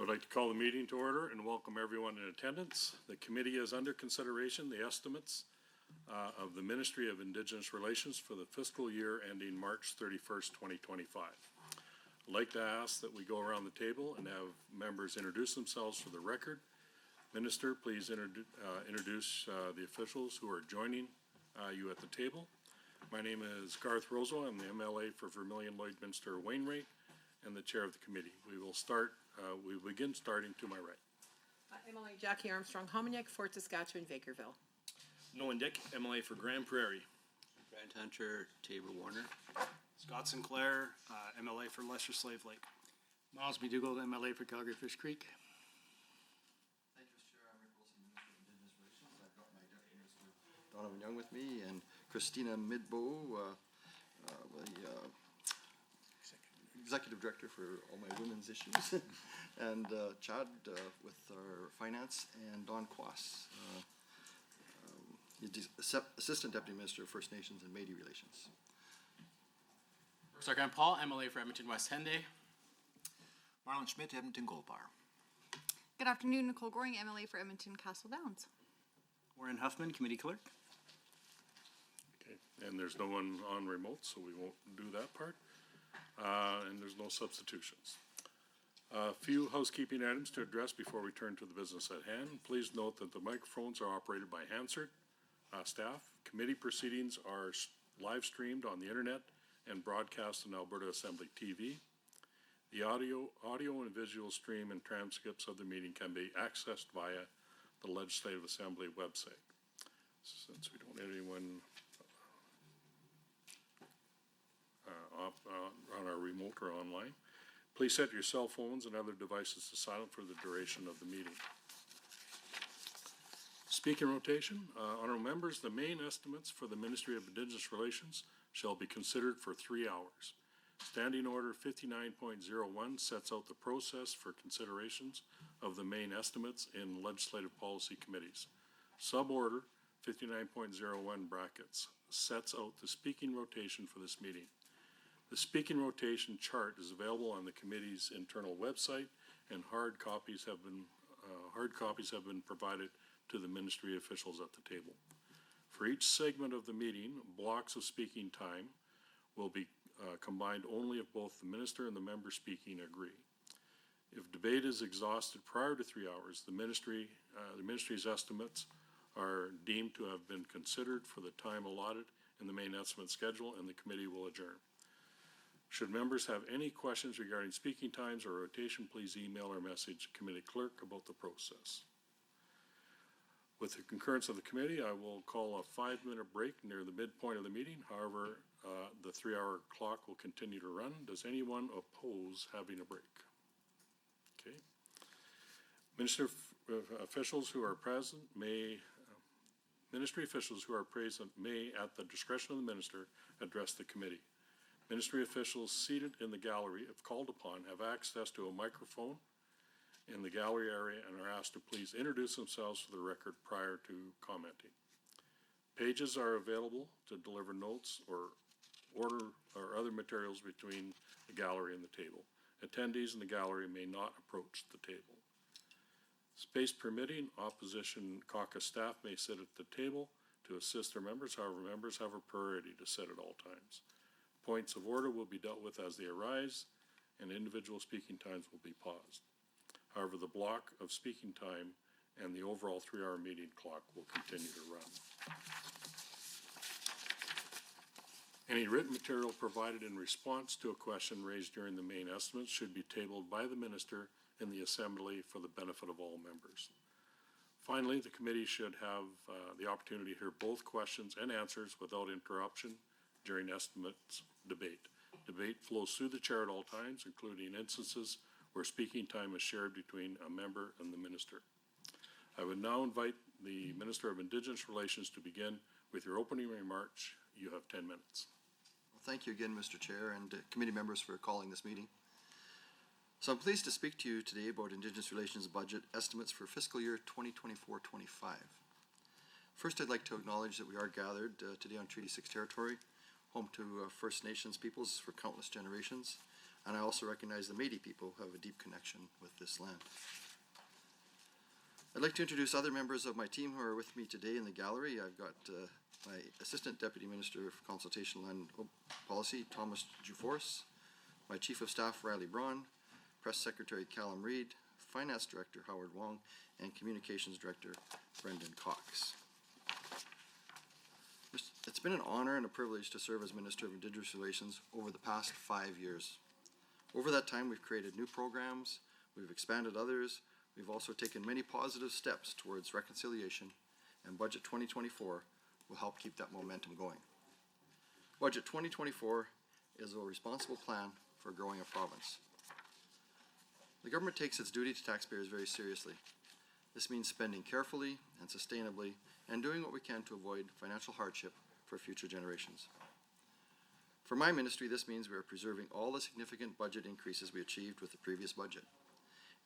would like to call the meeting to order and welcome everyone in attendance. The committee is under consideration the estimates of the Ministry of Indigenous Relations for the fiscal year ending March 31st, 2025. I'd like to ask that we go around the table and have members introduce themselves for the record. Minister, please introduce the officials who are joining you at the table. My name is Garth Roseau. I'm the MLA for Vermilion Lloydminster Wainwright and the chair of the committee. We will begin starting to my right. MLA Jackie Armstrong Hominick, Fort Saskatchewan, Bakerville. Nolan Dick, MLA for Grand Prairie. Grant Hunter, Tabor Warner. Scott Sinclair, MLA for Lesser Slave Lake. Miles B. Dougall, MLA for Calgary Fish Creek. Thank you, Mr. Chair. I'm Rick Wilson, Minister of Indigenous Relations. I've got my Deputy Minister Donovan Young with me, and Christina Midbow, the Executive Director for all my women's issues, and Chad with our finance, and Don Quas, Assistant Deputy Minister of First Nations and Métis Relations. Sergeant Paul, MLA for Edmonton West Henday. Marlon Schmidt, Edmonton Gold Bar. Good afternoon, Nicole Goring, MLA for Edmonton Castle Downs. Warren Huffman, Committee Clerk. Okay, and there's no one on remote, so we won't do that part. And there's no substitutions. A few housekeeping items to address before we turn to the business at hand. Please note that the microphones are operated by Hansard staff. Committee proceedings are live streamed on the internet and broadcast on Alberta Assembly TV. The audio and visual stream and transcripts of the meeting can be accessed via the Legislative Assembly website. Since we don't have anyone on our remote or online, please set your cell phones and other devices to silent for the duration of the meeting. Speaking rotation, honorable members, the main estimates for the Ministry of Indigenous Relations shall be considered for 3 hours. Standing Order 59.01 sets out the process for considerations of the main estimates in legislative policy committees. Suborder 59.01 brackets sets out the speaking rotation for this meeting. The speaking rotation chart is available on the committee's internal website, and hard copies have been provided to the ministry officials at the table. For each segment of the meeting, blocks of speaking time will be combined only if both the minister and the member speaking agree. If debate is exhausted prior to 3 hours, the ministry's estimates are deemed to have been considered for the time allotted in the main estimate schedule, and the committee will adjourn. Should members have any questions regarding speaking times or rotation, please email or message committee clerk about the process. With the concurrence of the committee, I will call a 5-minute break near the midpoint of the meeting. However, the 3-hour clock will continue to run. Does anyone oppose having a break? Okay. Ministry officials who are present may, at the discretion of the minister, address the committee. Ministry officials seated in the gallery, if called upon, have access to a microphone in the gallery area and are asked to please introduce themselves for the record prior to commenting. Pages are available to deliver notes or order or other materials between the gallery and the table. Attendees in the gallery may not approach the table. Space permitting, opposition caucus staff may sit at the table to assist their members. However, members have a priority to sit at all times. Points of order will be dealt with as they arise, and individual speaking times will be paused. However, the block of speaking time and the overall 3-hour meeting clock will continue to run. Any written material provided in response to a question raised during the main estimates should be tabled by the minister in the assembly for the benefit of all members. Finally, the committee should have the opportunity to hear both questions and answers without interruption during estimates debate. Debate flows through the chair at all times, including instances where speaking time is shared between a member and the minister. I would now invite the Minister of Indigenous Relations to begin with your opening remarks. You have 10 minutes. Well, thank you again, Mr. Chair, and committee members for calling this meeting. So I'm pleased to speak to you today about Indigenous Relations budget estimates for fiscal year 2024-25. First, I'd like to acknowledge that we are gathered today on Treaty 6 territory, home to First Nations peoples for countless generations. and I also recognize the Métis people who have a deep connection with this land. I'd like to introduce other members of my team who are with me today in the gallery. I've got my Assistant Deputy Minister of Consultation Land Policy, Thomas Juforce, my Chief of Staff, Riley Braun, Press Secretary Callum Reed, Finance Director Howard Wong, and Communications Director Brendan Cox. It's been an honor and a privilege to serve as Minister of Indigenous Relations over the past 5 years. Over that time, we've created new programs, we've expanded others, we've also taken many positive steps towards reconciliation, and Budget 2024 will help keep that momentum going. Budget 2024 is a responsible plan for growing a province. The government takes its duty to taxpayers very seriously. This means spending carefully and sustainably and doing what we can to avoid financial hardship for future generations. For my ministry, this means we are preserving all the significant budget increases we achieved with the previous budget,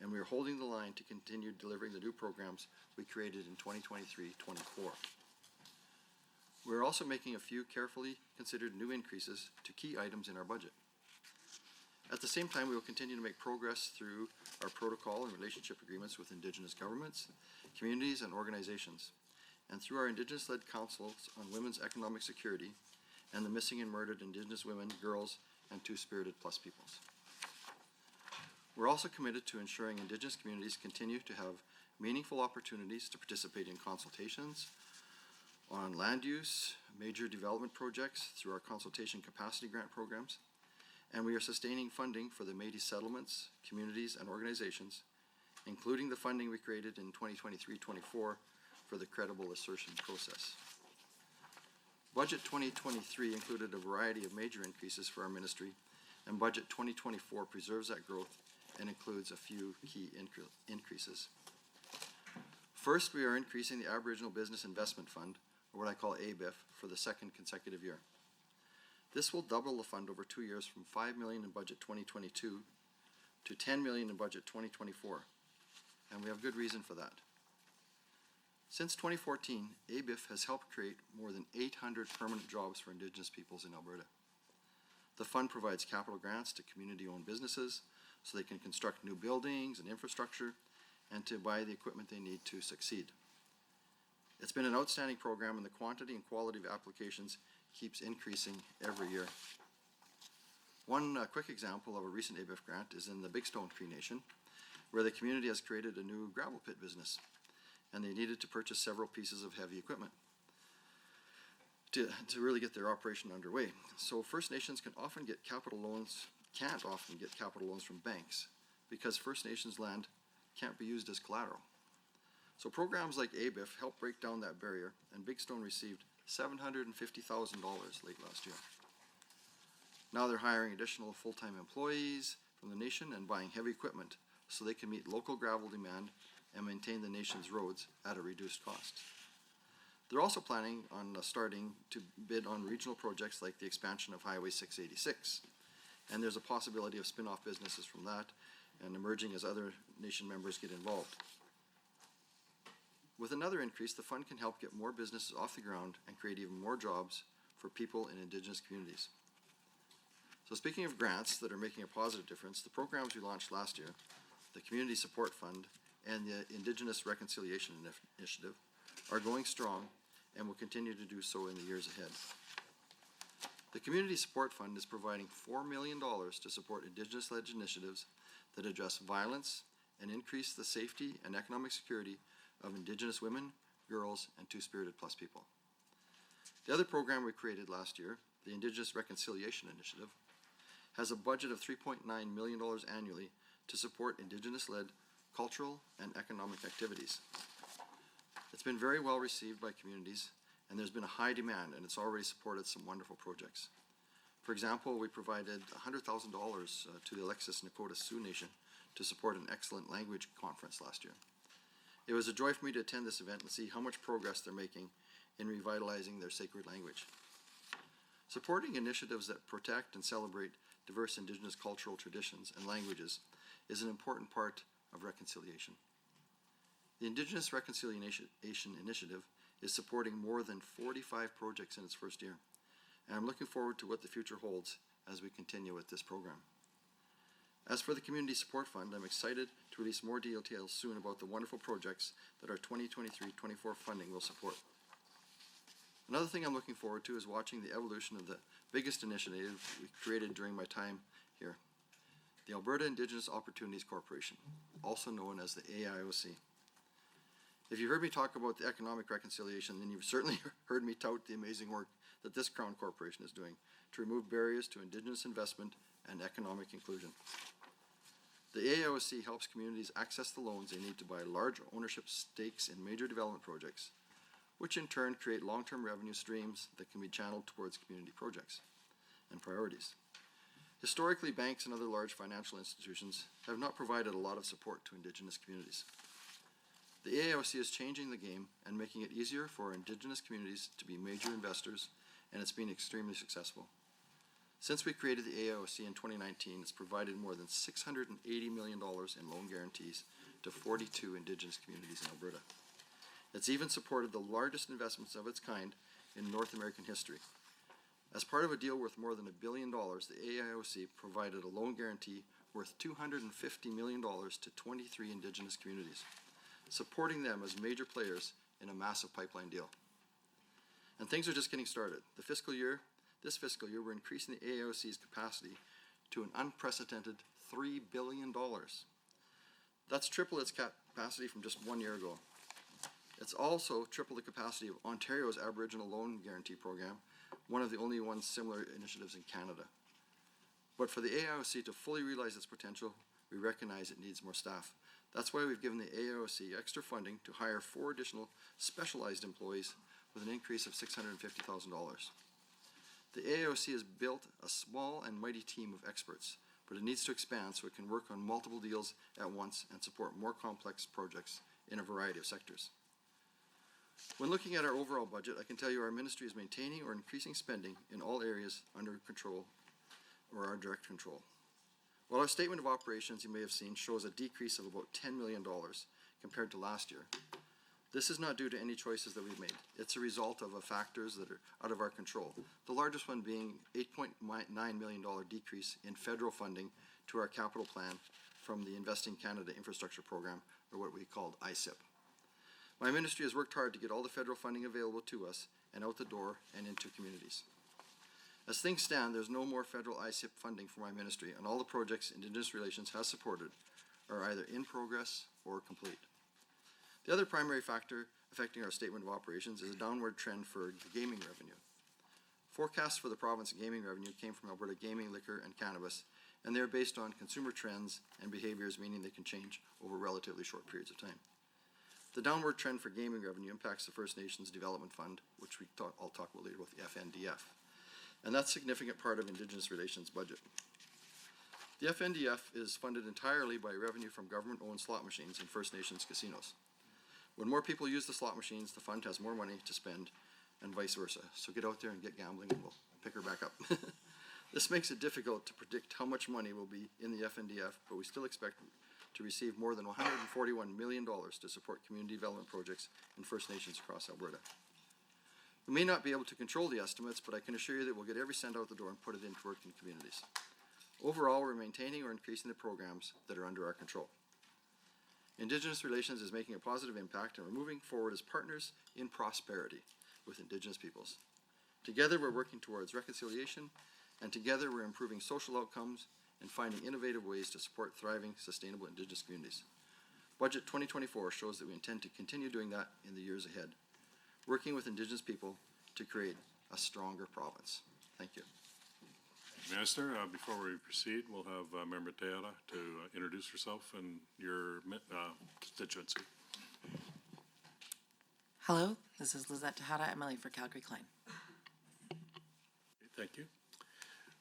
and we are holding the line to continue delivering the new programs we created in 2023-24. We are also making a few carefully considered new increases to key items in our budget. At the same time, we will continue to make progress through our protocol and relationship agreements with Indigenous governments, communities, and organizations, and through our Indigenous-led councils on women's economic security and the missing and murdered Indigenous women, girls, and Two-Spirited Plus peoples. We're also committed to ensuring Indigenous communities continue to have meaningful opportunities to participate in consultations on land use, major development projects through our consultation capacity grant programs, and we are sustaining funding for the Métis settlements, communities, and organizations, including the funding we created in 2023-24 for the credible assertion process. Budget 2023 included a variety of major increases for our ministry, and Budget 2024 preserves that growth and includes a few key increases. First, we are increasing the Aboriginal Business Investment Fund, or what I call ABIF, for the second consecutive year. This will double the fund over 2 years from $5 million in Budget 2022 to $10 million in Budget 2024, and we have good reason for that. Since 2014, ABIF has helped create more than 800 permanent jobs for Indigenous peoples in Alberta. The fund provides capital grants to community-owned businesses so they can construct new buildings and infrastructure and to buy the equipment they need to succeed. It's been an outstanding program, and the quantity and quality of applications keeps increasing every year. One quick example of a recent ABIF grant is in the Big Stone Cree Nation, where the community has created a new gravel pit business, and they needed to purchase several pieces of heavy equipment to really get their operation underway. So First Nations can't often get capital loans from banks because First Nations land can't be used as collateral. So programs like ABIF help break down that barrier, and Big Stone received $750,000 late last year. Now they're hiring additional full-time employees from the nation and buying heavy equipment so they can meet local gravel demand and maintain the nation's roads at a reduced cost. They're also planning on starting to bid on regional projects like the expansion of Highway 686, and there's a possibility of spin-off businesses from that and emerging as other nation members get involved. With another increase, the fund can help get more businesses off the ground and create even more jobs for people in Indigenous communities. So speaking of grants that are making a positive difference, the programs we launched last year, the Community Support Fund and the Indigenous Reconciliation Initiative, are going strong and will continue to do so in the years ahead. The Community Support Fund is providing $4 million to support Indigenous-led initiatives that address violence and increase the safety and economic security of Indigenous women, girls, and Two-Spirited Plus people. The other program we created last year, the Indigenous Reconciliation Initiative, has a budget of $3.9 million annually to support Indigenous-led cultural and economic activities. It's been very well received by communities, and there's been a high demand, and it's already supported some wonderful projects. For example, we provided $100,000 to the Alexis Nakota Sioux Nation to support an excellent language conference last year. It was a joy for me to attend this event and see how much progress they're making in revitalizing their sacred language. Supporting initiatives that protect and celebrate diverse Indigenous cultural traditions and languages is an important part of reconciliation. The Indigenous Reconciliation Initiative is supporting more than 45 projects in its first year, and I'm looking forward to what the future holds as we continue with this program. As for the Community Support Fund, I'm excited to release more details soon about the wonderful projects that our 2023-24 funding will support. Another thing I'm looking forward to is watching the evolution of the biggest initiative we created during my time here, the Alberta Indigenous Opportunities Corporation, also known as the AIOC. If you heard me talk about the economic reconciliation, then you've certainly heard me tout the amazing work that this Crown Corporation is doing to remove barriers to Indigenous investment and economic inclusion. The AIOC helps communities access the loans they need to buy large ownership stakes in major development projects, which in turn create long-term revenue streams that can be channeled towards community projects and priorities. Historically, banks and other large financial institutions have not provided a lot of support to Indigenous communities. The AIOC is changing the game and making it easier for Indigenous communities to be major investors, and it's been extremely successful. Since we created the AIOC in 2019, it's provided more than $680 million in loan guarantees to 42 Indigenous communities in Alberta. It's even supported the largest investments of its kind in North American history. As part of a deal worth more than $1 billion, the AIOC provided a loan guarantee worth $250 million to 23 Indigenous communities, supporting them as major players in a massive pipeline deal. And things are just getting started. This fiscal year, we're increasing the AIOC's capacity to an unprecedented $3 billion. That's triple its capacity from just 1 year ago. It's also triple the capacity of Ontario's Aboriginal Loan Guarantee Program, one of the only ones similar initiatives in Canada. But for the AIOC to fully realize its potential, we recognize it needs more staff. That's why we've given the AIOC extra funding to hire 4 additional specialized employees with an increase of $650,000. The AIOC has built a small and mighty team of experts, but it needs to expand so it can work on multiple deals at once and support more complex projects in a variety of sectors. When looking at our overall budget, I can tell you our ministry is maintaining or increasing spending in all areas under control or our direct control. While our statement of operations, you may have seen, shows a decrease of about $10 million compared to last year, this is not due to any choices that we've made. It's a result of factors that are out of our control. The largest one being $8.9 million decrease in federal funding to our capital plan from the Investing Canada Infrastructure Program, or what we called ICIP. My ministry has worked hard to get all the federal funding available to us and out the door and into communities. As things stand, there's no more federal ICIP funding for my ministry, and all the projects Indigenous Relations has supported are either in progress or complete. The other primary factor affecting our statement of operations is a downward trend for the gaming revenue. Forecasts for the province gaming revenue came from Alberta Gaming, Liquor, and Cannabis, and they're based on consumer trends and behaviors, meaning they can change over relatively short periods of time. The downward trend for gaming revenue impacts the First Nations Development Fund, which I'll talk about later with the FNDF. And that's a significant part of Indigenous Relations budget. The FNDF is funded entirely by revenue from government-owned slot machines in First Nations casinos. When more people use the slot machines, the fund has more money to spend, and vice versa. So get out there and get gambling, and we'll pick her back up. This makes it difficult to predict how much money will be in the FNDF, but we still expect to receive more than $141 million to support community development projects in First Nations across Alberta. We may not be able to control the estimates, but I can assure you that we'll get every cent out the door and put it into work in communities. Overall, we're maintaining or increasing the programs that are under our control. Indigenous Relations is making a positive impact, and we're moving forward as partners in prosperity with Indigenous peoples. Together, we're working towards reconciliation, and together we're improving social outcomes and finding innovative ways to support thriving, sustainable Indigenous communities. Budget 2024 shows that we intend to continue doing that in the years ahead, working with Indigenous people to create a stronger province. Thank you. Minister, before we proceed, we'll have Member Tejada to introduce herself and your constituency. Hello, this is Lizette Tejada, MLA for Calgary Klein. Thank you.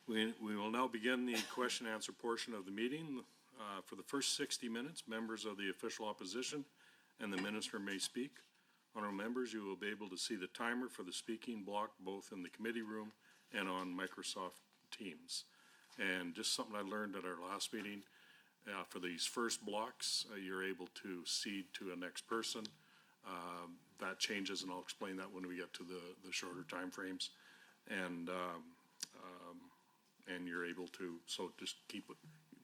We will now begin the question and answer portion of the meeting. For the first 60 minutes, members of the official opposition and the minister may speak. Honorable members, you will be able to see the timer for the speaking block both in the committee room and on Microsoft Teams. And just something I learned at our last meeting, for these first blocks, you're able to cede to a next person. That changes, and I'll explain that when we get to the shorter time frames. And you're able to, so just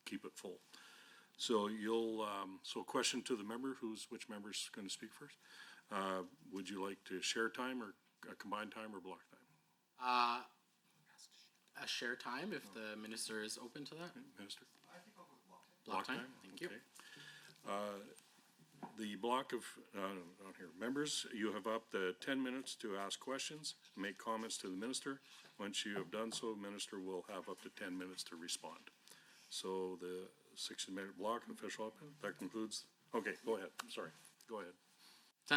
keep it full. So you'll, so question to the member, which member's gonna speak first? Would you like to share time or combined time or block time? A share time, if the minister is open to that. Minister? Block time, thank you. Okay. The block of, down here, members, you have up to 10 minutes to ask questions, make comments to the minister. Once you have done so, minister will have up to 10 minutes to respond. So the 60-minute block, official open, that concludes, okay, go ahead, I'm sorry, go ahead. It's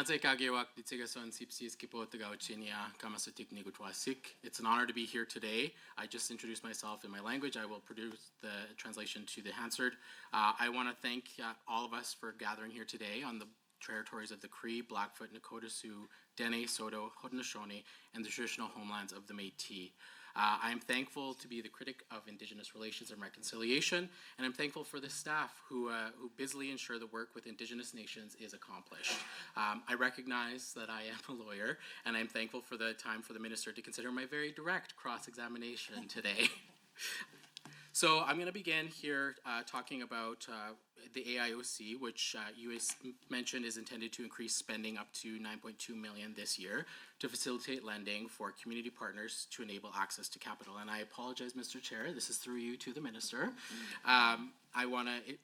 an honor to be here today. I just introduced myself in my language. I will produce the translation to the Hansard. I want to thank all of us for gathering here today on the territories of the Cree, Blackfoot, Nakota Sioux, Dene, Saulteaux, Haudenosaunee, and the traditional homelands of the Métis. I am thankful to be the critic of Indigenous relations and reconciliation, and I'm thankful for the staff who busily ensure the work with Indigenous nations is accomplished. I recognize that I am a lawyer, and I'm thankful for the time for the minister to consider my very direct cross-examination today. So I'm going to begin here talking about the AIOC, which you mentioned is intended to increase spending up to $9.2 million this year to facilitate lending for community partners to enable access to capital. And I apologize, Mr. Chair, this is through you to the minister. I want to,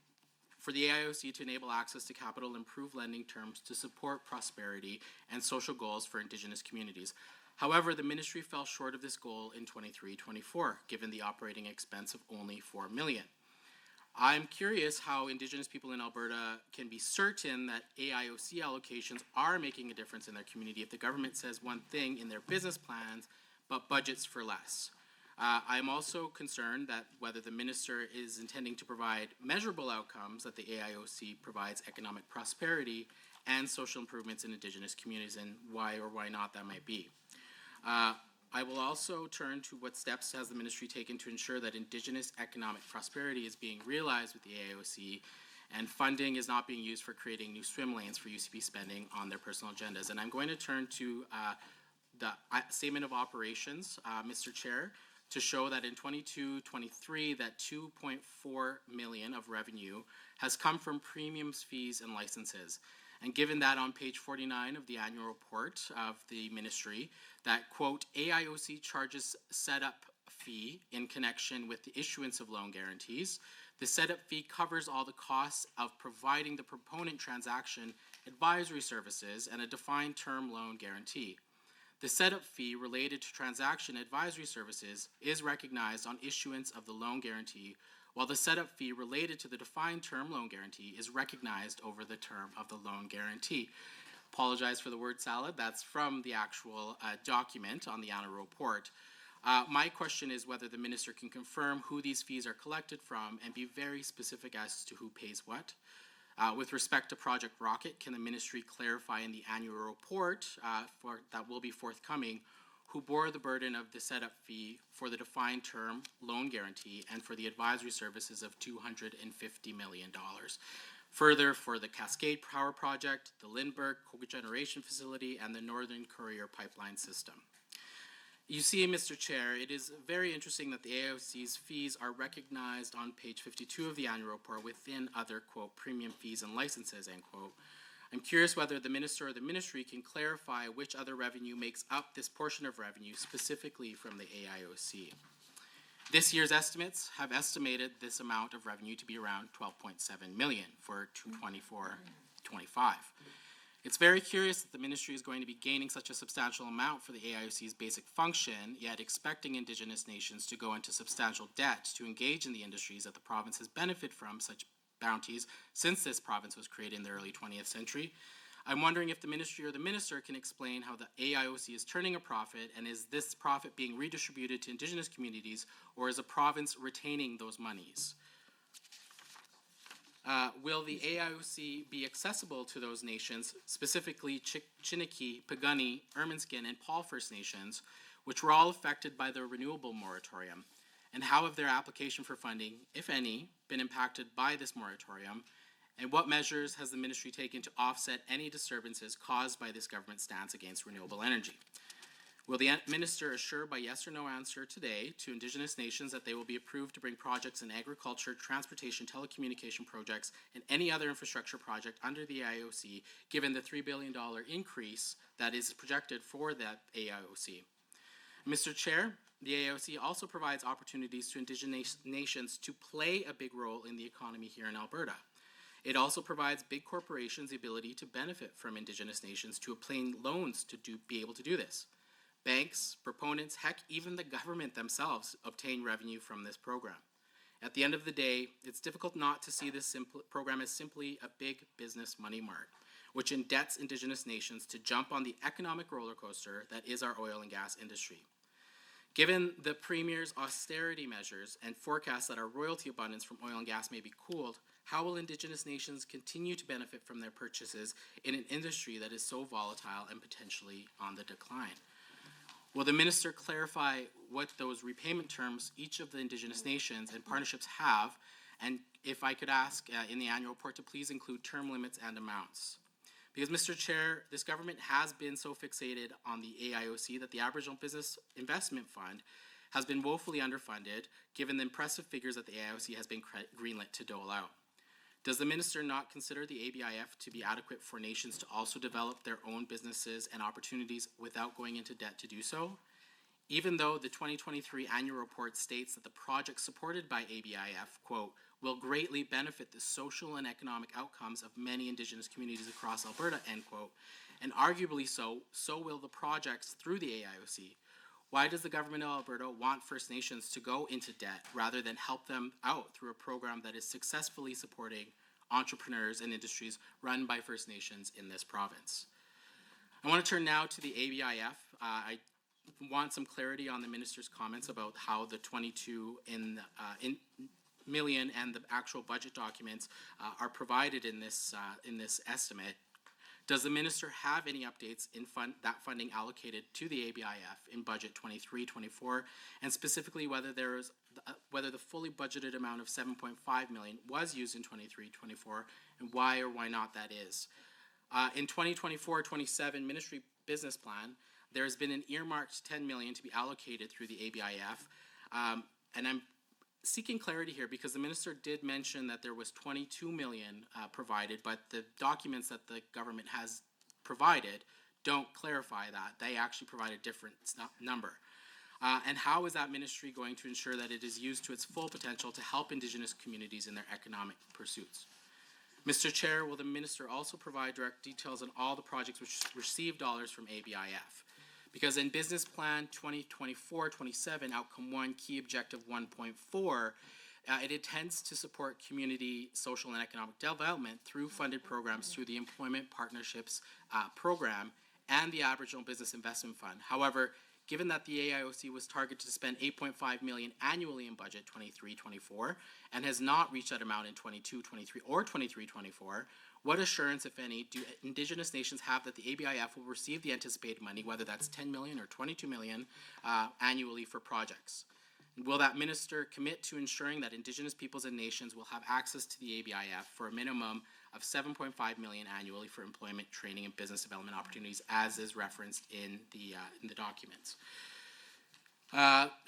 for the AIOC to enable access to capital, improve lending terms to support prosperity and social goals for Indigenous communities. However, the ministry fell short of this goal in 23-24, given the operating expense of only $4 million. I'm curious how Indigenous people in Alberta can be certain that AIOC allocations are making a difference in their community if the government says one thing in their business plans, but budgets for less. I'm also concerned that whether the minister is intending to provide measurable outcomes that the AIOC provides economic prosperity and social improvements in Indigenous communities, and why or why not that might be. I will also turn to what steps has the ministry taken to ensure that Indigenous economic prosperity is being realized with the AIOC and funding is not being used for creating new swim lanes for UCP spending on their personal agendas. And I'm going to turn to the statement of operations, Mr. Chair, to show that in 22-23 that $2.4 million of revenue has come from premiums, fees, and licenses. And given that on page 49 of the annual report of the ministry, that, quote, AIOC charges setup fee in connection with the issuance of loan guarantees. The setup fee covers all the costs of providing the proponent transaction advisory services and a defined term loan guarantee. The setup fee related to transaction advisory services is recognized on issuance of the loan guarantee, while the setup fee related to the defined term loan guarantee is recognized over the term of the loan guarantee. Apologize for the word salad. That's from the actual document on the annual report. My question is whether the minister can confirm who these fees are collected from and be very specific as to who pays what. With respect to Project Rocket, can the ministry clarify in the annual report that will be forthcoming who bore the burden of the setup fee for the defined term loan guarantee and for the advisory services of $250 million. Further, for the Cascade Power Project, the Lindbergh Cogeneration Facility, and the Northern Courier Pipeline System. You see, Mr. Chair, it is very interesting that the AIOC's fees are recognized on page 52 of the annual report within other, quote, premium fees and licenses, end quote. I'm curious whether the minister or the ministry can clarify which other revenue makes up this portion of revenue, specifically from the AIOC. This year's estimates have estimated this amount of revenue to be around $12.7 million for 24-25. It's very curious that the ministry is going to be gaining such a substantial amount for the AIOC's basic function, yet expecting Indigenous nations to go into substantial debt to engage in the industries that the province has benefited from such bounties since this province was created in the early 20th century. I'm wondering if the ministry or the minister can explain how the AIOC is turning a profit, and is this profit being redistributed to Indigenous communities, or is the province retaining those monies? Will the AIOC be accessible to those nations, specifically Chiniki, Pigunni, Ermineskin, and Paul First Nations, which were all affected by the renewable moratorium? And how have their application for funding, if any, been impacted by this moratorium? And what measures has the ministry taken to offset any disturbances caused by this government stance against renewable energy? Will the minister assure by yes or no answer today to Indigenous nations that they will be approved to bring projects in agriculture, transportation, telecommunication projects, and any other infrastructure project under the AIOC, given the $3 billion increase that is projected for that AIOC? Mr. Chair, the AIOC also provides opportunities to Indigenous nations to play a big role in the economy here in Alberta. It also provides big corporations the ability to benefit from Indigenous nations to obtain loans to be able to do this. Banks, proponents, heck, even the government themselves obtain revenue from this program. At the end of the day, it's difficult not to see this program as simply a big business money mark, which indebts Indigenous nations to jump on the economic roller coaster that is our oil and gas industry. Given the Premier's austerity measures and forecasts that our royalty abundance from oil and gas may be cooled, how will Indigenous nations continue to benefit from their purchases in an industry that is so volatile and potentially on the decline? Will the minister clarify what those repayment terms each of the Indigenous nations and partnerships have, and if I could ask in the annual report to please include term limits and amounts? Because, Mr. Chair, this government has been so fixated on the AIOC that the Aboriginal Business Investment Fund has been woefully underfunded, given the impressive figures that the AIOC has been greenlit to dole out. Does the minister not consider the ABIF to be adequate for nations to also develop their own businesses and opportunities without going into debt to do so? Even though the 2023 annual report states that the projects supported by ABIF, quote, will greatly benefit the social and economic outcomes of many Indigenous communities across Alberta, end quote, and arguably so will the projects through the AIOC. Why does the government of Alberta want First Nations to go into debt rather than help them out through a program that is successfully supporting entrepreneurs and industries run by First Nations in this province? I want to turn now to the ABIF. I want some clarity on the minister's comments about how the 22 million and the actual budget documents are provided in this estimate. Does the minister have any updates in that funding allocated to the ABIF in budget 23-24, and specifically whether the fully budgeted amount of 7.5 million was used in 23-24, and why or why not that is? In 2024-27 ministry business plan, there has been an earmarked 10 million to be allocated through the ABIF, and I'm seeking clarity here because the minister did mention that there was 22 million provided, but the documents that the government has provided don't clarify that. They actually provide a different number. And how is that ministry going to ensure that it is used to its full potential to help Indigenous communities in their economic pursuits? Mr. Chair, will the minister also provide direct details on all the projects which receive dollars from ABIF? Because in Business Plan 2024-27, Outcome 1, Key Objective 1.4, it intends to support community, social, and economic development through funded programs through the Employment Partnerships Program and the Aboriginal Business Investment Fund. However, given that the AIOC was targeted to spend $8.5 million annually in budget 23-24 and has not reached that amount in 22-23 or 23-24, what assurance, if any, do Indigenous nations have that the ABIF will receive the anticipated money, whether that's 10 million or 22 million annually for projects? Will that minister commit to ensuring that Indigenous peoples and nations will have access to the ABIF for a minimum of 7.5 million annually for employment, training, and business development opportunities, as is referenced in the documents?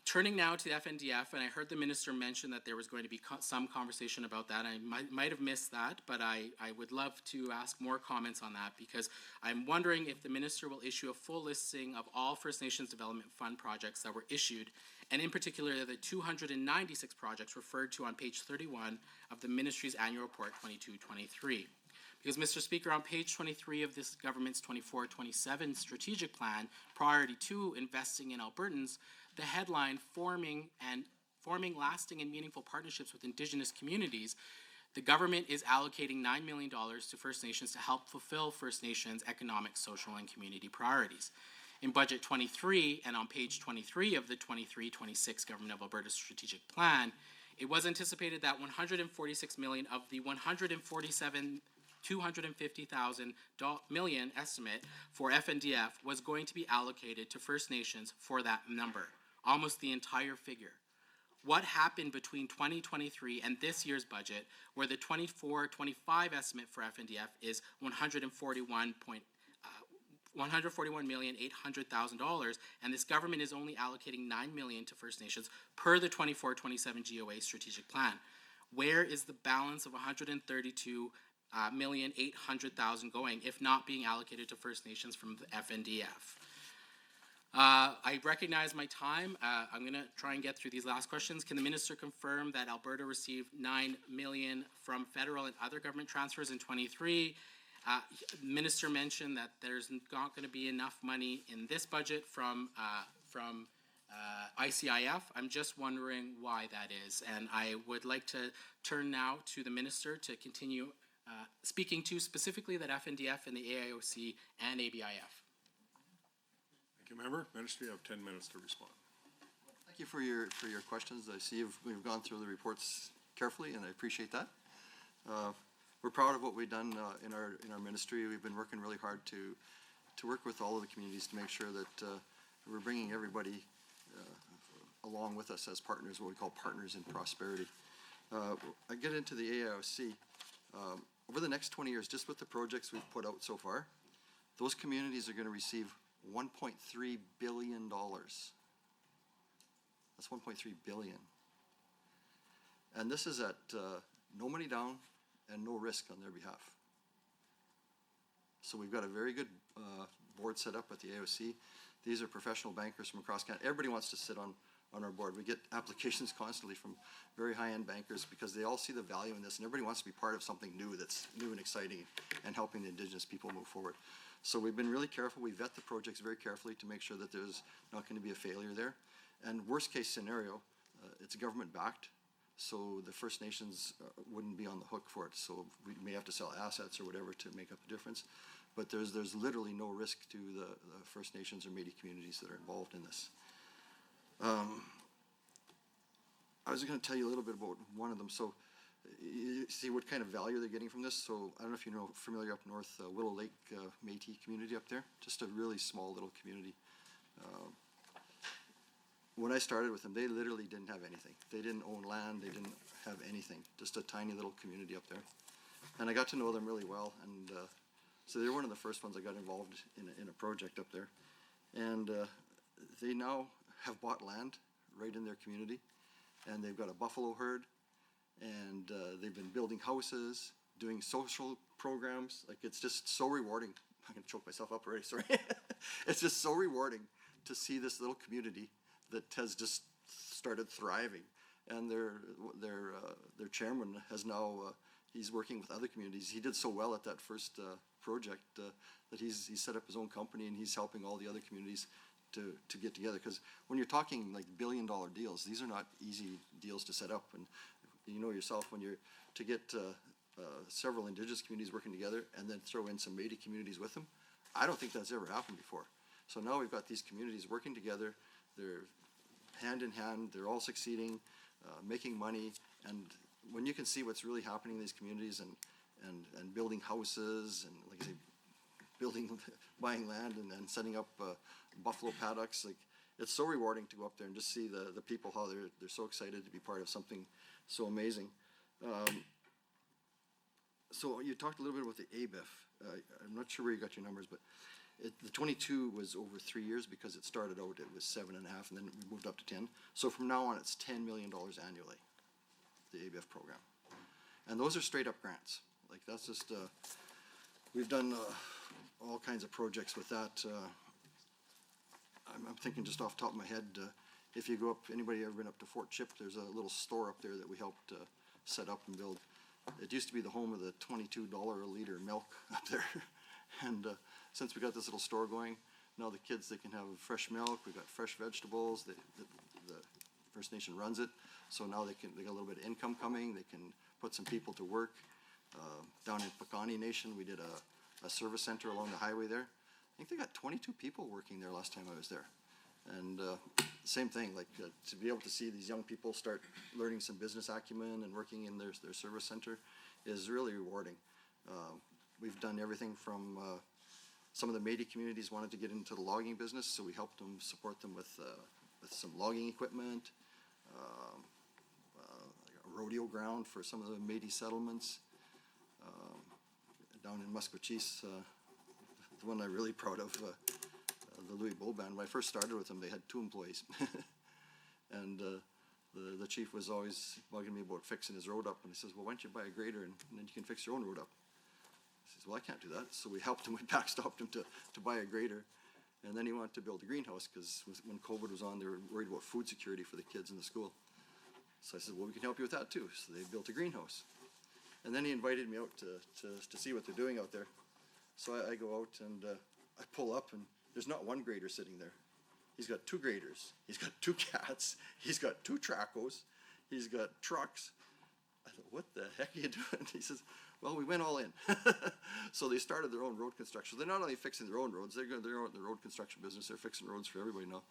Turning now to the FNDF, and I heard the minister mention that there was going to be some conversation about that. I might have missed that, but I would love to ask more comments on that because I'm wondering if the minister will issue a full listing of all First Nations Development Fund projects that were issued, and in particular the 296 projects referred to on page 31 of the ministry's annual report 22-23. Because, Mr. Speaker, on page 23 of this government's 24-27 strategic plan, priority 2, investing in Albertans, the headline, forming lasting and meaningful partnerships with Indigenous communities, the government is allocating $9 million to First Nations to help fulfill First Nations economic, social, and community priorities. In Budget 23 and on page 23 of the 23-26 Government of Alberta Strategic Plan, it was anticipated that $146 million of the $250,000 million estimate for FNDF was going to be allocated to First Nations for that number, almost the entire figure. What happened between 2023 and this year's budget, where the 24-25 estimate for FNDF is $141,800,000, and this government is only allocating $9 million to First Nations per the 24-27 GOA strategic plan. Where is the balance of $132,800,000 going, if not being allocated to First Nations from the FNDF? I recognize my time. I'm going to try and get through these last questions. Can the minister confirm that Alberta received $9 million from federal and other government transfers in 23? Minister mentioned that there's not going to be enough money in this budget from ICIF. I'm just wondering why that is. And I would like to turn now to the minister to continue speaking to specifically that FNDF and the AIOC and ABIF. Thank you, member. Minister, you have 10 minutes to respond. Thank you for your questions. I see we've gone through the reports carefully, and I appreciate that. We're proud of what we've done in our ministry. We've been working really hard to work with all of the communities to make sure that we're bringing everybody along with us as partners, what we call partners in prosperity. I get into the AIOC. Over the next 20 years, just with the projects we've put out so far, those communities are going to receive $1.3 billion. That's $1.3 billion. And this is at no money down and no risk on their behalf. So we've got a very good board set up at the AOC. These are professional bankers from across Canada. Everybody wants to sit on our board. We get applications constantly from very high-end bankers because they all see the value in this, and everybody wants to be part of something new that's new and exciting and helping the Indigenous people move forward. So we've been really careful. We vet the projects very carefully to make sure that there's not going to be a failure there. And worst case scenario, it's government backed, so the First Nations wouldn't be on the hook for it. So we may have to sell assets or whatever to make up the difference. But there's literally no risk to the First Nations or Métis communities that are involved in this. I was going to tell you a little bit about one of them. So you see what kind of value they're getting from this. So I don't know if you know, familiar up north, Willow Lake Métis community up there. Just a really small little community. When I started with them, they literally didn't have anything. They didn't own land. They didn't have anything. Just a tiny little community up there. And I got to know them really well. And so they're one of the first ones I got involved in a project up there. And they now have bought land right in their community. And they've got a buffalo herd. And they've been building houses, doing social programs. Like, it's just so rewarding. I'm going to choke myself up already, sorry. It's just so rewarding to see this little community that has just started thriving. And their chairman has now, he's working with other communities. He did so well at that first project that he's set up his own company, and he's helping all the other communities to get together. Because when you're talking like billion-dollar deals, these are not easy deals to set up. And you know yourself, when you're to get several Indigenous communities working together and then throw in some Métis communities with them, I don't think that's ever happened before. So now we've got these communities working together. They're hand in hand. They're all succeeding, making money. And when you can see what's really happening in these communities and building houses and, like I say, buying land and setting up buffalo paddocks, like, it's so rewarding to go up there and just see the people, how they're so excited to be part of something so amazing. So you talked a little bit about the ABIF. I'm not sure where you got your numbers, but the 22 was over 3 years because it started out, it was 7.5, and then we moved up to 10. So from now on, it's $10 million annually, the ABIF program. And those are straight up grants. Like, that's just, we've done all kinds of projects with that. I'm thinking just off the top of my head, if you go up, anybody ever been up to Fort Chip, there's a little store up there that we helped set up and build. It used to be the home of the $22 a liter milk up there. And since we got this little store going, now the kids, they can have fresh milk, we've got fresh vegetables, the First Nation runs it, so now they got a little bit of income coming, they can put some people to work. Down in Piikani Nation, we did a service center along the highway there. I think they got 22 people working there last time I was there. And same thing, like to be able to see these young people start learning some business acumen and working in their service center is really rewarding. We've done everything from some of the Métis communities wanted to get into the logging business, so we helped them, support them with some logging equipment, a rodeo ground for some of the Métis settlements. Down in Musqueam, the one I'm really proud of, the Louis Bull Band. When I first started with them, they had 2 employees. And the chief was always bugging me about fixing his road up, and he says, well, why don't you buy a grader and then you can fix your own road up? I says, well, I can't do that. So we helped him, we backstopped him to buy a grader. And then he wanted to build a greenhouse, because when COVID was on, they were worried about food security for the kids in the school. So I said, well, we can help you with that too. So they built a greenhouse. And then he invited me out to see what they're doing out there. So I go out and I pull up, and there's not one grader sitting there. He's got 2 graders. He's got 2 cats. He's got 2 tracos. He's got trucks. I thought, what the heck are you doing? He says, well, we went all in. So they started their own road construction. They're not only fixing their own roads, they're in the road construction business. They're fixing roads for everybody now.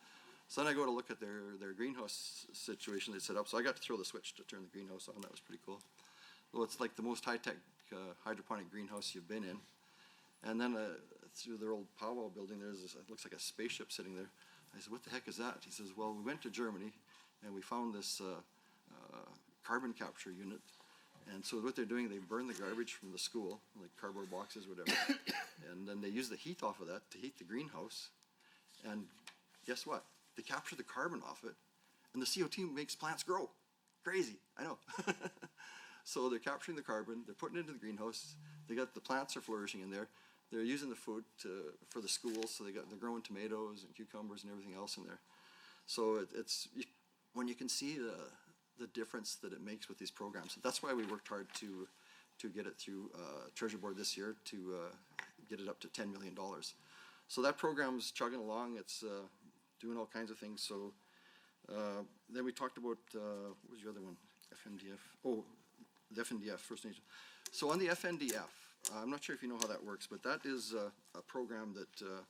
So then I go to look at their greenhouse situation they set up. So I got to throw the switch to turn the greenhouse on. That was pretty cool. Well, it's like the most high-tech hydroponic greenhouse you've been in. And then through their old powwow building, there's this, it looks like a spaceship sitting there. I said, what the heck is that? He says, well, we went to Germany and we found this carbon capture unit. And so what they're doing, they burn the garbage from the school, like cardboard boxes, whatever. And then they use the heat off of that to heat the greenhouse. And guess what? They capture the carbon off it, and the CO2 makes plants grow. Crazy, I know. So they're capturing the carbon, they're putting it into the greenhouse. The plants are flourishing in there. They're using the food for the schools, so they're growing tomatoes and cucumbers and everything else in there. So when you can see the difference that it makes with these programs. That's why we worked hard to get it through Treasury Board this year to get it up to $10 million. So that program's chugging along. It's doing all kinds of things. So then we talked about, what was your other one? FNDF. Oh, the FNDF, First Nation. So on the FNDF, I'm not sure if you know how that works, but that is a program that,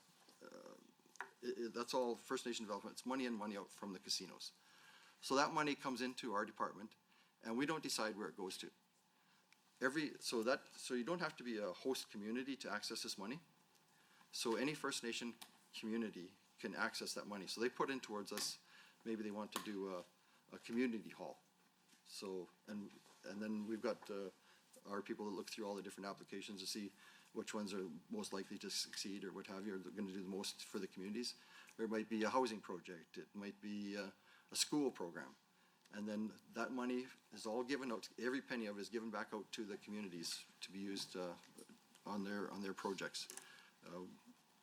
that's all First Nation development. It's money in, money out from the casinos. So that money comes into our department, and we don't decide where it goes to. So you don't have to be a host community to access this money. So any First Nation community can access that money. So they put in towards us, maybe they want to do a community hall. So, and then we've got our people that look through all the different applications to see which ones are most likely to succeed or what have you, or they're going to do the most for the communities. There might be a housing project. It might be a school program. And then that money is all given out, every penny of it is given back out to the communities to be used on their projects.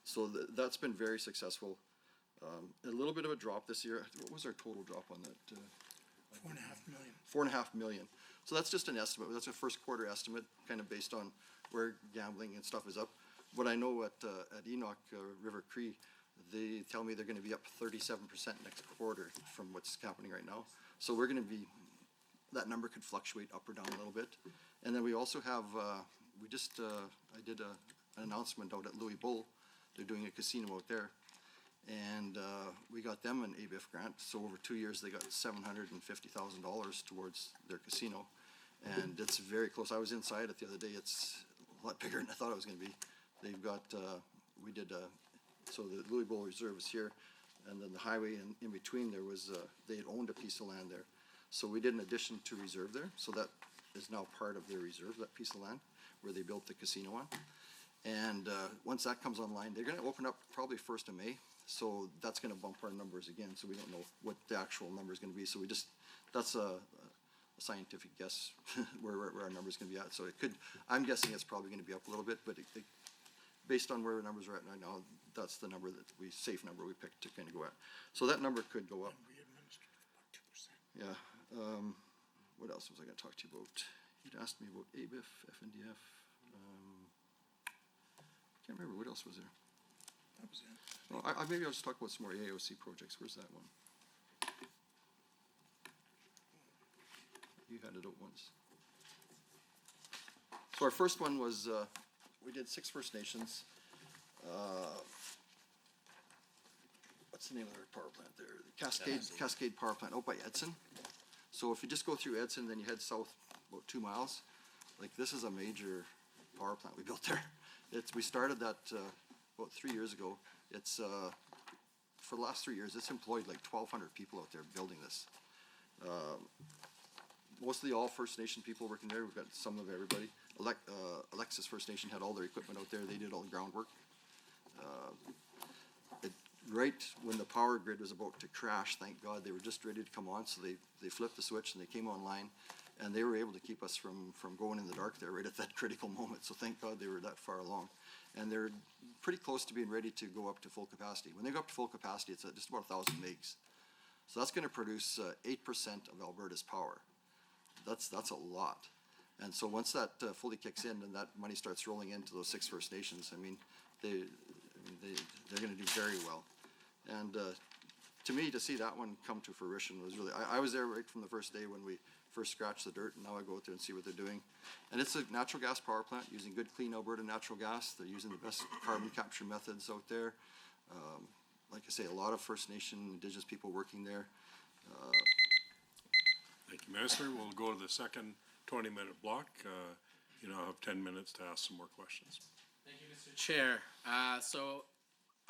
So that's been very successful. A little bit of a drop this year. What was our total drop on that? $4.5 million. $4.5 million. So that's just an estimate. That's a first quarter estimate, kind of based on where gambling and stuff is up. But I know at Enoch River Cree, they tell me they're going to be up 37% next quarter from what's happening right now. So we're going to be, that number could fluctuate up or down a little bit. And then we also have, I did an announcement out at Louis Bull. They're doing a casino out there. And we got them an ABIF grant. So over 2 years, they got $750,000 towards their casino. And it's very close. I was inside it the other day. It's a lot bigger than I thought it was going to be. They've got, so the Louis Bull Reserve is here, and then the highway in between there was, they had owned a piece of land there. So we did an addition to reserve there, so that is now part of their reserve, that piece of land, where they built the casino on. And once that comes online, they're gonna open up probably 1st of May, so that's gonna bump our numbers again, so we don't know what the actual number is gonna be, so that's a scientific guess where our number's gonna be at. So it could, I'm guessing it's probably gonna be up a little bit, but based on where our numbers are at right now, that's the number safe number we picked to kind of go at. So that number could go up. Yeah. What else was I gonna talk to you about? You'd asked me about ABIF, FNDF. Can't remember, what else was there? That was it. Well, maybe I'll just talk about some more AOC projects. Where's that one? You had it out once. So our first one was, we did 6 First Nations. What's the name of their power plant there? Cascade Power Plant out by Edson. So if you just go through Edson, then you head south about 2 miles. Like, this is a major power plant we built there. We started that about 3 years ago. It's for the last 3 years, it's employed like 1,200 people out there building this. Mostly all First Nation people working there. We've got some of everybody. Alexis First Nation had all their equipment out there. They did all the groundwork. right when the power grid was about to crash, thank God, they were just ready to come on, so they flipped the switch and they came online, and they were able to keep us from going in the dark there right at that critical moment, so thank God they were that far along. And they're pretty close to being ready to go up to full capacity. When they go up to full capacity, it's just about 1,000 megs. So that's gonna produce 8% of Alberta's power. That's a lot. And so once that fully kicks in and that money starts rolling into those 6 First Nations, I mean, they're gonna do very well. And to me, to see that one come to fruition was really, I was there right from the first day when we first scratched the dirt, and now I go out there and see what they're doing. And it's a natural gas power plant using good, clean Alberta natural gas. They're using the best carbon capture methods out there. Like I say, a lot of First Nation, Indigenous people working there. Thank you, Minister. We'll go to the second 20-minute block. You now have 10 minutes to ask some more questions. Thank you, Mr. Chair. So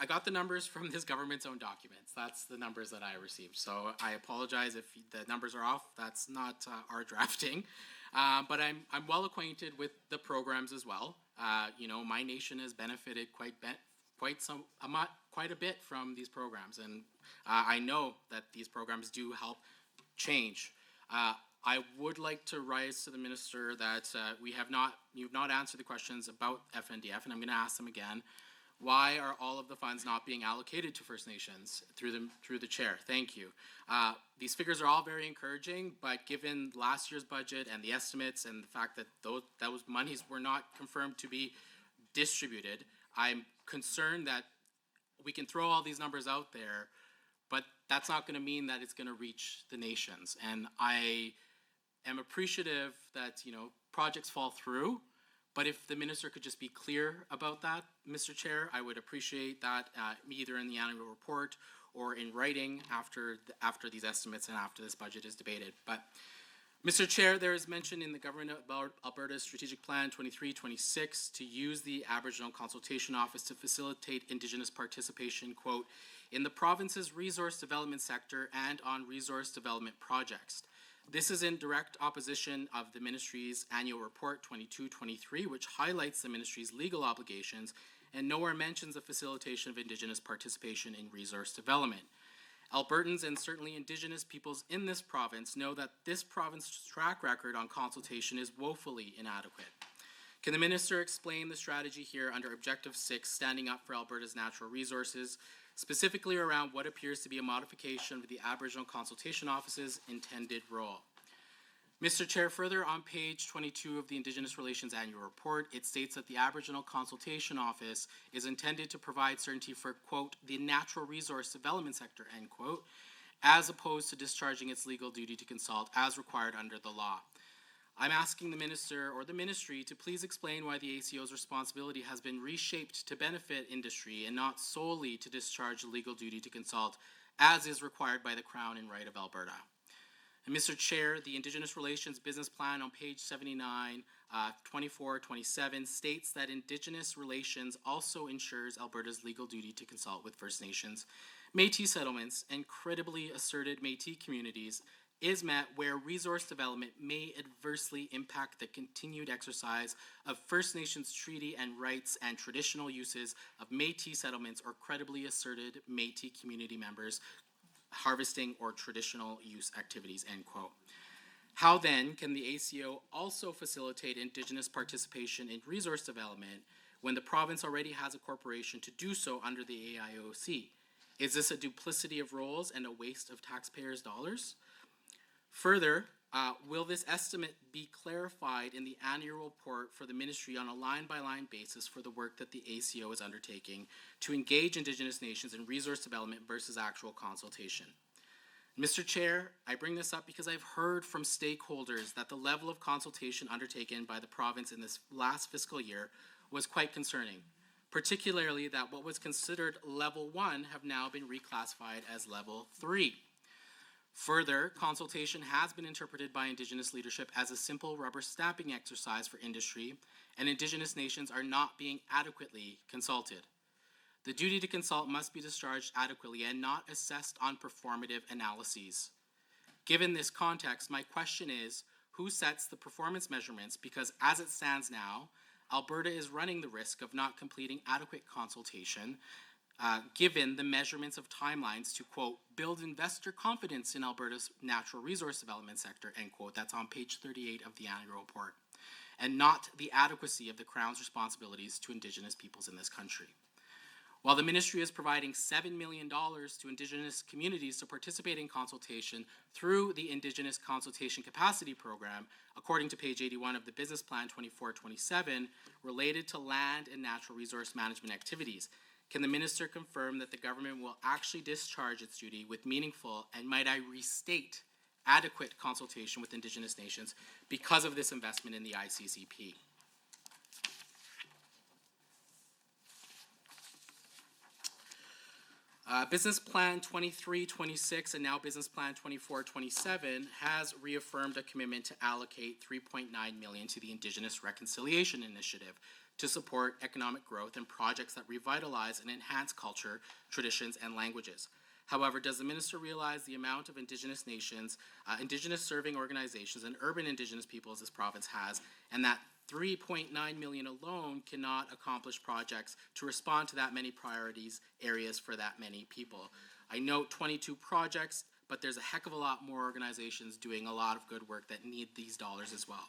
I got the numbers from this government's own documents. That's the numbers that I received. So I apologize if the numbers are off. That's not our drafting. But I'm well acquainted with the programs as well. You know, my nation has benefited quite a bit from these programs, and I know that these programs do help change. I would like to rise to the minister that you've not answered the questions about FNDF, and I'm going to ask them again. Why are all of the funds not being allocated to First Nations through the chair? Thank you. These figures are all very encouraging, but given last year's budget and the estimates and the fact that those monies were not confirmed to be distributed, I'm concerned that we can throw all these numbers out there, but that's not going to mean that it's going to reach the nations. And I am appreciative that, you know, projects fall through, but if the minister could just be clear about that, Mr. Chair, I would appreciate that either in the annual report or in writing after these estimates and after this budget is debated. But Mr. Chair, there is mention in the Government of Alberta's Strategic Plan 23-26 to use the Aboriginal Consultation Office to facilitate Indigenous participation, quote, in the province's resource development sector and on resource development projects. This is in direct opposition of the ministry's annual report 22-23, which highlights the ministry's legal obligations and nowhere mentions the facilitation of Indigenous participation in resource development. Albertans and certainly Indigenous peoples in this province know that this province's track record on consultation is woefully inadequate. Can the minister explain the strategy here under Objective 6, standing up for Alberta's natural resources, specifically around what appears to be a modification of the Aboriginal Consultation Office's intended role? Mr. Chair, further on page 22 of the Indigenous Relations Annual Report, it states that the Aboriginal Consultation Office is intended to provide certainty for, quote, the natural resource development sector, end quote, as opposed to discharging its legal duty to consult as required under the law. I'm asking the minister or the ministry to please explain why the ACO's responsibility has been reshaped to benefit industry and not solely to discharge the legal duty to consult as is required by the Crown and right of Alberta. And Mr. Chair, the Indigenous Relations Business Plan on page 79, 24-27 states that Indigenous relations also ensures Alberta's legal duty to consult with First Nations, Métis settlements, and credibly asserted Métis communities is met where resource development may adversely impact the continued exercise of First Nations treaty and rights and traditional uses of Métis settlements or credibly asserted Métis community members harvesting or traditional use activities, end quote. How then can the ACO also facilitate Indigenous participation in resource development when the province already has a corporation to do so under the AIOC? Is this a duplicity of roles and a waste of taxpayers' dollars? Further, will this estimate be clarified in the annual report for the ministry on a line-by-line basis for the work that the ACO is undertaking to engage Indigenous nations in resource development versus actual consultation? Mr. Chair, I bring this up because I've heard from stakeholders that the level of consultation undertaken by the province in this last fiscal year was quite concerning, particularly that what was considered level 1 have now been reclassified as level 3. Further, consultation has been interpreted by Indigenous leadership as a simple rubber stamping exercise for industry, and Indigenous nations are not being adequately consulted. The duty to consult must be discharged adequately and not assessed on performative analyses. Given this context, my question is, who sets the performance measurements? Because as it stands now, Alberta is running the risk of not completing adequate consultation given the measurements of timelines to, quote, build investor confidence in Alberta's natural resource development sector, end quote. That's on page 38 of the annual report, and not the adequacy of the Crown's responsibilities to Indigenous peoples in this country. While the ministry is providing $7 million to Indigenous communities to participate in consultation through the Indigenous Consultation Capacity Program, according to page 81 of the Business Plan 2427, related to land and natural resource management activities, can the minister confirm that the government will actually discharge its duty with meaningful, and might I restate, adequate consultation with Indigenous nations because of this investment in the ICCP? Business Plan 2326 and now Business Plan 2427 has reaffirmed a commitment to allocate $3.9 million to the Indigenous Reconciliation Initiative to support economic growth and projects that revitalize and enhance culture, traditions, and languages. However, does the minister realize the amount of Indigenous nations, Indigenous serving organizations, and urban Indigenous peoples this province has, and that $3.9 million alone cannot accomplish projects to respond to that many priorities areas for that many people? I note 22 projects, but there's a heck of a lot more organizations doing a lot of good work that need these dollars as well.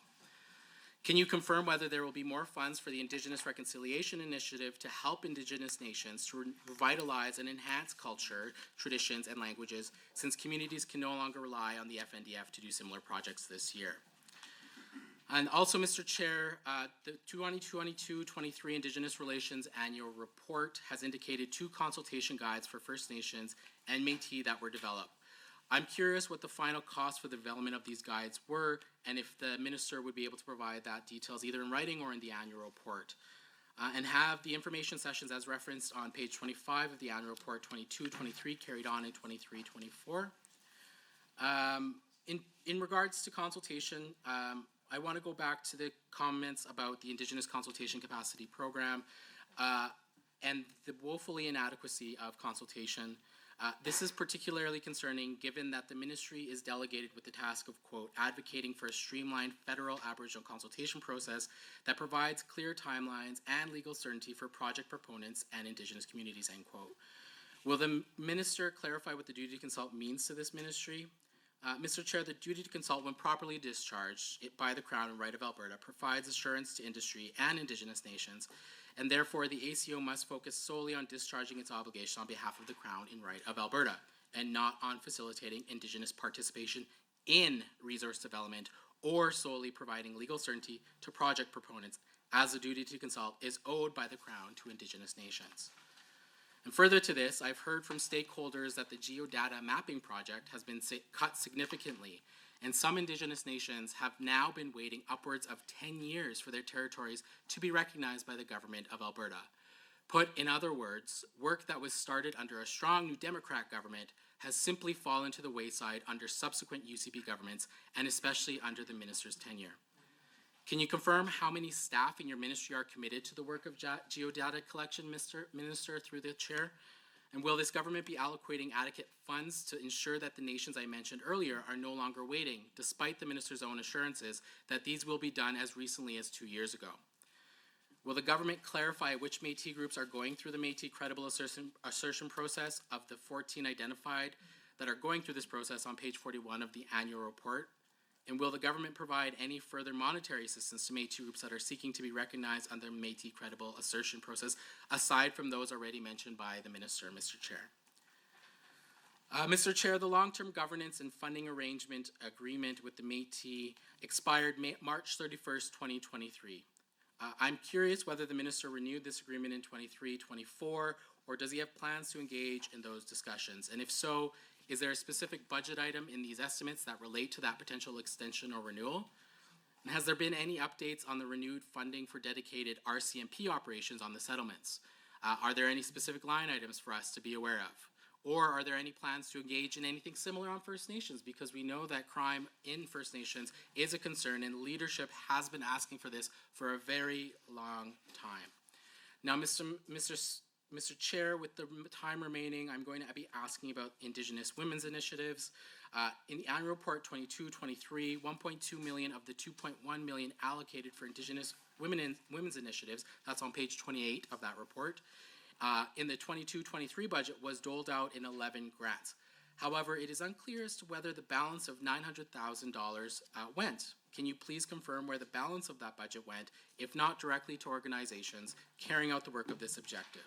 Can you confirm whether there will be more funds for the Indigenous Reconciliation Initiative to help Indigenous nations to revitalize and enhance culture, traditions, and languages, since communities can no longer rely on the FNDF to do similar projects this year? And also, Mr. Chair, the 2022-23 Indigenous Relations Annual Report has indicated 2 consultation guides for First Nations and Métis that were developed. I'm curious what the final cost for the development of these guides were, and if the minister would be able to provide that details either in writing or in the annual report. And have the information sessions as referenced on page 25 of the annual report 22-23 carried on in 23-24. In regards to consultation, I want to go back to the comments about the Indigenous Consultation Capacity Program and the woefully inadequacy of consultation. This is particularly concerning given that the ministry is delegated with the task of, quote, advocating for a streamlined federal Aboriginal consultation process that provides clear timelines and legal certainty for project proponents and Indigenous communities, end quote. Will the minister clarify what the duty to consult means to this ministry? Mr. Chair, the duty to consult, when properly discharged by the Crown and right of Alberta, provides assurance to industry and Indigenous nations, and therefore the ACO must focus solely on discharging its obligation on behalf of the Crown in right of Alberta, and not on facilitating Indigenous participation in resource development or solely providing legal certainty to project proponents, as the duty to consult is owed by the Crown to Indigenous nations. And further to this, I've heard from stakeholders that the geodata mapping project has been cut significantly, and some Indigenous nations have now been waiting upwards of 10 years for their territories to be recognized by the government of Alberta. Put in other words, work that was started under a strong New Democrat government has simply fallen to the wayside under subsequent UCP governments, and especially under the minister's tenure. Can you confirm how many staff in your ministry are committed to the work of geodata collection, Minister, through the chair? And will this government be allocating adequate funds to ensure that the nations I mentioned earlier are no longer waiting, despite the minister's own assurances that these will be done as recently as 2 years ago? Will the government clarify which Métis groups are going through the Métis credible assertion process of the 14 identified that are going through this process on page 41 of the annual report? And will the government provide any further monetary assistance to Métis groups that are seeking to be recognized under Métis credible assertion process, aside from those already mentioned by the minister, Mr. Chair? Mr. Chair, the long-term governance and funding arrangement agreement with the Métis expired March 31st, 2023. I'm curious whether the minister renewed this agreement in 23-24, or does he have plans to engage in those discussions? And if so, is there a specific budget item in these estimates that relate to that potential extension or renewal? And has there been any updates on the renewed funding for dedicated RCMP operations on the settlements? Are there any specific line items for us to be aware of? Or are there any plans to engage in anything similar on First Nations? Because we know that crime in First Nations is a concern, and leadership has been asking for this for a very long time. Now, Mr. Chair, with the time remaining, I'm going to be asking about Indigenous women's initiatives. In the annual report 22-23, 1.2 million of the 2.1 million allocated for Indigenous women's initiatives, that's on page 28 of that report, in the 22-23 budget was doled out in 11 grants. However, it is unclear as to whether the balance of $900,000 went. Can you please confirm where the balance of that budget went, if not directly to organizations carrying out the work of this objective?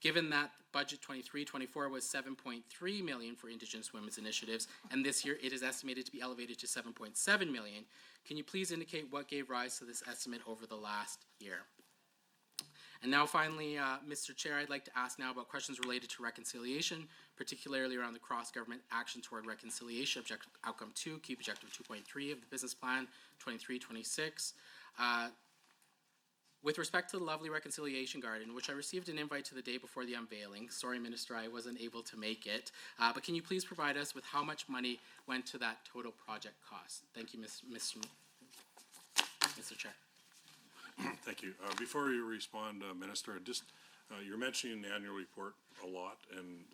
Given that budget 23-24 was $7.3 million for Indigenous women's initiatives, and this year it is estimated to be elevated to $7.7 million, can you please indicate what gave rise to this estimate over the last year? And now finally, Mr. Chair, I'd like to ask now about questions related to reconciliation, particularly around the cross-government action toward reconciliation, objective outcome 2, key objective 2.3 of the business plan 23-26. With respect to the lovely reconciliation garden, which I received an invite to the day before the unveiling. Sorry, Minister, I wasn't able to make it. But can you please provide us with how much money went to that total project cost? Thank you, Mr. Chair. Thank you. Before you respond, Minister, you're mentioning the annual report a lot and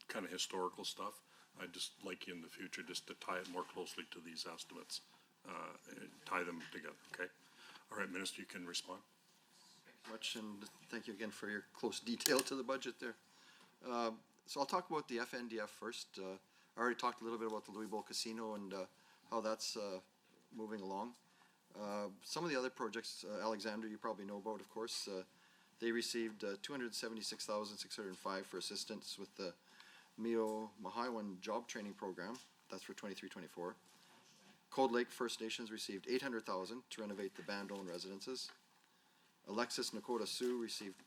kind of historical stuff. I'd just like you in the future just to tie it more closely to these estimates, and tie them together, okay? All right, Minister, you can respond. Much, and thank you again for your close detail to the budget there. So I'll talk about the FNDF first. I already talked a little bit about the Louis Bowl Casino and how that's moving along. Some of the other projects, Alexander, you probably know about, of course. They received $276,605 for assistance with the Mio Mahaiwan job training program. That's for 23-24. Cold Lake First Nations received $800,000 to renovate the band-owned residences. Alexis Nakota Sioux received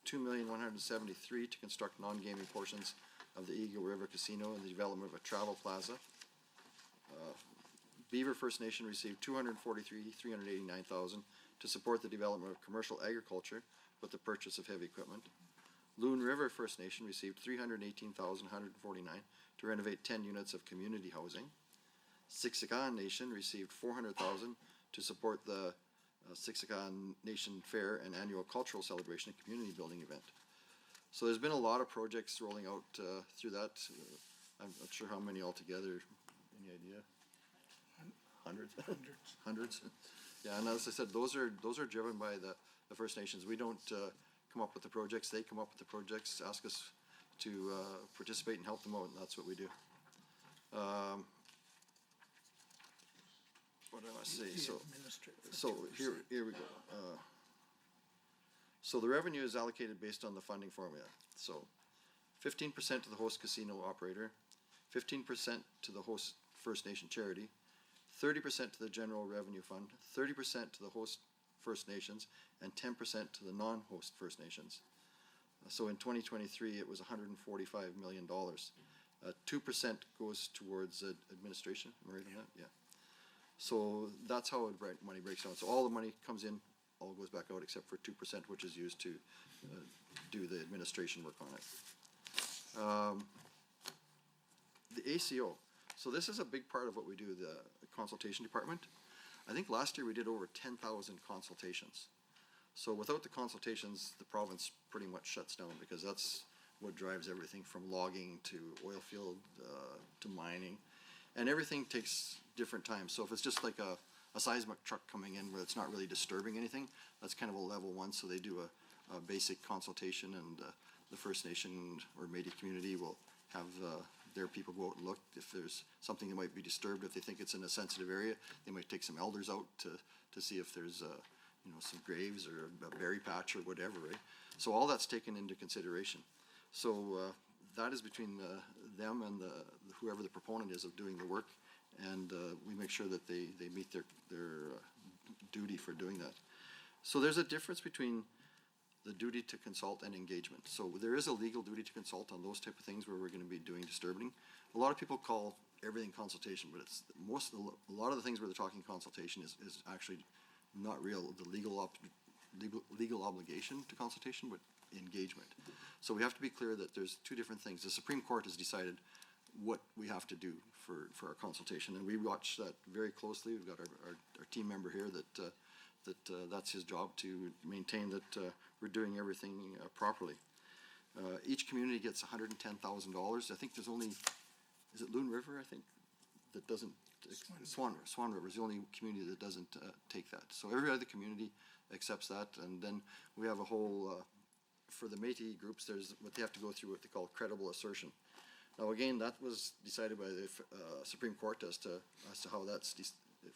$2,173,000 to construct non-gaming portions of the Eagle River Casino and the development of a travel plaza. Beaver First Nation received $243,389,000 to support the development of commercial agriculture with the purchase of heavy equipment. Loon River First Nation received $318,149 to renovate 10 units of community housing. Siksika Nation received $400,000 to support the Siksika Nation Fair and annual cultural celebration and community building event. So there's been a lot of projects rolling out through that. I'm not sure how many altogether. Any idea? Hundreds? Hundreds. Yeah, and as I said, those are driven by the First Nations. We don't come up with the projects. They come up with the projects, ask us to participate and help them out, and that's what we do. What do I want to say? So here we go. So the revenue is allocated based on the funding formula. So 15% to the host casino operator, 15% to the host First Nation charity, 30% to the general revenue fund, 30% to the host First Nations, and 10% to the non-host First Nations. So in 2023, it was $145 million. 2% goes towards administration. Am I right on that? Yeah. So that's how money breaks down. So all the money comes in, all goes back out, except for 2%, which is used to do the administration work on it. The ACO. So this is a big part of what we do, the consultation department. I think last year we did over 10,000 consultations. So without the consultations, the province pretty much shuts down, because that's what drives everything from logging to oil field to mining. And everything takes different times. So if it's just like a seismic truck coming in where it's not really disturbing anything, that's kind of a level one. So they do a basic consultation, and the First Nation or Métis community will have their people go out and look. If there's something that might be disturbed, if they think it's in a sensitive area, they might take some elders out to see if there's some graves or a berry patch or whatever, right? So all that's taken into consideration. So that is between them and whoever the proponent is of doing the work, and we make sure that they meet their duty for doing that. So there's a difference between the duty to consult and engagement. So there is a legal duty to consult on those type of things where we're going to be doing disturbing. A lot of people call everything consultation, but it's a lot of the things where they're talking consultation is actually not real. The legal obligation to consultation, but engagement. So we have to be clear that there's two different things. The Supreme Court has decided what we have to do for our consultation, and we watch that very closely. We've got our team member here that's his job to maintain that we're doing everything properly. Each community gets $110,000. I think there's only, is it Loon River, I think, that doesn't, Swan River is the only community that doesn't take that. So every other community accepts that, and then we have a whole, for the Métis groups, there's what they have to go through, what they call credible assertion. Now, again, that was decided by the Supreme Court as to how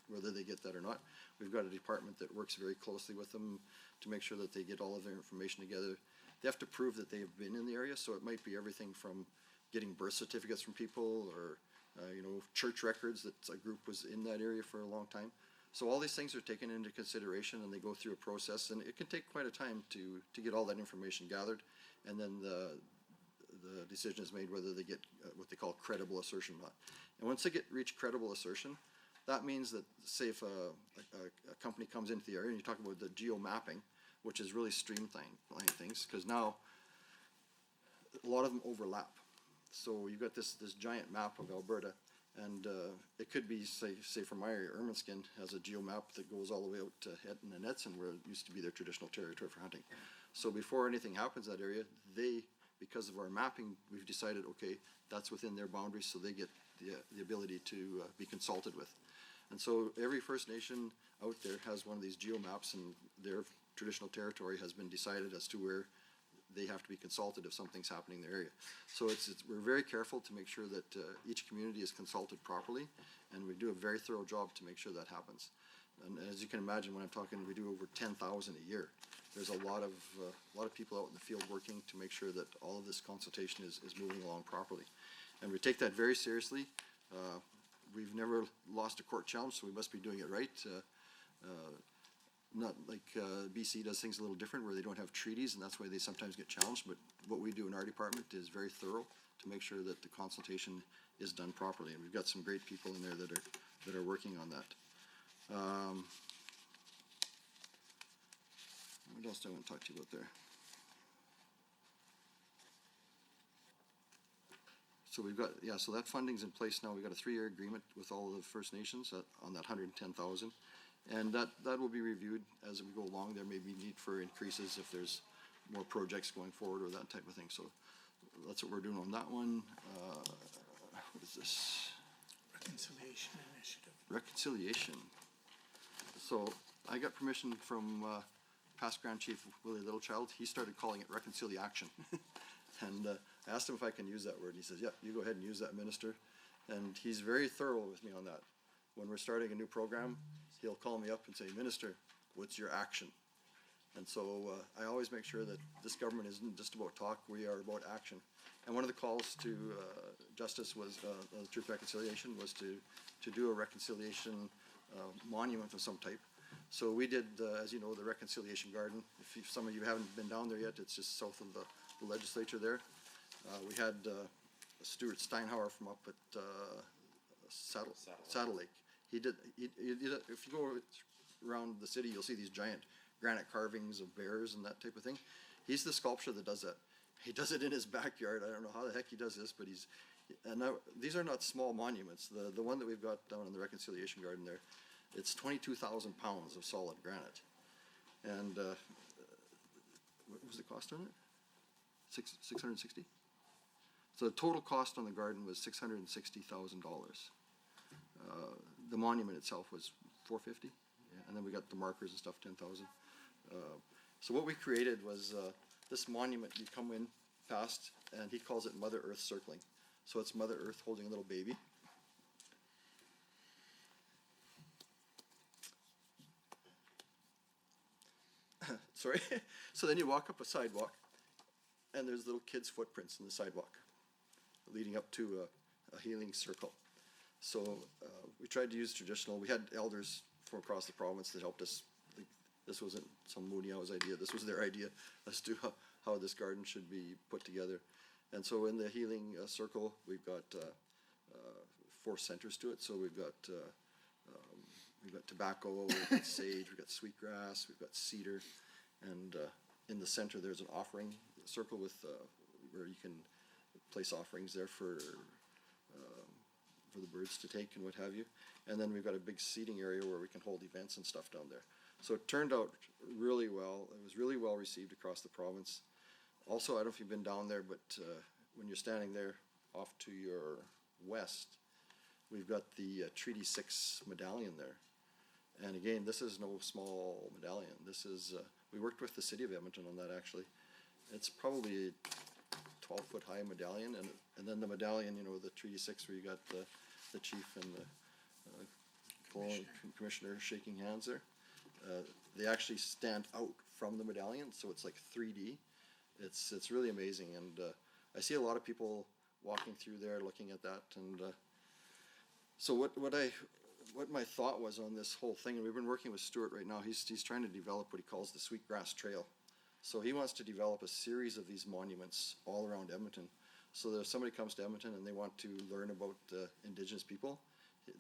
whether they get that or not. We've got a department that works very closely with them to make sure that they get all of their information together. They have to prove that they have been in the area, so it might be everything from getting birth certificates from people or, church records that a group was in that area for a long time. So all these things are taken into consideration and they go through a process, and it can take quite a time to get all that information gathered, and then the decision is made whether they get what they call credible assertion or not. And once they reach credible assertion, that means that, say, if a company comes into the area, and you talk about the geo mapping, which is really streamlining things, because now a lot of them overlap. So you've got this giant map of Alberta, and it could be, say from my area, Ermineskin has a geo map that goes all the way out to Hetton and Edson, where it used to be their traditional territory for hunting. So before anything happens in that area, because of our mapping, we've decided, okay, that's within their boundaries, so they get the ability to be consulted with. And so every First Nation out there has one of these geo maps, and their traditional territory has been decided as to where they have to be consulted if something's happening in their area. So we're very careful to make sure that each community is consulted properly, and we do a very thorough job to make sure that happens. And as you can imagine, when I'm talking, we do over 10,000 a year. There's a lot of people out in the field working to make sure that all of this consultation is moving along properly. And we take that very seriously. We've never lost a court challenge, so we must be doing it right. Not like BC does things a little different, where they don't have treaties, and that's why they sometimes get challenged. But what we do in our department is very thorough to make sure that the consultation is done properly. And we've got some great people in there that are working on that. What else do I want to talk to you about there? So we've got, so that funding's in place now. We've got a 3-year agreement with all of the First Nations on that 110,000. And that will be reviewed as we go along. There may be need for increases if there's more projects going forward or that type of thing. So that's what we're doing on that one. What is this? Reconciliation Initiative. Reconciliation. So I got permission from past Grand Chief Willie Littlechild. He started calling it reconciliation. And I asked him if I can use that word. He says, yeah, you go ahead and use that, Minister. And he's very thorough with me on that. When we're starting a new program, he'll call me up and say, Minister, what's your action? And so I always make sure that this government isn't just about talk, we are about action. And one of the calls to Justice was, Truth Reconciliation, was to do a reconciliation monument of some type. So we did, as you know, the Reconciliation Garden. If some of you haven't been down there yet, it's just south of the legislature there. We had Stuart Steinhauer from up at Saddle Lake. He did, if you go around the city, you'll see these giant granite carvings of bears and that type of thing. He's the sculptor that does that. He does it in his backyard. I don't know how the heck he does this, but and now, these are not small monuments. The one that we've got down in the Reconciliation Garden there, it's 22,000 pounds of solid granite. And what was the cost on it? 660? So the total cost on the garden was $660,000. The monument itself was $450, and then we got the markers and stuff, 10,000. So what we created was this monument. You come in past, and he calls it Mother Earth circling. So it's Mother Earth holding a little baby. Sorry. So then you walk up a sidewalk, and there's little kids' footprints in the sidewalk, leading up to a healing circle. So we tried to use traditional. We had elders from across the province that helped us. This wasn't some Mooney Owl's idea. This was their idea as to how this garden should be put together. And so in the healing circle, we've got 4 centers to it. So we've got tobacco, we've got sage, we've got sweetgrass, we've got cedar, and in the center there's an offering circle with where you can place offerings there for the birds to take and what have you. And then we've got a big seating area where we can hold events and stuff down there. So it turned out really well. It was really well received across the province. Also, I don't know if you've been down there, but when you're standing there off to your west, we've got the Treaty 6 medallion there. And again, this is no small medallion. This is, we worked with the city of Edmonton on that actually. It's probably a 12-foot high medallion, and then the medallion, you know, the Treaty 6 where you got the chief and the commissioner shaking hands there. They actually stand out from the medallion, so it's like 3D. It's really amazing, and I see a lot of people walking through there looking at that, and so what my thought was on this whole thing, and we've been working with Stuart right now, he's trying to develop what he calls the Sweetgrass Trail. So he wants to develop a series of these monuments all around Edmonton. So that if somebody comes to Edmonton and they want to learn about Indigenous people, he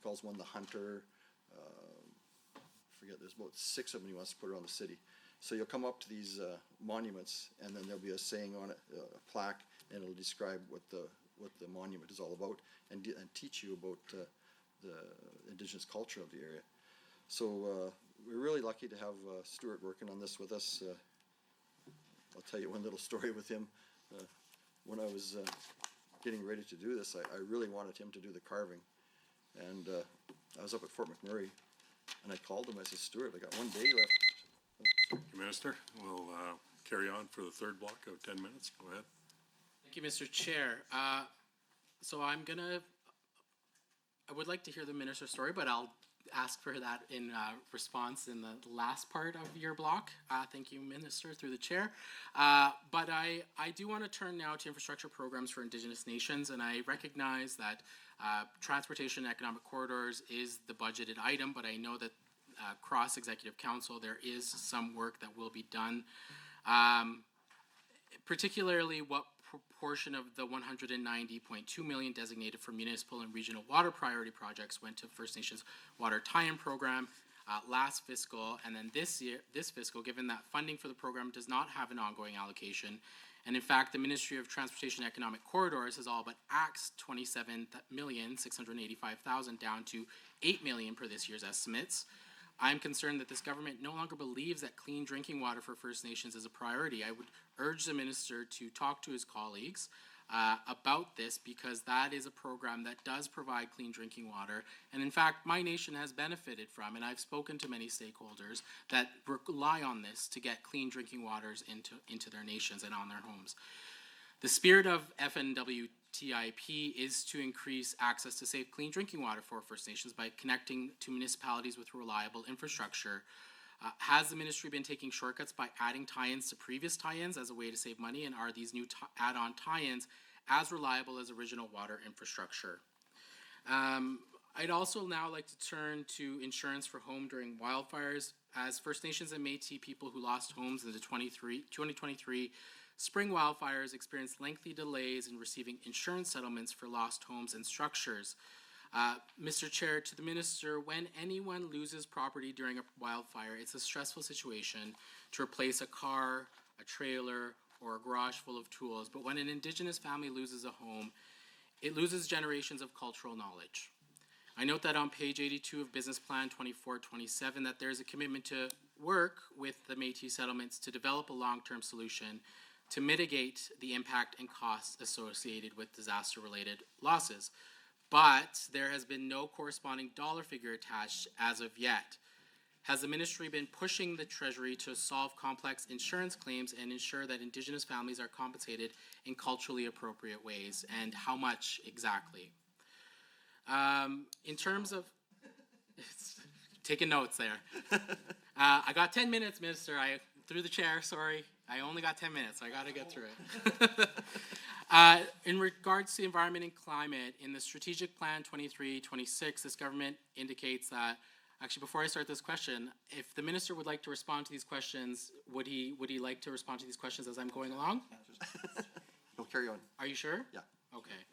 calls one the Hunter, forget, there's about 6 of them he wants to put around the city. So you'll come up to these monuments, and then there'll be a saying on it, a plaque, and it'll describe what the monument is all about, and teach you about the Indigenous culture of the area. So we're really lucky to have Stuart working on this with us. I'll tell you one little story with him. When I was getting ready to do this, I really wanted him to do the carving, and I was up at Fort McMurray, and I called him. I said, Stuart, I got 1 day left. Thank you, Minister. We'll carry on for the third block of 10 minutes. Go ahead. Thank you, Mr. Chair. So I would like to hear the minister's story, but I'll ask for that in response in the last part of your block. Thank you, Minister, through the chair. But I do want to turn now to infrastructure programs for Indigenous nations, and I recognize that transportation and economic corridors is the budgeted item, but I know that cross-executive council, there is some work that will be done, particularly what proportion of the $190.2 million designated for municipal and regional water priority projects went to First Nations water tie-in program last fiscal, and then this fiscal, given that funding for the program does not have an ongoing allocation. And in fact, the Ministry of Transportation and Economic Corridors has all but axed $27,685,000 down to $8 million per this year's estimates. I'm concerned that this government no longer believes that clean drinking water for First Nations is a priority. I would urge the minister to talk to his colleagues about this, because that is a program that does provide clean drinking water. And in fact, my nation has benefited from, and I've spoken to many stakeholders that rely on this to get clean drinking waters into their nations and on their homes. The spirit of FNWTIP is to increase access to safe, clean drinking water for First Nations by connecting to municipalities with reliable infrastructure. Has the ministry been taking shortcuts by adding tie-ins to previous tie-ins as a way to save money, and are these new add-on tie-ins as reliable as original water infrastructure? I'd also now like to turn to insurance for home during wildfires. As First Nations and Métis people who lost homes in the 2023 spring wildfires experienced lengthy delays in receiving insurance settlements for lost homes and structures. Mr. Chair, to the minister, when anyone loses property during a wildfire, it's a stressful situation to replace a car, a trailer, or a garage full of tools. But when an Indigenous family loses a home, it loses generations of cultural knowledge. I note that on page 82 of Business Plan 2427 that there's a commitment to work with the Métis settlements to develop a long-term solution to mitigate the impact and costs associated with disaster-related losses. But there has been no corresponding dollar figure attached as of yet. Has the ministry been pushing the Treasury to solve complex insurance claims and ensure that Indigenous families are compensated in culturally appropriate ways, and how much exactly? In terms of, taking notes there. I got 10 minutes, Minister. Through the chair, sorry. I only got 10 minutes. So I got to get through it. In regards to environment and climate, in the Strategic Plan 23-26, this government indicates that, actually, before I start this question, if the minister would like to respond to these questions, would he like to respond to these questions as I'm going along? He'll carry on. Are you sure? Yeah. Okay.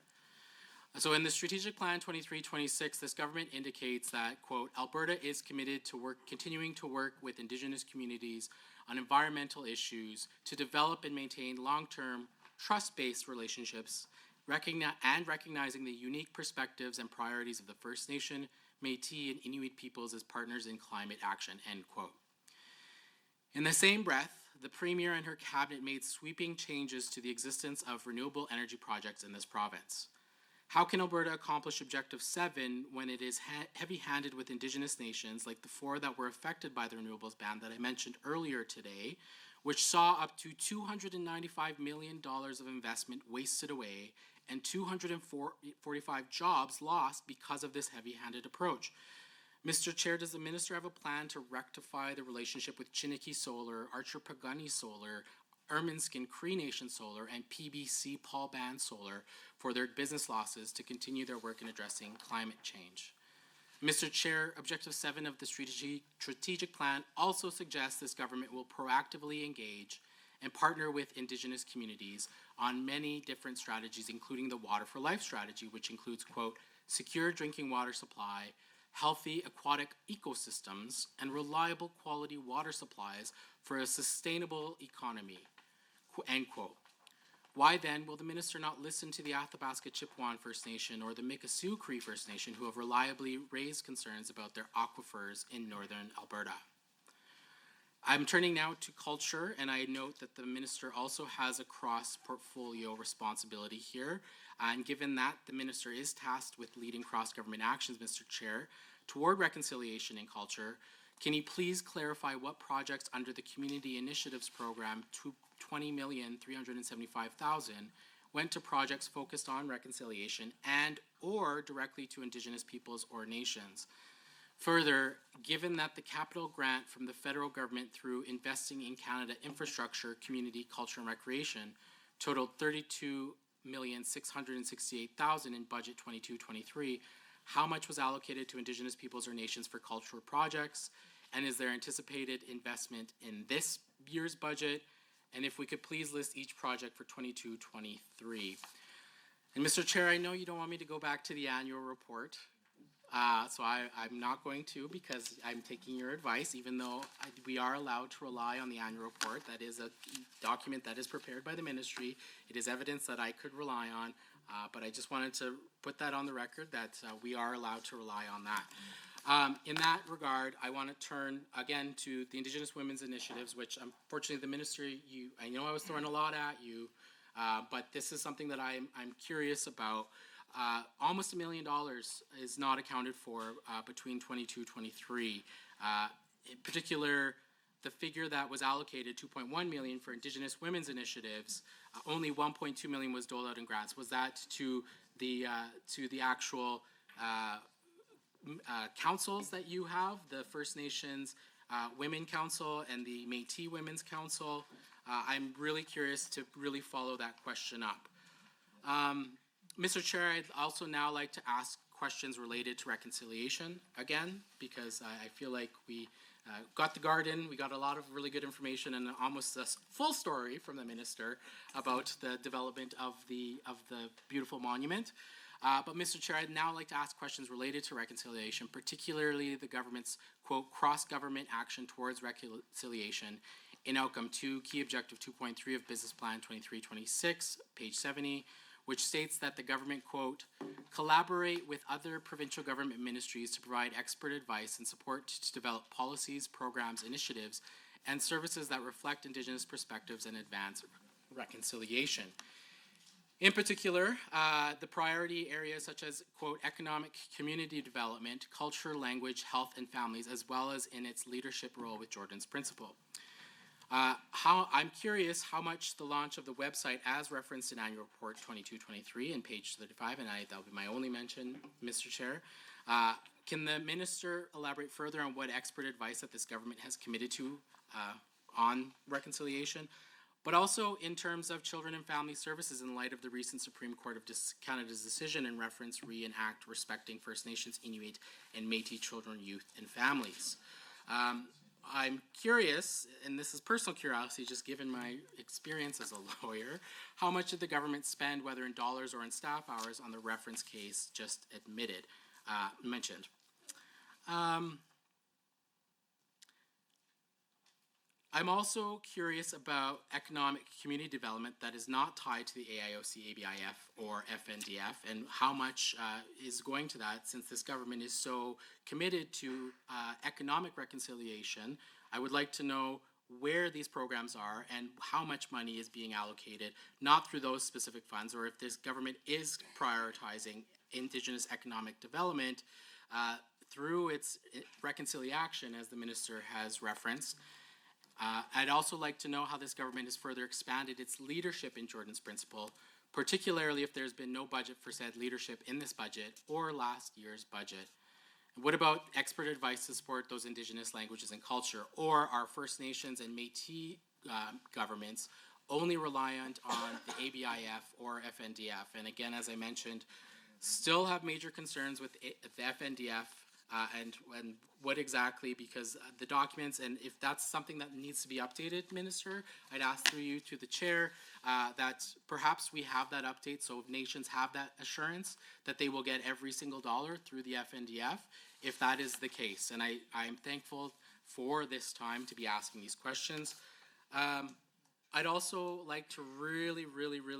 So in the Strategic Plan 23-26, this government indicates that, quote, Alberta is committed to continuing to work with Indigenous communities on environmental issues to develop and maintain long-term trust-based relationships, recognizing the unique perspectives and priorities of the First Nation, Métis, and Inuit peoples as partners in climate action, end quote. In the same breath, the Premier and her cabinet made sweeping changes to the existence of renewable energy projects in this province. How can Alberta accomplish Objective 7 when it is heavy-handed with Indigenous nations like the 4 that were affected by the renewables ban that I mentioned earlier today, which saw up to $295 million of investment wasted away and 245 jobs lost because of this heavy-handed approach? Mr. Chair, does the minister have a plan to rectify the relationship with Chiniki Solar, Archer Pagani Solar, Ermineskin Cree Nation Solar, and PBC Paul Band Solar for their business losses to continue their work in addressing climate change? Mr. Chair, Objective 7 of the strategic plan also suggests this government will proactively engage and partner with Indigenous communities on many different strategies, including the Water for Life strategy, which includes, quote, secure drinking water supply, healthy aquatic ecosystems, and reliable quality water supplies for a sustainable economy, end quote. Why then will the minister not listen to the Athabasca Chippewa First Nation or the Mikisew Cree First Nation, who have reliably raised concerns about their aquifers in northern Alberta? I'm turning now to culture, and I note that the minister also has a cross-portfolio responsibility here. And given that the minister is tasked with leading cross-government actions, Mr. Chair, toward reconciliation in culture, can you please clarify what projects under the Community Initiatives Program $20,375,000 went to projects focused on reconciliation and or directly to Indigenous peoples or nations? Further, given that the capital grant from the federal government through Investing in Canada Infrastructure, Community, Culture and Recreation totaled $32,668,000 in budget 22-23, how much was allocated to Indigenous peoples or nations for cultural projects? And is there anticipated investment in this year's budget? And if we could please list each project for 22-23. And Mr. Chair, I know you don't want me to go back to the annual report. So I'm not going to, because I'm taking your advice, even though we are allowed to rely on the annual report. That is a document that is prepared by the ministry. It is evidence that I could rely on, but I just wanted to put that on the record that we are allowed to rely on that. In that regard, I want to turn again to the Indigenous Women's Initiatives, which unfortunately the ministry, I know I was throwing a lot at you, but this is something that I'm curious about. Almost $1 million is not accounted for between 22-23. In particular, the figure that was allocated, $2.1 million for Indigenous Women's Initiatives, only $1.2 million was doled out in grants. Was that to the actual councils that you have, the First Nations Women Council and the Métis Women's Council? I'm really curious to really follow that question up. Mr. Chair, I'd also now like to ask questions related to reconciliation again, because I feel like we got the garden, we got a lot of really good information and almost a full story from the minister about the development of the beautiful monument. But Mr. Chair, I'd now like to ask questions related to reconciliation, particularly the government's, quote, cross-government action towards reconciliation in Outcome 2, Key Objective 2.3 of Business Plan 2326, page 70, which states that the government, quote, collaborate with other provincial government ministries to provide expert advice and support to develop policies, programs, initiatives, and services that reflect Indigenous perspectives and advance reconciliation. In particular, the priority areas such as, quote, economic community development, culture, language, health, and families, as well as in its leadership role with Jordan's Principle. I'm curious how much the launch of the website, as referenced in Annual Report 22-23 and page 35, and that'll be my only mention, Mr. Chair. Can the minister elaborate further on what expert advice that this government has committed to on reconciliation, but also in terms of children and family services in light of the recent Supreme Court of Canada's decision in reference Reenact respecting First Nations, Inuit, and Métis children, youth, and families? I'm curious, and this is personal curiosity, just given my experience as a lawyer, how much did the government spend, whether in dollars or in staff hours, on the reference case just mentioned? I'm also curious about economic community development that is not tied to the AIOC, ABIF, or FNDF, and how much is going to that, since this government is so committed to economic reconciliation. I would like to know where these programs are and how much money is being allocated, not through those specific funds, or if this government is prioritizing Indigenous economic development through its reconciliation, as the minister has referenced. I'd also like to know how this government has further expanded its leadership in Jordan's Principle, particularly if there's been no budget for said leadership in this budget or last year's budget. What about expert advice to support those Indigenous languages and culture, or are First Nations and Métis governments only reliant on the ABIF or FNDF? And again, as I mentioned, still have major concerns with the FNDF and what exactly, because the documents, and if that's something that needs to be updated, Minister, I'd ask through you to the chair that perhaps we have that update so nations have that assurance that they will get every single dollar through the FNDF, if that is the case. And I'm thankful for this time to be asking these questions. I'd also like to really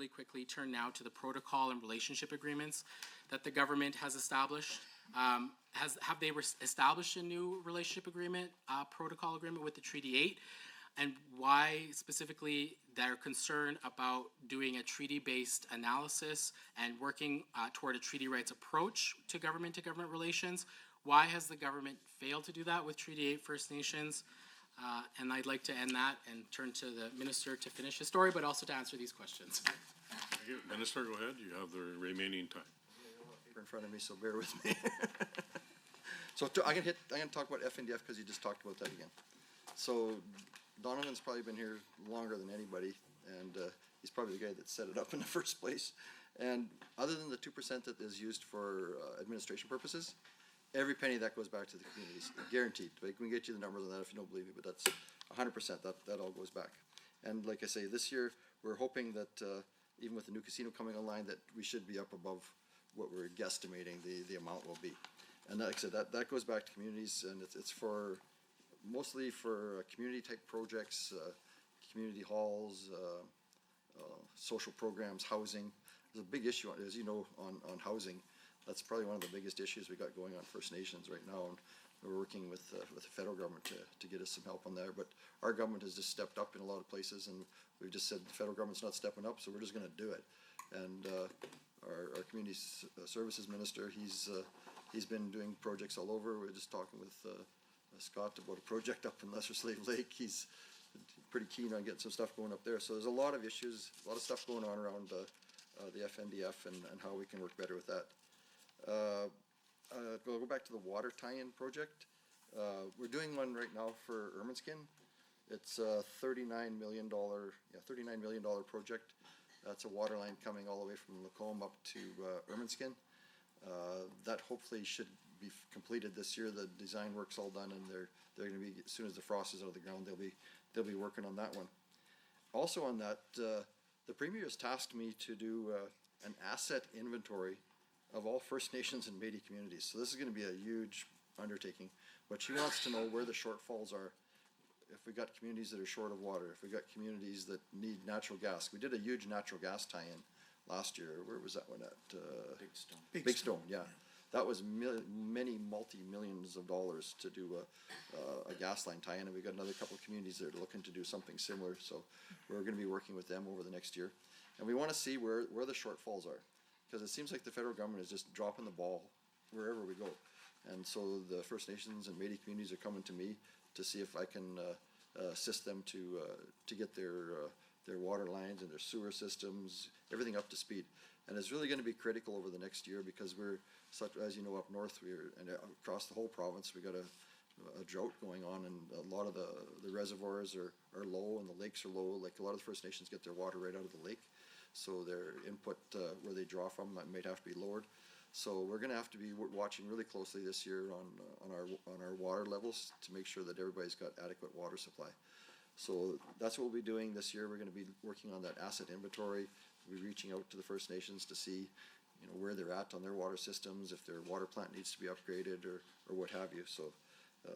quickly turn now to the protocol and relationship agreements that the government has established. Have they established a new relationship agreement, protocol agreement with the Treaty 8? And why specifically they're concerned about doing a treaty-based analysis and working toward a treaty rights approach to government relations? Why has the government failed to do that with Treaty 8 First Nations? And I'd like to end that and turn to the minister to finish his story, but also to answer these questions. Thank you. Minister, go ahead. You have the remaining time. In front of me, so bear with me. So I'm gonna talk about FNDF because you just talked about that again. So Donovan's probably been here longer than anybody, and he's probably the guy that set it up in the first place. And other than the 2% that is used for administration purposes, every penny that goes back to the communities, guaranteed. We can get you the numbers on that if you don't believe me, but that's 100%. That all goes back. And like I say, this year we're hoping that even with the new casino coming online, that we should be up above what we're guesstimating the amount will be. And like I said, that goes back to communities, and it's for mostly for community type projects, community halls, social programs, housing. There's a big issue, as you know, on housing. That's probably one of the biggest issues we got going on First Nations right now, and we're working with the federal government to get us some help on there. But our government has just stepped up in a lot of places, and we've just said the federal government's not stepping up, so we're just going to do it. And our community services minister, he's been doing projects all over. We're just talking with Scott about a project up in Lesser Slave Lake. He's pretty keen on getting some stuff going up there. So there's a lot of issues, a lot of stuff going on around the FNDF and how we can work better with that. We'll go back to the water tie-in project. We're doing one right now for Ermineskin. It's a $39 million project. That's a water line coming all the way from Lacombe up to Ermineskin. That hopefully should be completed this year. The design work's all done, and they're going to be, as soon as the frost is out of the ground, they'll be working on that one. Also on that, the Premier has tasked me to do an asset inventory of all First Nations and Métis communities. So this is going to be a huge undertaking, but she wants to know where the shortfalls are. If we got communities that are short of water, if we got communities that need natural gas. We did a huge natural gas tie-in last year. Where was that one at? Big Stone. Big Stone, yeah. That was many multi-millions of dollars to do a gas line tie-in, and we've got another couple of communities that are looking to do something similar. So we're going to be working with them over the next year, and we want to see where the shortfalls are, because it seems like the federal government is just dropping the ball wherever we go. And so the First Nations and Métis communities are coming to me to see if I can assist them to get their water lines and their sewer systems, everything up to speed. And it's really going to be critical over the next year, because we're such, as you know, up north, and across the whole province, we got a drought going on, and a lot of the reservoirs are low and the lakes are low. Like a lot of the First Nations get their water right out of the lake, so their input where they draw from might have to be lowered. So we're going to have to be watching really closely this year on our water levels to make sure that everybody's got adequate water supply. So that's what we'll be doing this year. We're going to be working on that asset inventory. We'll be reaching out to the First Nations to see, where they're at on their water systems, if their water plant needs to be upgraded or what have you. So,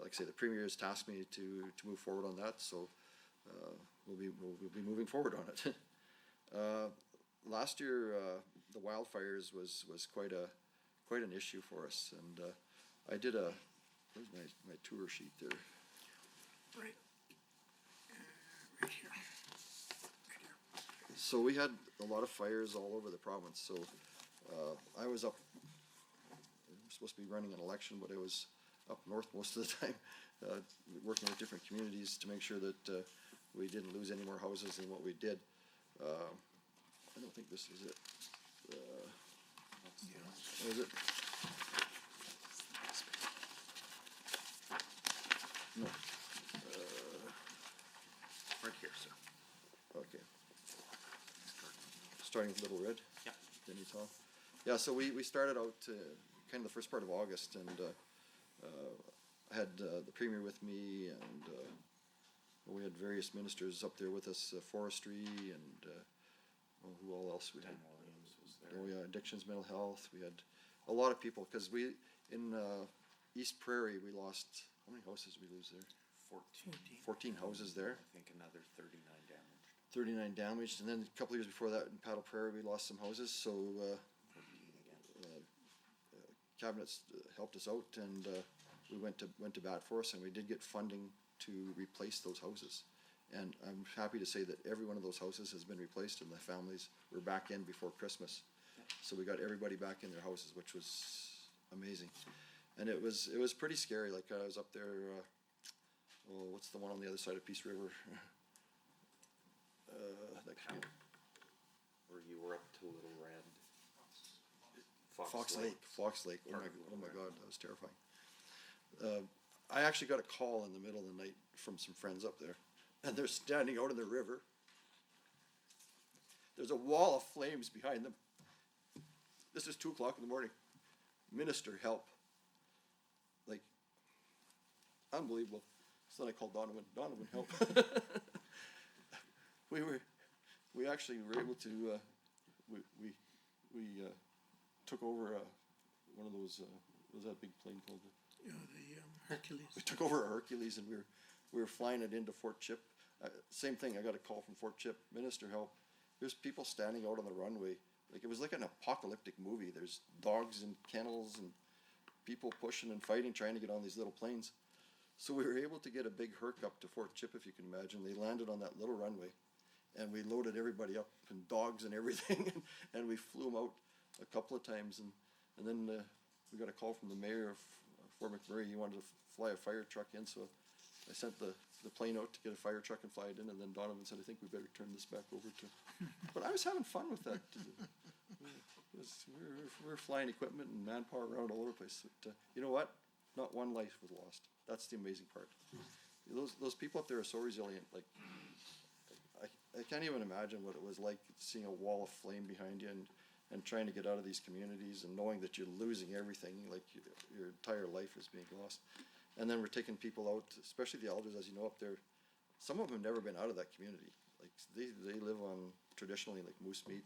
like I say, the Premier has tasked me to move forward on that. So we'll be moving forward on it. Last year, the wildfires was quite an issue for us, and I did where's my tour sheet there? Right. Right here. Right here. So we had a lot of fires all over the province, so, I was up, I'm supposed to be running an election, but I was up north most of the time, working with different communities to make sure that, we didn't lose any more houses than what we did. I don't think this is it. Was it? No. Right here, sir. Okay. Starting with Little Red? Yeah. Denny Tall. Yeah, so we started out, kind of the first part of August, and, I had, the Premier with me, and, we had various ministers up there with us, forestry, and, well, who all else we had? Oh, yeah, addictions, mental health, we had a lot of people, cause we, in, East Prairie, we lost, how many houses did we lose there? 14 houses there. I think another 39 damaged. 39 damaged, and then a couple of years before that in Paddle Prairie, we lost some houses, so, 14 again. cabinets helped us out, and, we went to bat for us, and we did get funding to replace those houses. And I'm happy to say that every one of those houses has been replaced, and the families were back in before Christmas. So we got everybody back in their houses, which was amazing. And it was pretty scary, like I was up there, well, what's the one on the other side of Peace River? That community. Where you were up to Little Red. Fox Lake, oh my God, that was terrifying. I actually got a call in the middle of the night from some friends up there, and they're standing out in the river. There's a wall of flames behind them. This is 2:00 in the morning. Minister, help. Like, unbelievable. So then I called Donovan, help. We actually were able to, we took over, one of those, what was that big plane called? You know, the Hercules. We took over a Hercules, and we were flying it into Fort Chip. Same thing, I got a call from Fort Chip, Minister, help. There's people standing out on the runway. Like, it was like an apocalyptic movie. There's dogs and kennels and people pushing and fighting, trying to get on these little planes. So we were able to get a big Herc up to Fort Chip, if you can imagine. They landed on that little runway, and we loaded everybody up, and dogs and everything, and we flew them out a couple of times, and then we got a call from the mayor of Fort McMurray. He wanted to fly a fire truck in, so I sent the plane out to get a fire truck and fly it in, and then Donovan said, I think we better turn this back over to, but I was having fun with that. We were flying equipment and manpower around all over the place, but, you know what? Not one life was lost. That's the amazing part. Those people up there are so resilient, like, I can't even imagine what it was like seeing a wall of flame behind you, and trying to get out of these communities, and knowing that you're losing everything, like your entire life is being lost. And then we're taking people out, especially the elders, as you know, up there. Some of them have never been out of that community. Like, they live on traditionally like moose meat,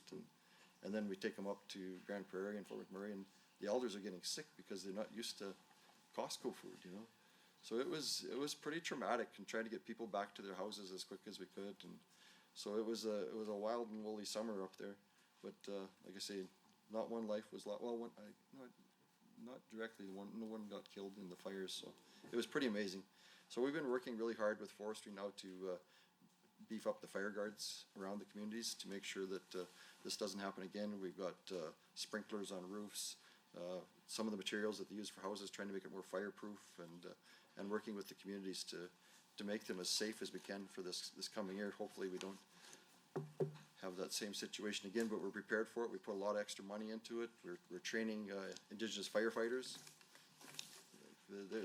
and then we take them up to Grand Prairie and Fort McMurray, and the elders are getting sick because they're not used to Costco food, you know. So it was pretty traumatic, and trying to get people back to their houses as quick as we could, and so it was a wild and woolly summer up there. But like I say, not one life was lost. Well, not directly. No one got killed in the fires, so it was pretty amazing. So we've been working really hard with forestry now to beef up the fire guards around the communities to make sure that this doesn't happen again. We've got sprinklers on roofs, some of the materials that they use for houses, trying to make it more fireproof, and working with the communities to make them as safe as we can for this coming year. Hopefully we don't have that same situation again, but we're prepared for it. We put a lot of extra money into it. We're training Indigenous firefighters.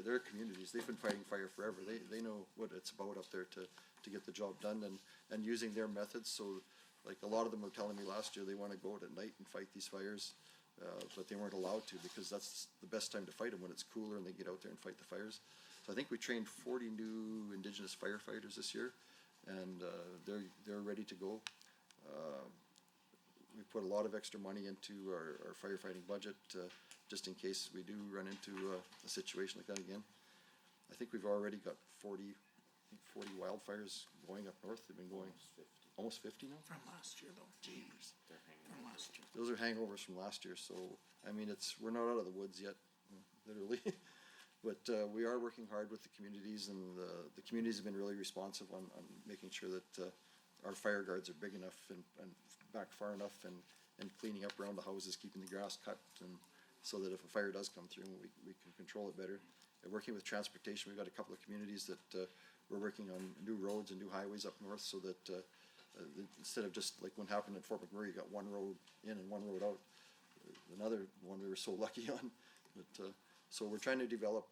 Their communities, they've been fighting fire forever. They know what it's about up there to get the job done, and using their methods. So, like, a lot of them were telling me last year they want to go out at night and fight these fires, but they weren't allowed to, because that's the best time to fight them, when it's cooler and they get out there and fight the fires. So I think we trained 40 new Indigenous firefighters this year, and they're ready to go. We put a lot of extra money into our firefighting budget, just in case we do run into a situation like that again. I think we've already got 40 wildfires going up north. They've been going almost 50 now. From last year, though. Jeepers. From last year. Those are hangovers from last year, so, I mean, we're not out of the woods yet, literally. But we are working hard with the communities, and the communities have been really responsive on making sure that our fire guards are big enough and back far enough, and cleaning up around the houses, keeping the grass cut, and so that if a fire does come through, we can control it better. And working with transportation, we've got a couple of communities that we're working on new roads and new highways up north, so that instead of just like what happened in Fort McMurray, you got one road in and one road out. Another one we were so lucky on, but so we're trying to develop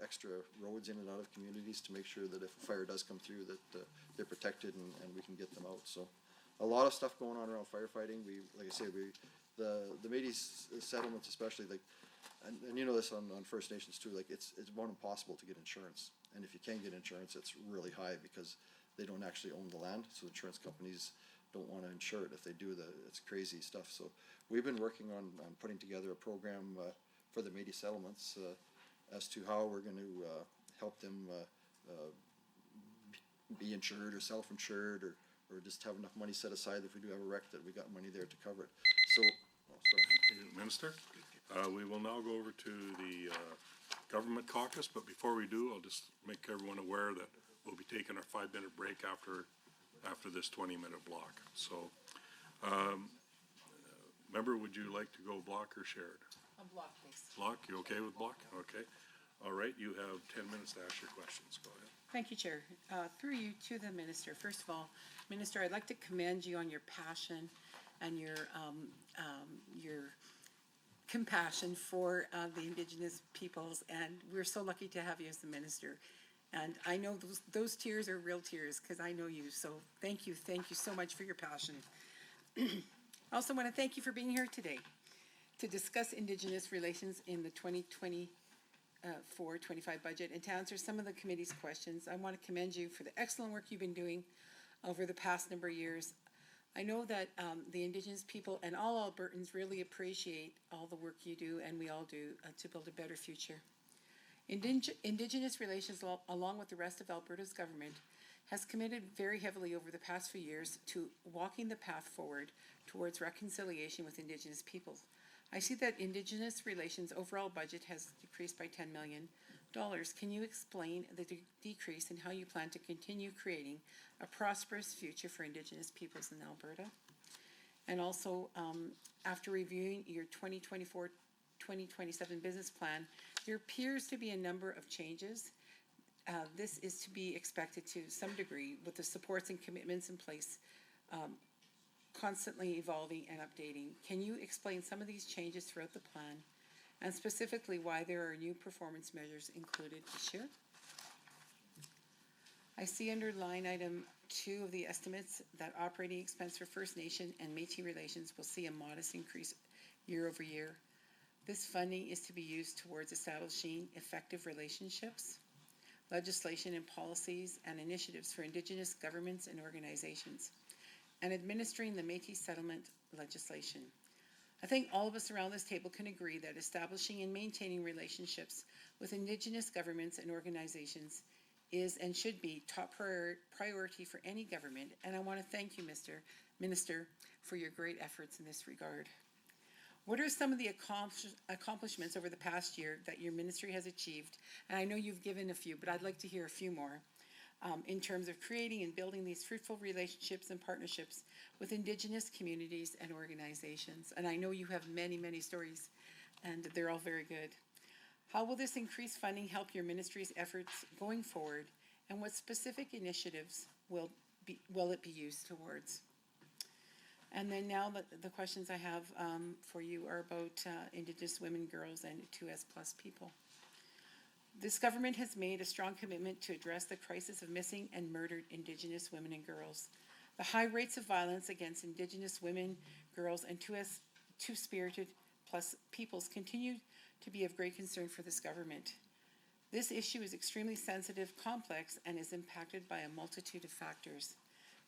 extra roads in and out of communities to make sure that if a fire does come through, that they're protected and we can get them out. So a lot of stuff going on around firefighting. Like I say, the Métis settlements especially, like, and you know this on First Nations too, like it's one impossible to get insurance. And if you can get insurance, it's really high because they don't actually own the land, so insurance companies don't want to insure it. If they do, it's crazy stuff. So we've been working on putting together a program for the Métis settlements as to how we're going to help them be insured or self-insured, or just have enough money set aside if we do have a wreck that we got money there to cover it. So, sorry. Minister, we will now go over to the government caucus, but before we do, I'll just make everyone aware that we'll be taking our 5-minute break after this 20-minute block. So, member, would you like to go block or shared? A block, please. Block, you okay with block? Okay. All right, you have 10 minutes to ask your questions. Go ahead. Thank you, Chair. Through you to the Minister. First of all, Minister, I'd like to commend you on your passion and your compassion for the Indigenous peoples, and we're so lucky to have you as the Minister. And I know those tears are real tears because I know you. So thank you so much for your passion. I also want to thank you for being here today to discuss Indigenous relations in the 2024-25 budget and to answer some of the committee's questions. I want to commend you for the excellent work you've been doing over the past number of years. I know that the Indigenous people and all Albertans really appreciate all the work you do, and we all do, to build a better future. Indigenous relations, along with the rest of Alberta's government, has committed very heavily over the past few years to walking the path forward towards reconciliation with Indigenous peoples. I see that Indigenous relations overall budget has decreased by $10 million. Can you explain the decrease and how you plan to continue creating a prosperous future for Indigenous peoples in Alberta? And also, after reviewing your 2024-2027 business plan, there appears to be a number of changes. This is to be expected to some degree with the supports and commitments in place, constantly evolving and updating. Can you explain some of these changes throughout the plan, and specifically why there are new performance measures included this year? I see under line item 2 of the estimates that operating expense for First Nation and Métis relations will see a modest increase year over year. This funding is to be used towards establishing effective relationships, legislation and policies and initiatives for Indigenous governments and organizations, and administering the Métis settlement legislation. I think all of us around this table can agree that establishing and maintaining relationships with Indigenous governments and organizations is and should be top priority for any government, and I want to thank you, Mr. Minister, for your great efforts in this regard. What are some of the accomplishments over the past year that your ministry has achieved? And I know you've given a few, but I'd like to hear a few more in terms of creating and building these fruitful relationships and partnerships with Indigenous communities and organizations. And I know you have many, many stories, and they're all very good. How will this increased funding help your ministry's efforts going forward, and what specific initiatives will it be used towards? And then now the questions I have for you are about Indigenous women, girls, and 2S plus people. This government has made a strong commitment to address the crisis of missing and murdered Indigenous women and girls. The high rates of violence against Indigenous women, girls, and Two-Spirited plus peoples continue to be of great concern for this government. This issue is extremely sensitive, complex, and is impacted by a multitude of factors.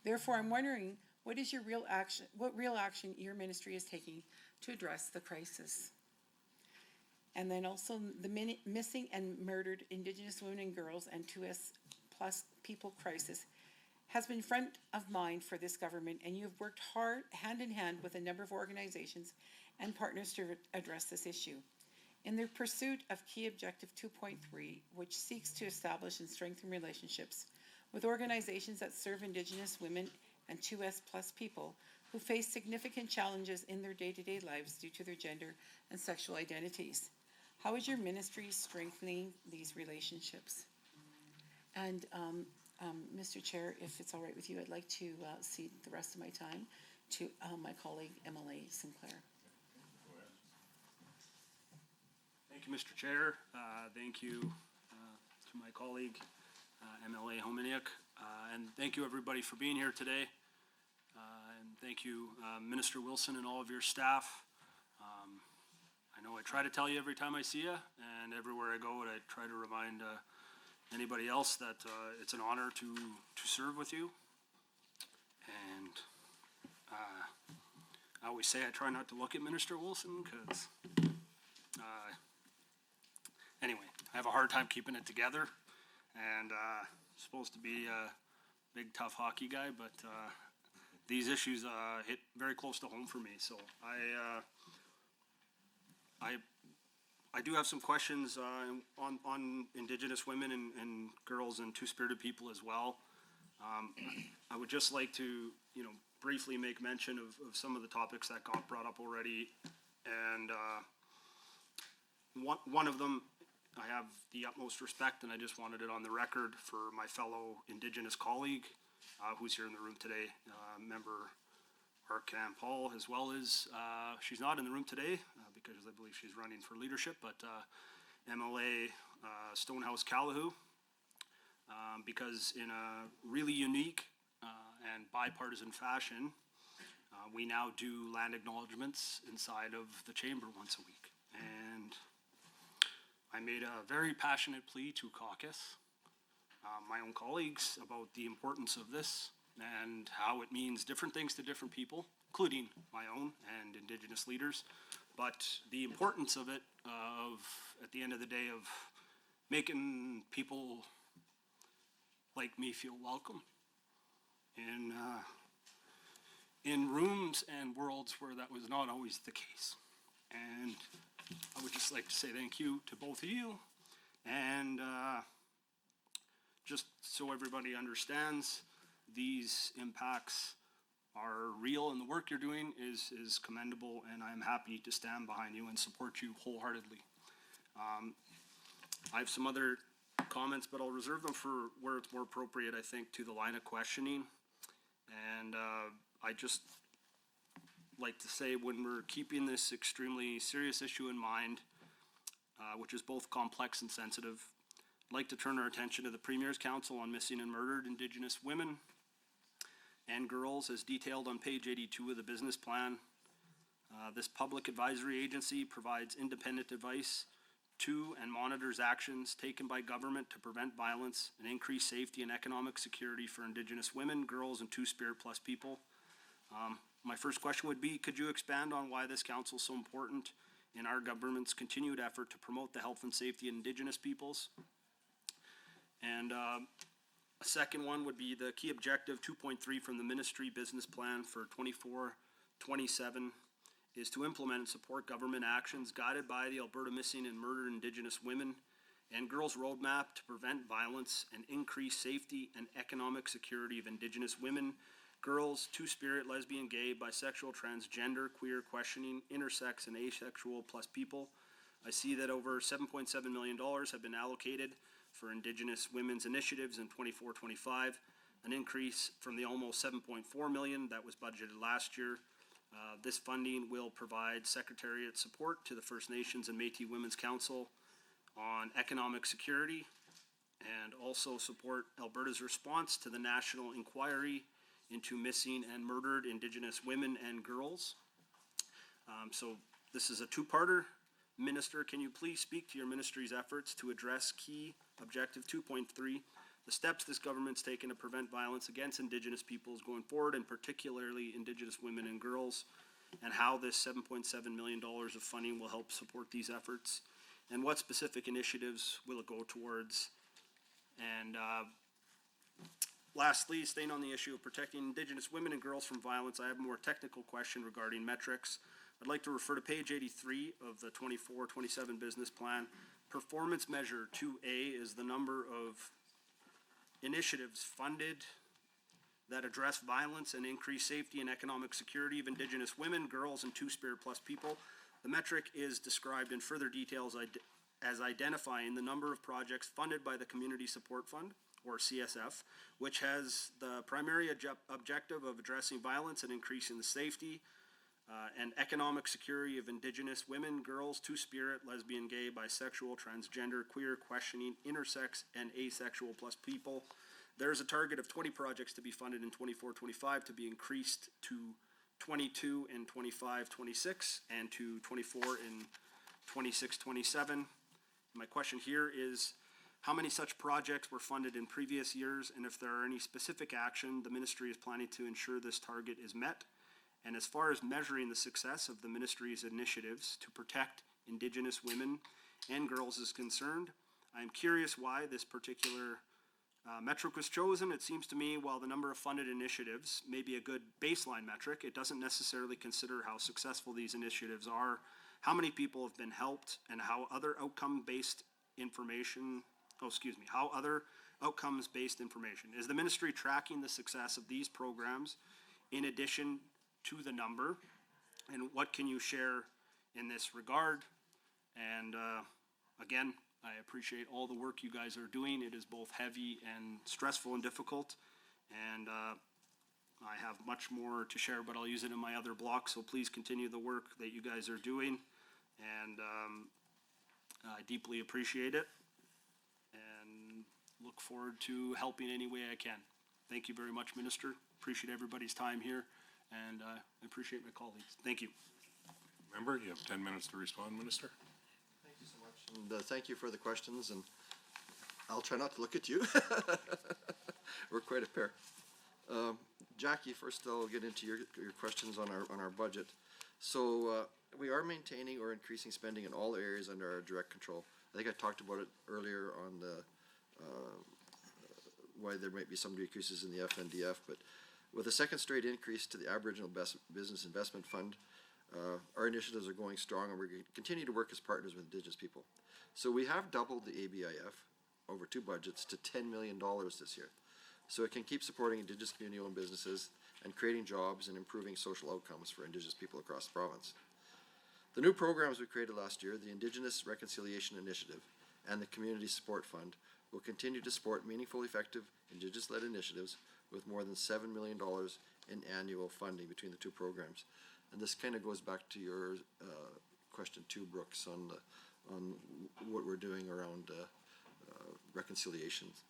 Therefore, I'm wondering, what real action your ministry is taking to address the crisis? And then also the missing and murdered Indigenous women and girls and 2S plus people crisis has been front of mind for this government, and you have worked hard, hand in hand with a number of organizations and partners to address this issue. In their pursuit of key objective 2.3, which seeks to establish and strengthen relationships with organizations that serve Indigenous women and 2S plus people who face significant challenges in their day-to-day lives due to their gender and sexual identities. How is your ministry strengthening these relationships? And Mr. Chair, if it's all right with you, I'd like to cede the rest of my time to my colleague, MLA Sinclair. Thank you, Mr. Chair. Thank you to my colleague, MLA Hominiuk. And thank you, everybody, for being here today. And thank you, Minister Wilson and all of your staff. I know I try to tell you every time I see you, and everywhere I go, I try to remind anybody else that it's an honor to serve with you. And I always say I try not to look at Minister Wilson because anyway, I have a hard time keeping it together, and supposed to be a big tough hockey guy, but these issues hit very close to home for me. So I do have some questions on Indigenous women and girls and two-spirited people as well. I would just like to, briefly make mention of some of the topics that got brought up already, and one of them, I have the utmost respect, and I just wanted it on the record for my fellow Indigenous colleague who's here in the room today, member Arcan Paul, as well as, she's not in the room today because I believe she's running for leadership, but MLA Stonehouse Calahoo, because in a really unique and bipartisan fashion, we now do land acknowledgements inside of the chamber once a week. And I made a very passionate plea to caucus, my own colleagues, about the importance of this and how it means different things to different people, including my own and Indigenous leaders. But the importance of it, at the end of the day, of making people like me feel welcome in rooms and worlds where that was not always the case. And I would just like to say thank you to both of you. And just so everybody understands, these impacts are real, and the work you're doing is commendable, and I'm happy to stand behind you and support you wholeheartedly. I have some other comments, but I'll reserve them for where it's more appropriate, I think, to the line of questioning. And I just like to say, when we're keeping this extremely serious issue in mind, which is both complex and sensitive, I'd like to turn our attention to the Premier's Council on Missing and Murdered Indigenous Women and Girls, as detailed on page 82 of the business plan. This public advisory agency provides independent advice to and monitors actions taken by government to prevent violence and increase safety and economic security for Indigenous women, girls, and Two-Spirit Plus people. My first question would be, could you expand on why this council is so important in our government's continued effort to promote the health and safety of Indigenous peoples? And a second one would be the key objective 2.3 from the ministry business plan for 24-27 is to implement and support government actions guided by the Alberta Missing and Murdered Indigenous Women and Girls Roadmap to prevent violence and increase safety and economic security of Indigenous women, girls, two-spirit, lesbian, gay, bisexual, transgender, queer, questioning, intersex, and asexual plus people. I see that over $7.7 million have been allocated for Indigenous women's initiatives in 24-25, an increase from the almost $7.4 million that was budgeted last year. This funding will provide secretariat support to the First Nations and Métis Women's Council on economic security, and also support Alberta's response to the national inquiry into missing and murdered Indigenous women and girls. So this is a two-parter. Minister, can you please speak to your ministry's efforts to address key objective 2.3, the steps this government's taken to prevent violence against Indigenous peoples going forward, and particularly Indigenous women and girls, and how this $7.7 million of funding will help support these efforts, and what specific initiatives will it go towards? And lastly, staying on the issue of protecting Indigenous women and girls from violence, I have a more technical question regarding metrics. I'd like to refer to page 83 of the 24-27 business plan. Performance measure 2A is the number of initiatives funded that address violence and increase safety and economic security of Indigenous women, girls, and Two-Spirit Plus people. The metric is described in further details as identifying the number of projects funded by the Community Support Fund, or CSF, which has the primary objective of addressing violence and increasing the safety and economic security of Indigenous women, girls, Two-Spirit, lesbian, gay, bisexual, transgender, queer, questioning, intersex, and asexual plus people. There's a target of 20 projects to be funded in 24-25 to be increased to 22 in 25-26 and to 24 in 26-27. My question here is, how many such projects were funded in previous years, and if there are any specific action the ministry is planning to ensure this target is met? And as far as measuring the success of the ministry's initiatives to protect Indigenous women and girls is concerned, I am curious why this particular metric was chosen. It seems to me while the number of funded initiatives may be a good baseline metric, it doesn't necessarily consider how successful these initiatives are, how many people have been helped, and how other outcome-based information, how other outcomes-based information. Is the ministry tracking the success of these programs in addition to the number? And what can you share in this regard? And again, I appreciate all the work you guys are doing. It is both heavy and stressful and difficult. And I have much more to share, but I'll use it in my other block. So please continue the work that you guys are doing. And I deeply appreciate it. And look forward to helping any way I can. Thank you very much, Minister. Appreciate everybody's time here. And I appreciate my colleagues. Thank you. Member, you have 10 minutes to respond, Minister. Thank you so much. And thank you for the questions, and I'll try not to look at you. We're quite a pair. Jackie, first I'll get into your questions on our budget. So we are maintaining or increasing spending in all areas under our direct control. I think I talked about it earlier on the why there might be some decreases in the FNDF, but with a second straight increase to the Aboriginal Business Investment Fund, our initiatives are going strong, and we're going to continue to work as partners with Indigenous people. So we have doubled the ABIF over two budgets to $10 million this year. So it can keep supporting Indigenous community-owned businesses and creating jobs and improving social outcomes for Indigenous people across the province. The new programs we created last year, the Indigenous Reconciliation Initiative and the Community Support Fund, will continue to support meaningful, effective, Indigenous-led initiatives with more than $7 million in annual funding between the two programs. And this kind of goes back to your question too, Brooks, on what we're doing around reconciliations.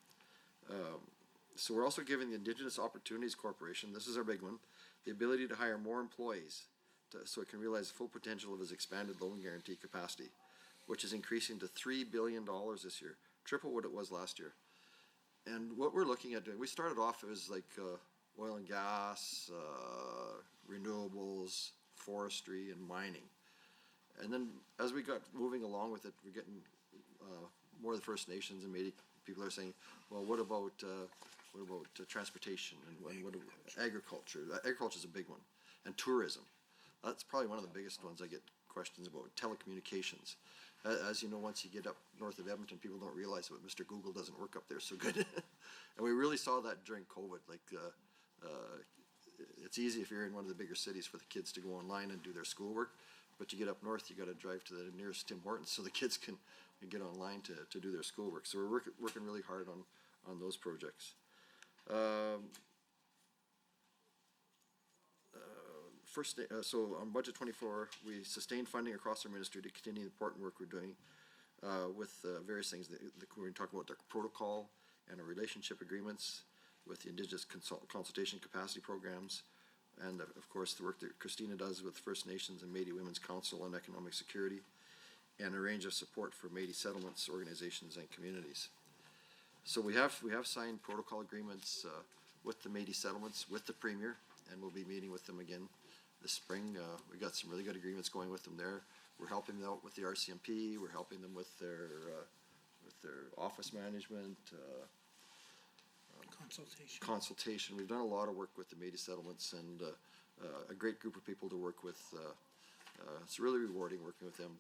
So we're also giving the Indigenous Opportunities Corporation, this is our big one, the ability to hire more employees so it can realize the full potential of its expanded loan guarantee capacity, which is increasing to $3 billion this year, triple what it was last year. And what we're looking at doing, we started off as like oil and gas, renewables, forestry, and mining. And then as we got moving along with it, we're getting more of the First Nations, and maybe people are saying, well, what about transportation and what about agriculture? Agriculture is a big one, and tourism. That's probably one of the biggest ones I get questions about. Telecommunications. As you know, once you get up north of Edmonton, people don't realize that Mr. Google doesn't work up there so good. And we really saw that during COVID. Like, it's easy if you're in one of the bigger cities for the kids to go online and do their schoolwork, but you get up north, you got to drive to the nearest Tim Hortons so the kids can get online to do their schoolwork. So we're working really hard on those projects. So on budget 24, we sustained funding across our ministry to continue the important work we're doing with various things. We're going to talk about the protocol and our relationship agreements with the Indigenous consultation capacity programs, and of course the work that Christina does with First Nations and Métis Women's Council on Economic Security, and a range of support for Métis settlements, organizations, and communities. So we have signed protocol agreements with the Métis settlements, with the Premier, and we'll be meeting with them again this spring. We got some really good agreements going with them there. We're helping them out with the RCMP. We're helping them with their office management, consultation. We've done a lot of work with the Métis settlements, and a great group of people to work with It's really rewarding working with them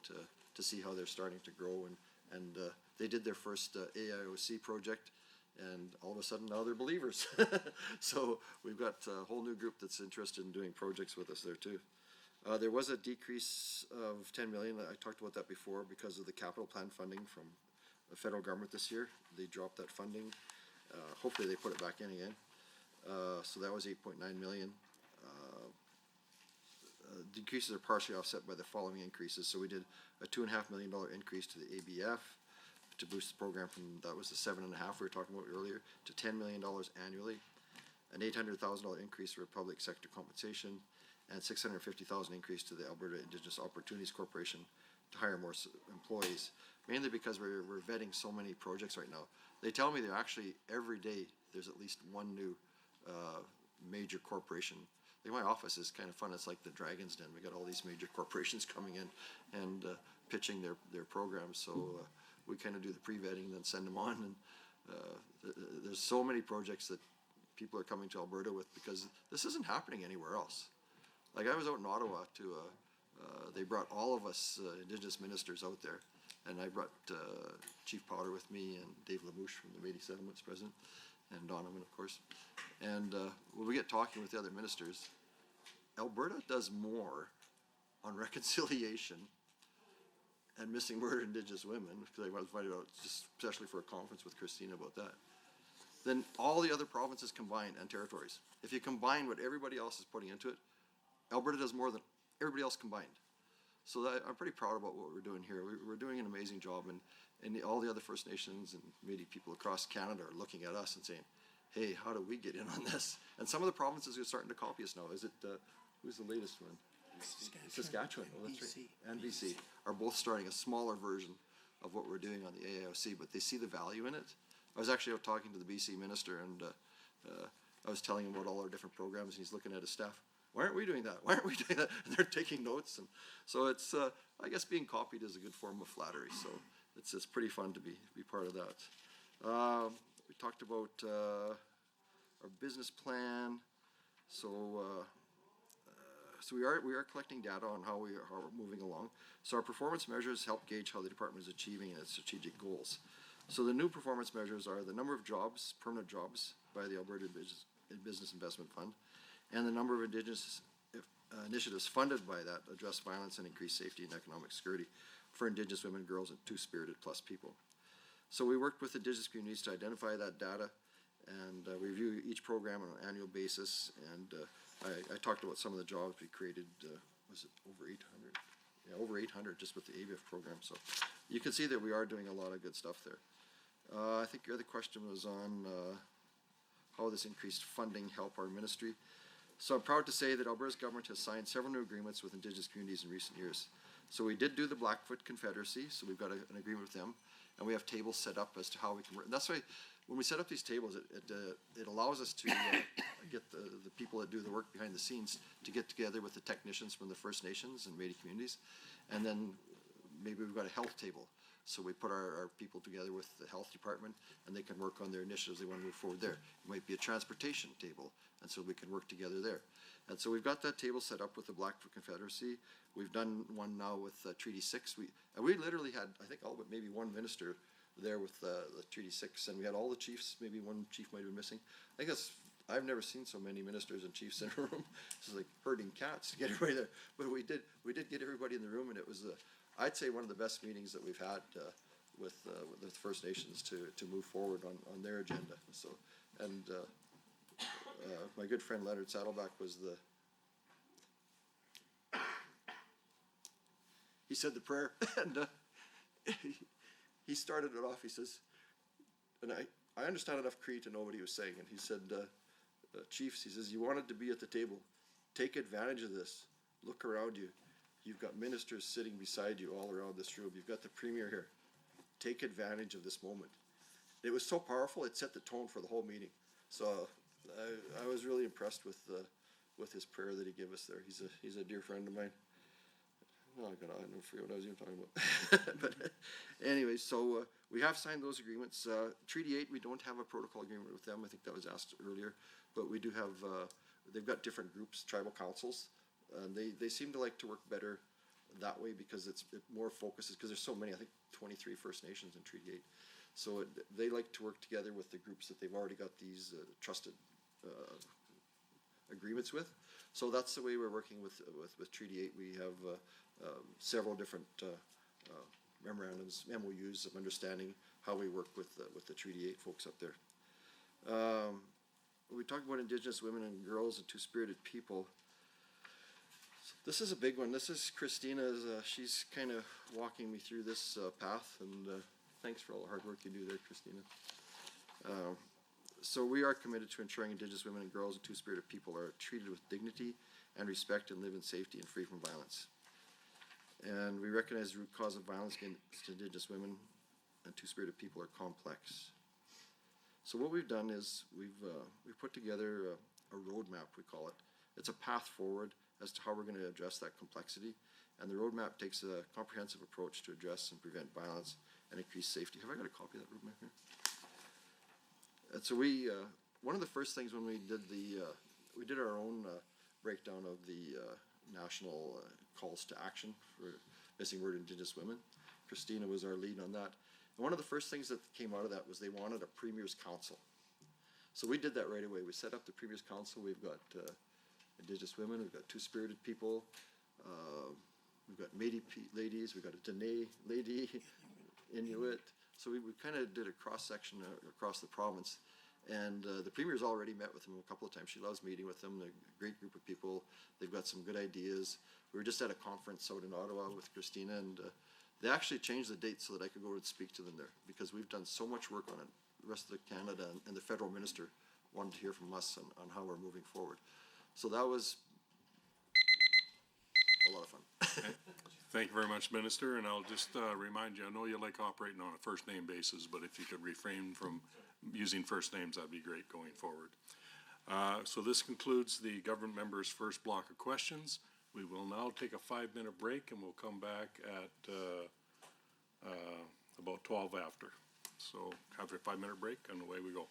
to see how they're starting to grow, and they did their first AIOC project, and all of a sudden now they're believers. So we've got a whole new group that's interested in doing projects with us there too. There was a decrease of 10 million. I talked about that before because of the capital plan funding from the federal government this year. They dropped that funding. Hopefully they put it back in again. So that was 8.9 million. Decreases are partially offset by the following increases. So we did a $2.5 million increase to the ABF to boost the program from, that was the 7.5 we were talking about earlier, to $10 million annually. An $800,000 increase for public sector compensation, and $650,000 increase to the Alberta Indigenous Opportunities Corporation to hire more employees, mainly because we're vetting so many projects right now. They tell me they're actually, every day, there's at least one new major corporation. Like my office is kind of fun. It's like the Dragon's Den. We got all these major corporations coming in and pitching their programs. So we kind of do the pre-vetting and then send them on. And there's so many projects that people are coming to Alberta with because this isn't happening anywhere else. Like I was out in Ottawa they brought all of us Indigenous ministers out there, and I brought Chief Potter with me and Dave Lamouche from the Métis Settlements president, and Donovan, of course. And when we get talking with the other ministers, Alberta does more on reconciliation and missing murdered Indigenous women, because I was finding out, just especially for a conference with Christina about that, than all the other provinces combined and territories. If you combine what everybody else is putting into it, Alberta does more than everybody else combined. So I'm pretty proud about what we're doing here. We're doing an amazing job, and all the other First Nations and maybe people across Canada are looking at us and saying, hey, how do we get in on this? And some of the provinces are starting to copy us now. Is it, who's the latest one? Saskatchewan. Oh, that's right. And BC are both starting a smaller version of what we're doing on the AIOC, but they see the value in it. I was actually out talking to the BC minister, and I was telling him about all our different programs, and he's looking at his staff. Why aren't we doing that? Why aren't we doing that? And they're taking notes, and so it's, I guess being copied is a good form of flattery. So it's pretty fun to be part of that. We talked about our business plan. So we are collecting data on how we are moving along. So our performance measures help gauge how the department is achieving its strategic goals. So the new performance measures are the number of jobs, permanent jobs, by the Alberta Business Investment Fund, and the number of Indigenous initiatives funded by that address violence and increase safety and economic security for Indigenous women, girls, and Two-Spirited Plus people. So we worked with Indigenous communities to identify that data and review each program on an annual basis. And I talked about some of the jobs we created. Was it over 800? Yeah, over 800 just with the ABF program. So you can see that we are doing a lot of good stuff there. I think your other question was on how this increased funding help our ministry. So I'm proud to say that Alberta's government has signed several new agreements with Indigenous communities in recent years. So we did do the Blackfoot Confederacy, so we've got an agreement with them, and we have tables set up as to how we can work. And that's why when we set up these tables, it allows us to get the people that do the work behind the scenes to get together with the technicians from the First Nations and Métis communities, and then maybe we've got a health table. So we put our people together with the health department, and they can work on their initiatives they want to move forward there. It might be a transportation table, and so we can work together there. And so we've got that table set up with the Blackfoot Confederacy. We've done one now with Treaty 6. We literally had, I think, all but maybe one minister there with the Treaty 6, and we had all the chiefs. Maybe one chief might have been missing. I think I've never seen so many ministers and chiefs in a room. It's like herding cats to get everybody there. But we did get everybody in the room, and it was I'd say one of the best meetings that we've had with the First Nations to move forward on their agenda. So, and my good friend Leonard Saddleback was he said the prayer, and he started it off. He says, and I understand enough Cree to know what he was saying, and he said, Chiefs, he says, you wanted to be at the table. Take advantage of this. Look around you. You've got ministers sitting beside you all around this room. You've got the Premier here. Take advantage of this moment. It was so powerful, it set the tone for the whole meeting. So I was really impressed with his prayer that he gave us there. He's a dear friend of mine. Oh, I don't forget what I was even talking about. But anyway, so we have signed those agreements. Treaty 8, we don't have a protocol agreement with them. I think that was asked earlier. But we do have, they've got different groups, tribal councils. They seem to like to work better that way because it more focuses, because there's so many, I think 23 First Nations in Treaty 8. So they like to work together with the groups that they've already got these trusted agreements with. So that's the way we're working with Treaty 8. We have several different memorandums, MOUs of understanding how we work with the Treaty 8 folks up there. We talked about Indigenous women and girls and two-spirited people. This is a big one. This is Christina's, she's kind of walking me through this path, and thanks for all the hard work you do there, Christina. So we are committed to ensuring Indigenous women and girls and two-spirited people are treated with dignity and respect and live in safety and free from violence. And we recognize the root cause of violence against Indigenous women and two-spirited people are complex. So what we've done is we've put together a roadmap, we call it. It's a path forward as to how we're going to address that complexity. And the roadmap takes a comprehensive approach to address and prevent violence and increase safety. Have I got a copy of that roadmap here? And so one of the first things when we did our own breakdown of the national calls to action for missing word Indigenous women. Christina was our lead on that. And one of the first things that came out of that was they wanted a Premier's Council. So we did that right away. We set up the Premier's Council. We've got Indigenous women, we've got two-spirited people, we've got Métis ladies, we've got a Dene lady, Inuit. So we kind of did a cross-section across the province. And the Premier's already met with them a couple of times. She loves meeting with them. They're a great group of people. They've got some good ideas. We were just at a conference out in Ottawa with Christina, and they actually changed the date so that I could go and speak to them there, because we've done so much work on it. The rest of Canada and the federal minister wanted to hear from us on how we're moving forward. So that was a lot of fun. Thank you very much, Minister, and I'll just remind you, I know you like operating on a first-name basis, but if you could refrain from using first names, that'd be great going forward. So this concludes the government members' first block of questions. We will now take a 5-minute break, and we'll come back at about 12 after. So have a 5-minute break, and away we go.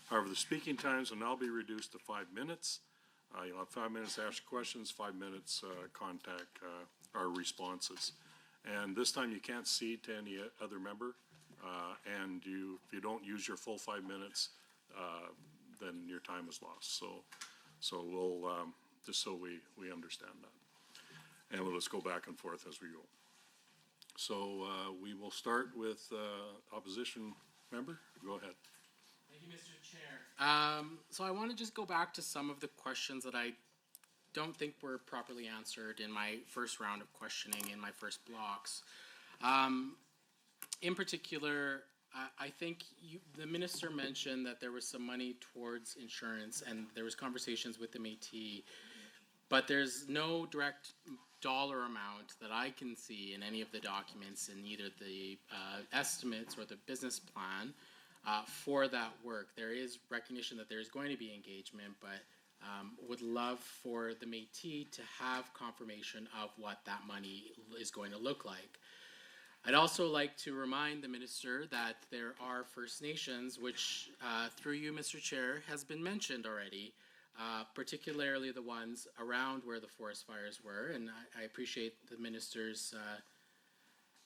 However, the speaking times will now be reduced to 5 minutes. You'll have 5 minutes to ask questions, 5 minutes contact our responses. And this time you can't cede to any other member. And if you don't use your full 5 minutes, then your time is lost. So we'll, just so we understand that. And we'll just go back and forth as we go. So we will start with opposition member. Go ahead. Thank you, Mr. Chair. So I want to just go back to some of the questions that I don't think were properly answered in my first round of questioning in my first blocks. In particular, I think the minister mentioned that there was some money towards insurance and there was conversations with the Métis, but there's no direct dollar amount that I can see in any of the documents in either the estimates or the business plan for that work. There is recognition that there is going to be engagement, but would love for the Métis to have confirmation of what that money is going to look like. I'd also like to remind the minister that there are First Nations, which through you, Mr. Chair, has been mentioned already, particularly the ones around where the forest fires were, and I appreciate the minister's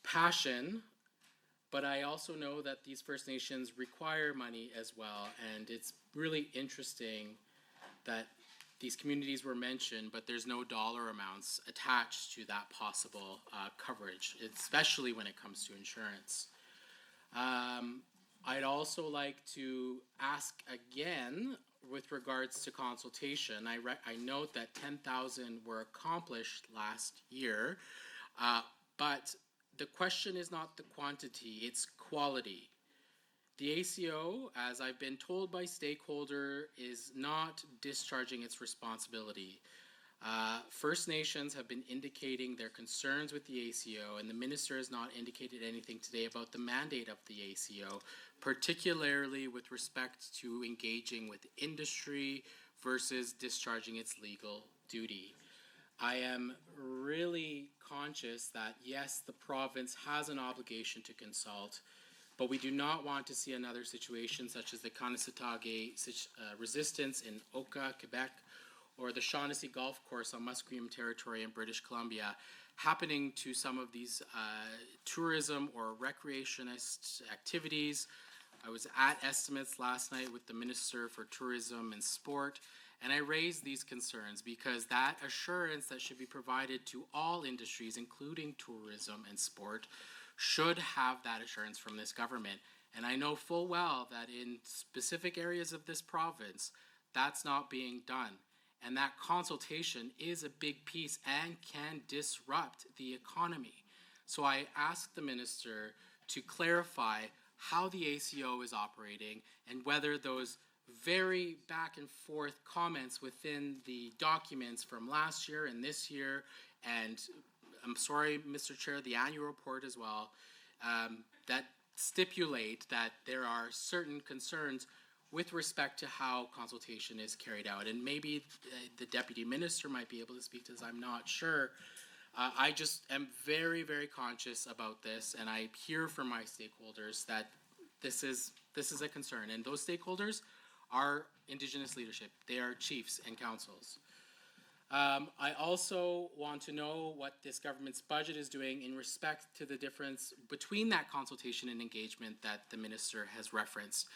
passion, but I also know that these First Nations require money as well, and it's really interesting that these communities were mentioned, but there's no dollar amounts attached to that possible coverage, especially when it comes to insurance. I'd also like to ask again with regards to consultation. I note that 10,000 were accomplished last year, but the question is not the quantity, it's quality. The ACO, as I've been told by stakeholder, is not discharging its responsibility. First Nations have been indicating their concerns with the ACO, and the minister has not indicated anything today about the mandate of the ACO, particularly with respect to engaging with industry versus discharging its legal duty. I am really conscious that, yes, the province has an obligation to consult, but we do not want to see another situation such as the Kanesatake resistance in Oka, Quebec, or the Shaughnessy Golf Course on Musqueam Territory in British Columbia happening to some of these tourism or recreationist activities. I was at estimates last night with the Minister for Tourism and Sport, and I raised these concerns because that assurance that should be provided to all industries, including tourism and sport, should have that assurance from this government. And I know full well that in specific areas of this province, that's not being done. And that consultation is a big piece and can disrupt the economy. So I asked the minister to clarify how the ACO is operating and whether those very back and forth comments within the documents from last year and this year, and I'm sorry, Mr. Chair, the annual report as well, that stipulate that there are certain concerns with respect to how consultation is carried out. And maybe the deputy minister might be able to speak to this, I'm not sure. I just am very, very conscious about this, and I hear from my stakeholders that this is a concern. And those stakeholders are Indigenous leadership. They are chiefs and councils. I also want to know what this government's budget is doing in respect to the difference between that consultation and engagement that the minister has referenced.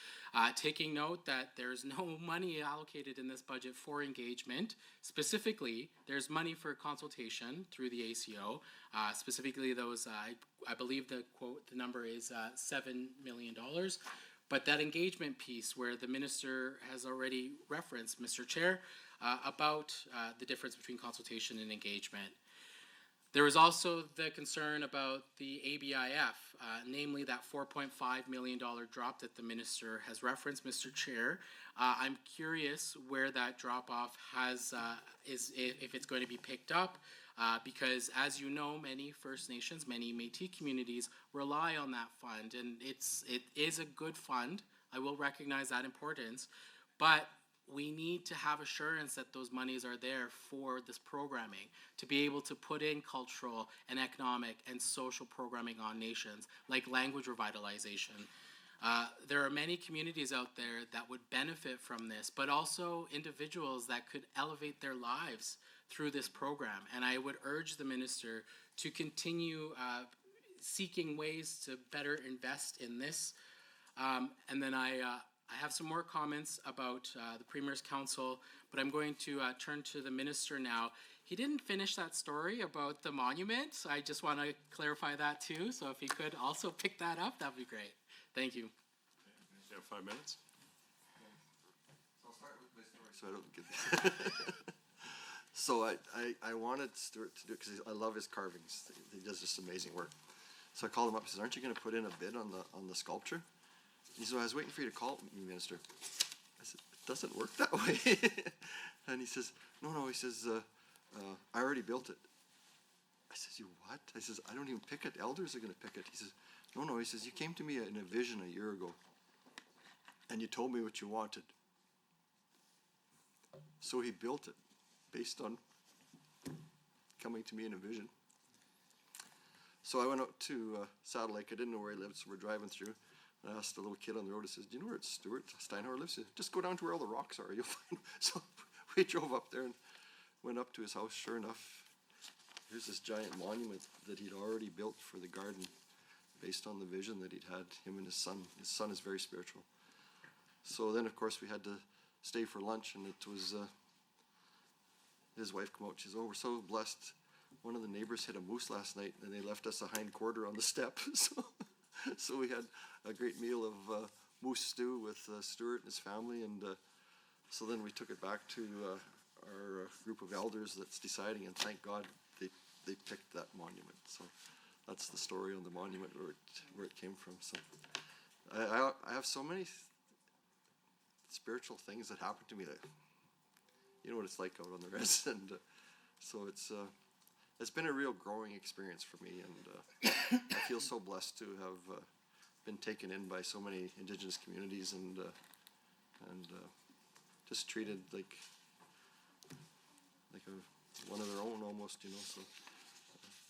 Taking note that there's no money allocated in this budget for engagement. Specifically, there's money for consultation through the ACO. Specifically those, I believe the number is $7 million. But that engagement piece where the minister has already referenced, Mr. Chair, about the difference between consultation and engagement. There was also the concern about the ABIF, namely that $4.5 million drop that the minister has referenced, Mr. Chair. I'm curious where that drop-off if it's going to be picked up, because as you know, many First Nations, many Métis communities rely on that fund, and it is a good fund. I will recognize that importance, but we need to have assurance that those monies are there for this programming, to be able to put in cultural and economic and social programming on nations, like language revitalization. There are many communities out there that would benefit from this, but also individuals that could elevate their lives through this program. And I would urge the minister to continue seeking ways to better invest in this. And then I have some more comments about the Premier's Council, but I'm going to turn to the minister now. He didn't finish that story about the monument. I just want to clarify that too. So if he could also pick that up, that'd be great. Thank you. You have 5 minutes? I'll start with my story so I don't get. So I wanted Stuart to do it because I love his carvings. He does just amazing work. So I called him up and said, "Aren't you going to put in a bid on the sculpture?" He said, "I was waiting for you to call me, Minister." I said, "It doesn't work that way." And he says, No. He says, "I already built it." I says, "You what?" I says, "I don't even pick it. Elders are going to pick it." He says, No. He says, "You came to me in a vision a year ago, and you told me what you wanted." So he built it based on coming to me in a vision. So I went out to Saddle Lake. I didn't know where he lived, so we're driving through. And I asked a little kid on the road, I says, "Do you know where Stuart Steinhauer lives?" He said, "Just go down to where all the rocks are, you'll find." So we drove up there and went up to his house. Sure enough, here's this giant monument that he'd already built for the garden based on the vision that he'd had, him and his son. His son is very spiritual. So then, of course, we had to stay for lunch, and it was his wife come out. She says, "Oh, we're so blessed. One of the neighbors hit a moose last night, and they left us a hind quarter on the step." So we had a great meal of moose stew with Stuart and his family, and so then we took it back to our group of elders that's deciding, and thank God they picked that monument. So that's the story on the monument where it came from. So I have so many spiritual things that happen to me that, you know what it's like out on the res, and so it's been a real growing experience for me, and I feel so blessed to have been taken in by so many Indigenous communities, and just treated like one of their own almost, you know.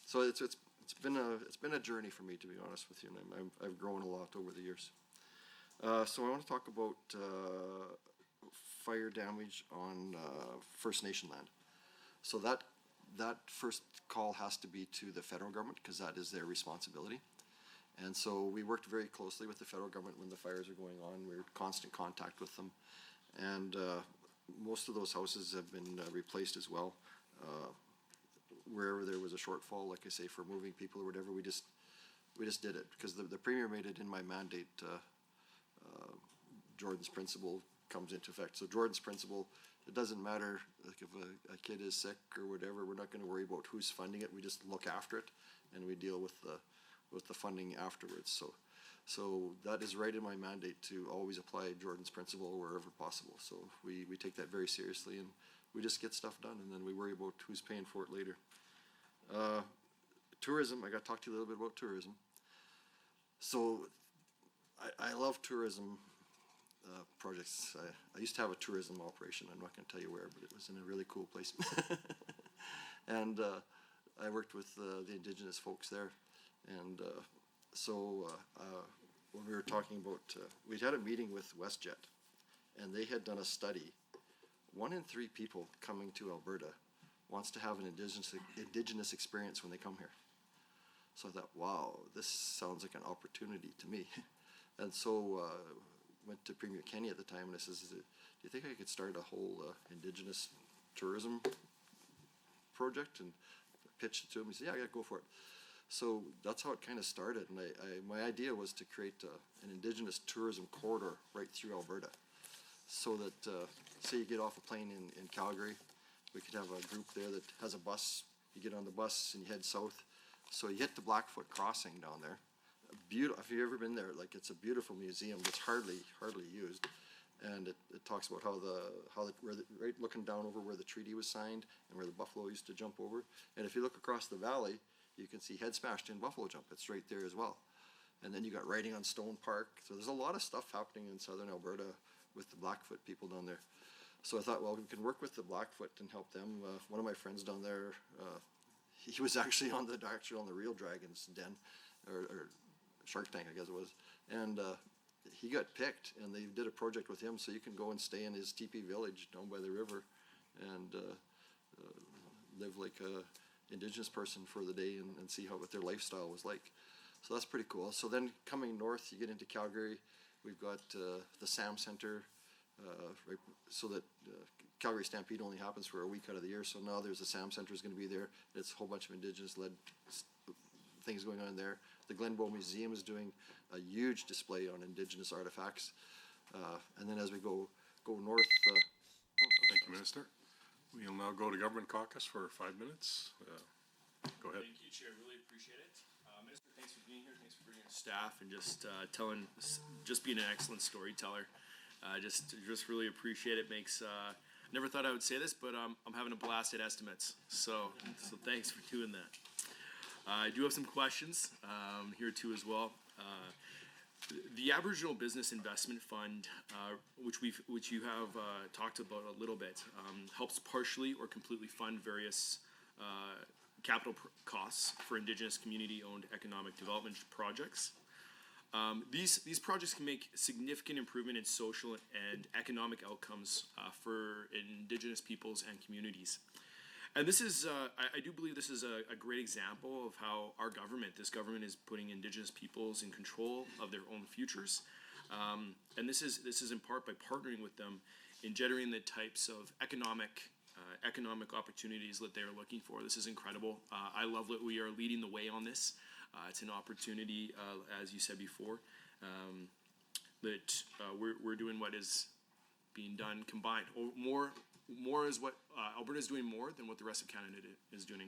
So it's been a journey for me, to be honest with you, and I've grown a lot over the years. So I want to talk about fire damage on First Nation land. So that first call has to be to the federal government, because that is their responsibility. And so we worked very closely with the federal government when the fires are going on. We were in constant contact with them, and most of those houses have been replaced as well. Wherever there was a shortfall, like I say, for moving people or whatever, we just did it, because the Premier made it in my mandate. Jordan's principle comes into effect. So Jordan's principle, it doesn't matter, like if a kid is sick or whatever, we're not going to worry about who's funding it. We just look after it, and we deal with the funding afterwards. So that is right in my mandate, to always apply Jordan's principle wherever possible. So we take that very seriously, and we just get stuff done, and then we worry about who's paying for it later. Tourism, I got to talk to you a little bit about tourism. So I love tourism projects. I used to have a tourism operation. I'm not going to tell you where, but it was in a really cool place. And I worked with the Indigenous folks there. And so when we were talking about, we'd had a meeting with WestJet, and they had done a study. 1 in 3 people coming to Alberta wants to have an Indigenous experience when they come here. So I thought, wow, this sounds like an opportunity to me. And so went to Premier Kenny at the time, and I says, "Do you think I could start a whole Indigenous tourism project?" And pitched it to him. He said, "Yeah, go for it." So that's how it kind of started. And my idea was to create an Indigenous tourism corridor right through Alberta, so that say you get off a plane in Calgary, we could have a group there that has a bus. You get on the bus and you head south. So you hit the Blackfoot Crossing down there. Beautiful. If you've ever been there, like, it's a beautiful museum that's hardly used, and it talks about right looking down over where the treaty was signed and where the buffalo used to jump over. And if you look across the valley, you can see Head Smashed In Buffalo Jump. It's right there as well. And then you got Riding on Stone Park. So there's a lot of stuff happening in southern Alberta with the Blackfoot people down there. So I thought, well, we can work with the Blackfoot and help them. One of my friends down there, he was actually on the Real Dragon's Den, or Shark Tank, I guess it was. And he got picked, and they did a project with him, so you can go and stay in his teepee village down by the river and live like a Indigenous person for the day and see what their lifestyle was like. So that's pretty cool. So then coming north, you get into Calgary, we've got the SAM Center, right, so that Calgary Stampede only happens for a week out of the year, so now there's a SAM Center is going to be there. It's a whole bunch of Indigenous-led things going on there. The Glenbow Museum is doing a huge display on Indigenous artifacts. And then as we go north. Thank you, Minister. We'll now go to Government Caucus for 5 minutes. Go ahead. Thank you, Chair. Really appreciate it. Minister, thanks for being here. Thanks for bringing staff and just being an excellent storyteller. Just really appreciate it. Never thought I would say this, but I'm having a blast at estimates. So thanks for doing that. I do have some questions here too as well. The Aboriginal Business Investment Fund, which you have talked about a little bit, helps partially or completely fund various capital costs for Indigenous community-owned economic development projects. These projects can make significant improvement in social and economic outcomes for Indigenous peoples and communities. And this is, I do believe this is a great example of how this government is putting Indigenous peoples in control of their own futures. And this is in part by partnering with them in generating the types of economic opportunities that they're looking for. This is incredible. I love that we are leading the way on this. It's an opportunity, as you said before, that we're doing what is being done combined. More is what Alberta is doing more than what the rest of Canada is doing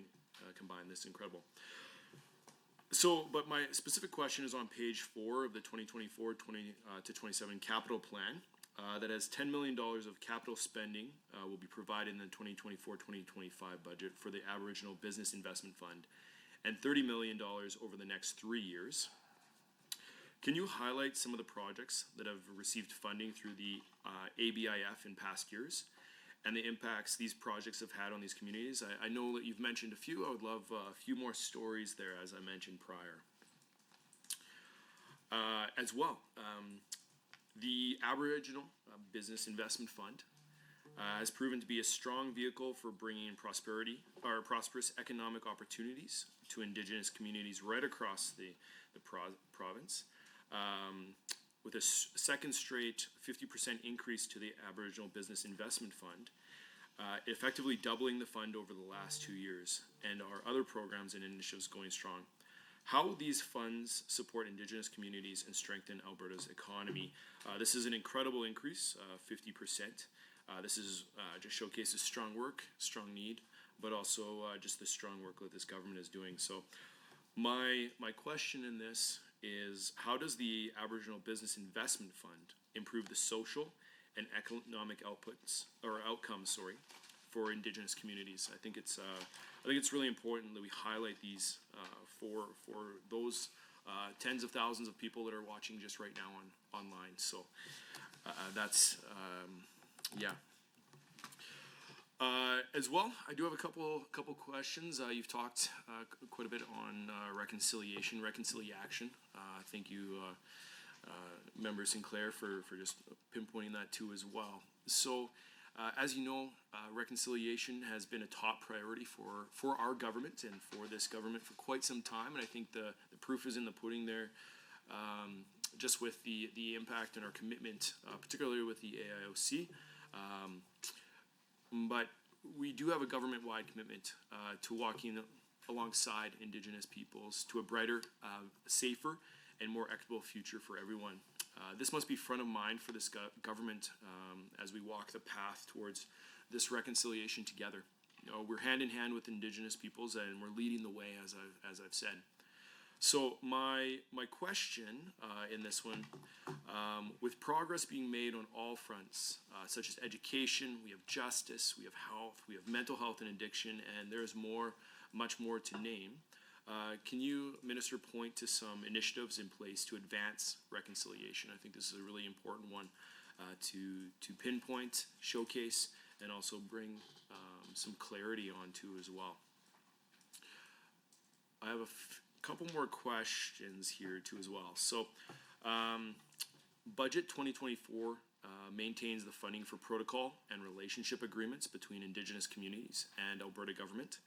combined. This is incredible. So, but my specific question is on page 4 of the 2024 to 27 capital plan that has $10 million of capital spending will be provided in the 2024-2025 budget for the Aboriginal Business Investment Fund and $30 million over the next 3 years. Can you highlight some of the projects that have received funding through the ABIF in past years and the impacts these projects have had on these communities? I know that you've mentioned a few. I would love a few more stories there, as I mentioned prior. As well, the Aboriginal Business Investment Fund has proven to be a strong vehicle for bringing prosperous economic opportunities to Indigenous communities right across the province. With a second straight 50% increase to the Aboriginal Business Investment Fund, effectively doubling the fund over the last 2 years, and our other programs and initiatives going strong. How will these funds support Indigenous communities and strengthen Alberta's economy? This is an incredible increase, 50%. This is just showcases strong work, strong need, but also just the strong work that this government is doing. So my question in this is, how does the Aboriginal Business Investment Fund improve the social and economic outcomes for Indigenous communities? I think it's really important that we highlight these for those tens of thousands of people that are watching just right now online. So that's yeah. As well, I do have a couple questions. You've talked quite a bit on reconciliation. Thank you, Member Sinclair, for just pinpointing that too as well. So, as you know, reconciliation has been a top priority for our government and for this government for quite some time, and I think the proof is in the pudding there. Just with the impact and our commitment, particularly with the AIOC. But we do have a government-wide commitment to walking alongside Indigenous peoples to a brighter, safer, and more equitable future for everyone. This must be front of mind for this government as we walk the path towards this reconciliation together. You know, we're hand in hand with Indigenous peoples, and we're leading the way, as I've said. So my question in this one, with progress being made on all fronts, such as education, we have justice, we have health, we have mental health and addiction, and there's much more to name. Can you, Minister, point to some initiatives in place to advance reconciliation? I think this is a really important one to pinpoint, showcase, and also bring some clarity onto as well. I have a couple more questions here too as well. So Budget 2024 maintains the funding for protocol and relationship agreements between Indigenous communities and Alberta government.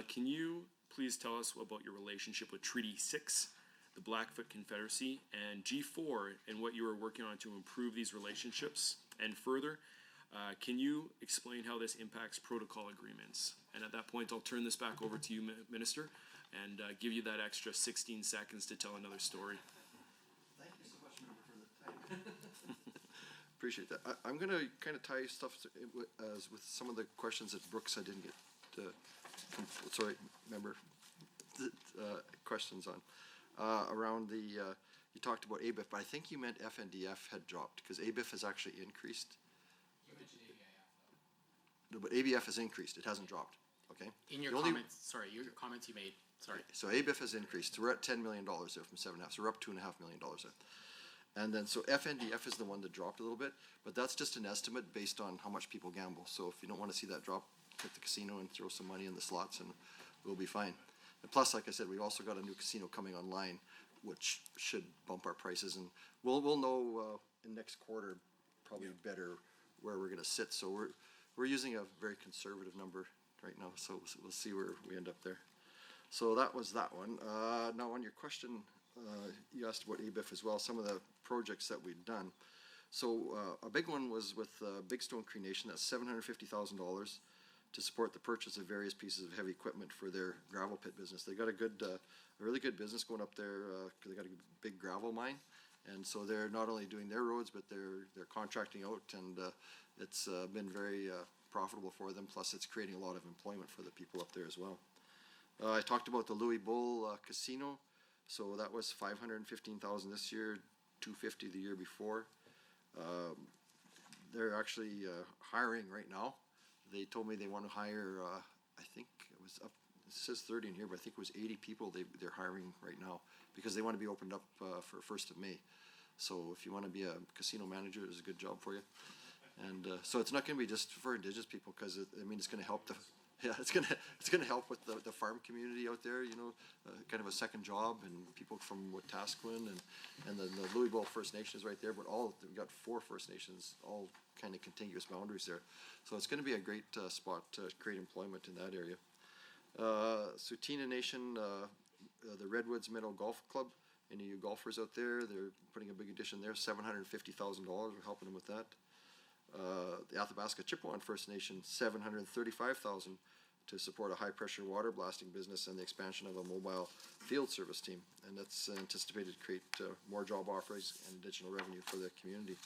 Can you please tell us about your relationship with Treaty 6, the Blackfoot Confederacy, and G4, and what you are working on to improve these relationships? And further, can you explain how this impacts protocol agreements? And at that point, I'll turn this back over to you, Minister, and give you that extra 16 seconds to tell another story. Thank you so much, member, for the time. Appreciate that. I'm gonna kind of tie stuff with some of the questions that Brooks I didn't get, sorry, member, questions on. Around the, you talked about ABIF, but I think you meant FNDF had dropped, because ABIF has actually increased. You mentioned ABIF though. No, but ABF has increased, it hasn't dropped, okay? In your The only- comments, sorry, your comments you made, sorry. So ABIF has increased, so we're at $10 million there from 7.5, so we're up $2.5 million there. And then, so FNDF is the one that dropped a little bit, but that's just an estimate based on how much people gamble. So if you don't want to see that drop, hit the casino and throw some money in the slots and we'll be fine. And plus, like I said, we've also got a new casino coming online, which should bump our prices, and we'll know in next quarter probably better where we're gonna sit. So we're using a very conservative number right now, so we'll see where we end up there. So that was that one. Now on your question, you asked about ABIF as well, some of the projects that we've done. So a big one was with Big Stone Cree Nation, that's $750,000 to support the purchase of various pieces of heavy equipment for their gravel pit business. They got a really good business going up there, because they got a big gravel mine. And so they're not only doing their roads, but they're contracting out, and it's been very profitable for them. Plus, it's creating a lot of employment for the people up there as well. I talked about the Louis Bull Casino. So that was $515,000 this year, $250,000 the year before. They're actually hiring right now. They told me they want to hire, I think it was up, it says 30 in here, but I think it was 80 people they're hiring right now, because they want to be opened up for 1st of May. So if you want to be a casino manager, it's a good job for you. And so it's not going to be just for Indigenous people, because it's going to help it's gonna help with the farm community out there, you know, kind of a second job, and people from Wetaskiwin and the Louisville First Nation is right there, but we've got 4 First Nations, all kind of contiguous boundaries there. So it's gonna be a great spot to create employment in that area. Tsuut'ina Nation, the Redwoods Meadow Golf Club, any of you golfers out there, they're putting a big addition there, $750,000, we're helping them with that. The Athabasca Chippewa First Nation, $735,000 to support a high-pressure water blasting business and the expansion of a mobile field service team. And that's anticipated to create more job offers and additional revenue for the community.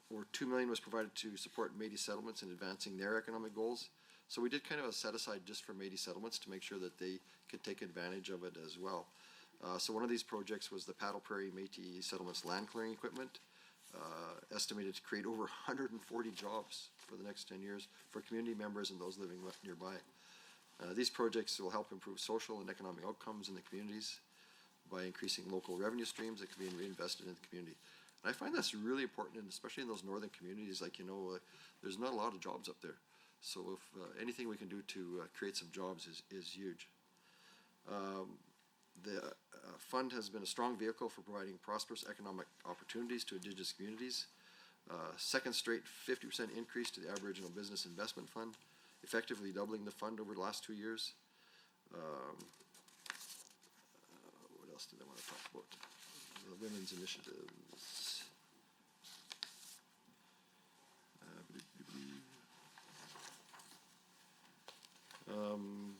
Or $2 million was provided to support Métis settlements in advancing their economic goals. So we did kind of a set aside just for Métis settlements to make sure that they could take advantage of it as well. So one of these projects was the Paddle Prairie Métis Settlements land clearing equipment, estimated to create over 140 jobs for the next 10 years for community members and those living nearby. These projects will help improve social and economic outcomes in the communities by increasing local revenue streams that can be reinvested in the community. And I find that's really important, and especially in those northern communities, like, there's not a lot of jobs up there. So if anything we can do to create some jobs is huge. The fund has been a strong vehicle for providing prosperous economic opportunities to Indigenous communities. Second straight 50% increase to the Aboriginal Business Investment Fund, effectively doubling the fund over the last 2 years. What else did I want to talk about? The women's initiatives.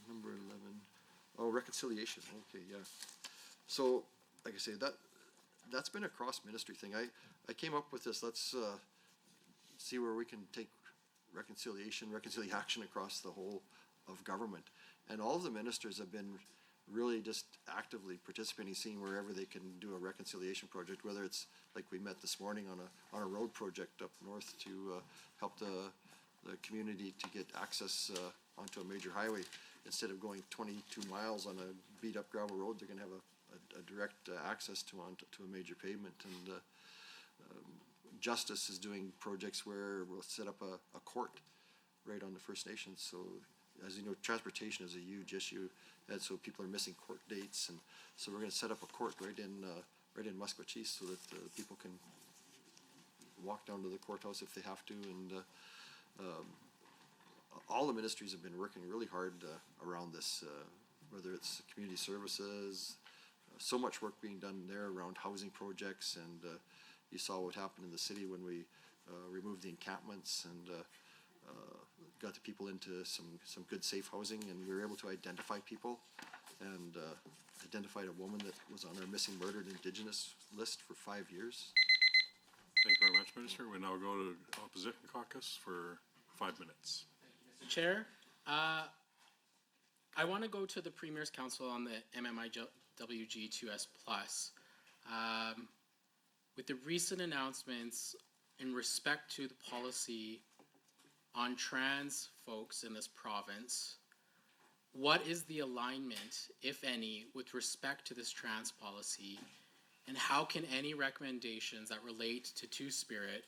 Number 11. Oh, reconciliation. Okay, yeah. So, like I say, that's been a cross-ministry thing. I came up with this. Let's see where we can take reconciliation across the whole of government. And all of the ministers have been really just actively participating, seeing wherever they can do a reconciliation project, whether it's like we met this morning on a road project up north to help the community to get access onto a major highway. Instead of going 22 miles on a beat-up gravel road, they're going to have a direct access to a major pavement. And Justice is doing projects where we'll set up a court right on the First Nations. So, as you know, transportation is a huge issue and so people are missing court dates, and so we're gonna set up a court right in Musqueam so that people can walk down to the courthouse if they have to, and all the ministries have been working really hard around this, whether it's community services, so much work being done there around housing projects, and you saw what happened in the city when we removed the encampments and got the people into some good safe housing, and we were able to identify people and identified a woman that was on our missing murdered Indigenous list for 5 years. Thank you very much, Minister. We now go to Opposition Caucus for 5 minutes. Chair, I want to go to the Premier's Council on the MMIWG2S Plus. With the recent announcements in respect to the policy on trans folks in this province, what is the alignment, if any, with respect to this trans policy? And how can any recommendations that relate to Two-Spirit,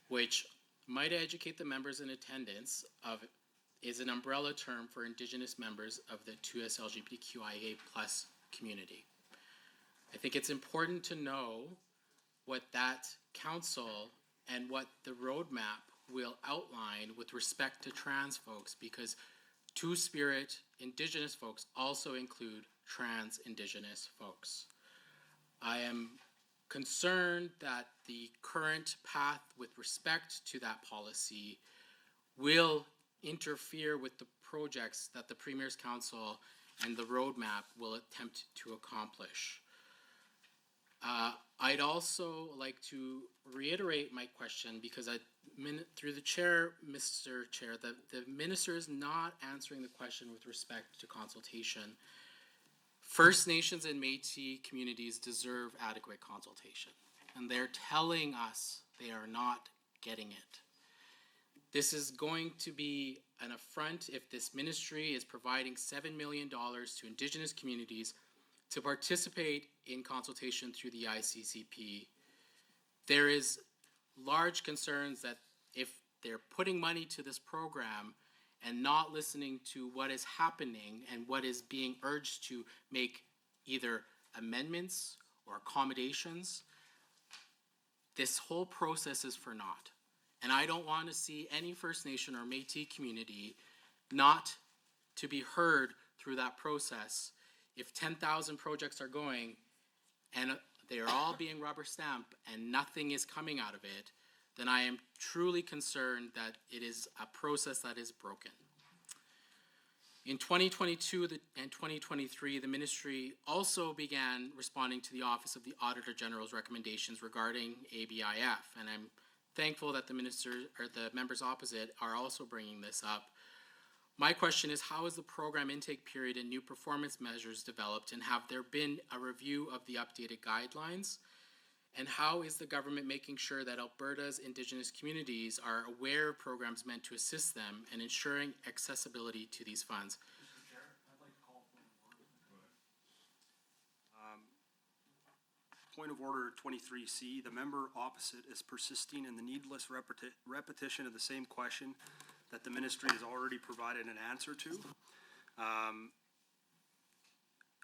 which might educate the members in attendance of, is an umbrella term for Indigenous members of the 2S LGBTQIA plus community. I think it's important to know what that council and what the roadmap will outline with respect to trans folks, because Two-Spirit Indigenous folks also include trans Indigenous folks. I am concerned that the current path with respect to that policy will interfere with the projects that the Premier's Council and the roadmap will attempt to accomplish. I'd also like to reiterate my question, because through the chair, Mr. Chair, the minister is not answering the question with respect to consultation. First Nations and Métis communities deserve adequate consultation, and they're telling us they are not getting it. This is going to be an affront if this ministry is providing $7 million to Indigenous communities to participate in consultation through the ICCP. There is large concerns that if they're putting money to this program and not listening to what is happening and what is being urged to make either amendments or accommodations, this whole process is for naught. And I don't want to see any First Nation or Métis community not to be heard through that process. If 10,000 projects are going and they are all being rubber stamped and nothing is coming out of it, then I am truly concerned that it is a process that is broken. In 2022 and 2023, the ministry also began responding to the Office of the Auditor General's recommendations regarding ABIF, and I'm thankful that the minister or the members opposite are also bringing this up. My question is, how is the program intake period and new performance measures developed, and have there been a review of the updated guidelines? And how is the government making sure that Alberta's Indigenous communities are aware of programs meant to assist them and ensuring accessibility to these funds? Mr. Chair, I'd like to call point of order 23C. The member opposite is persisting in the needless repetition of the same question that the ministry has already provided an answer to.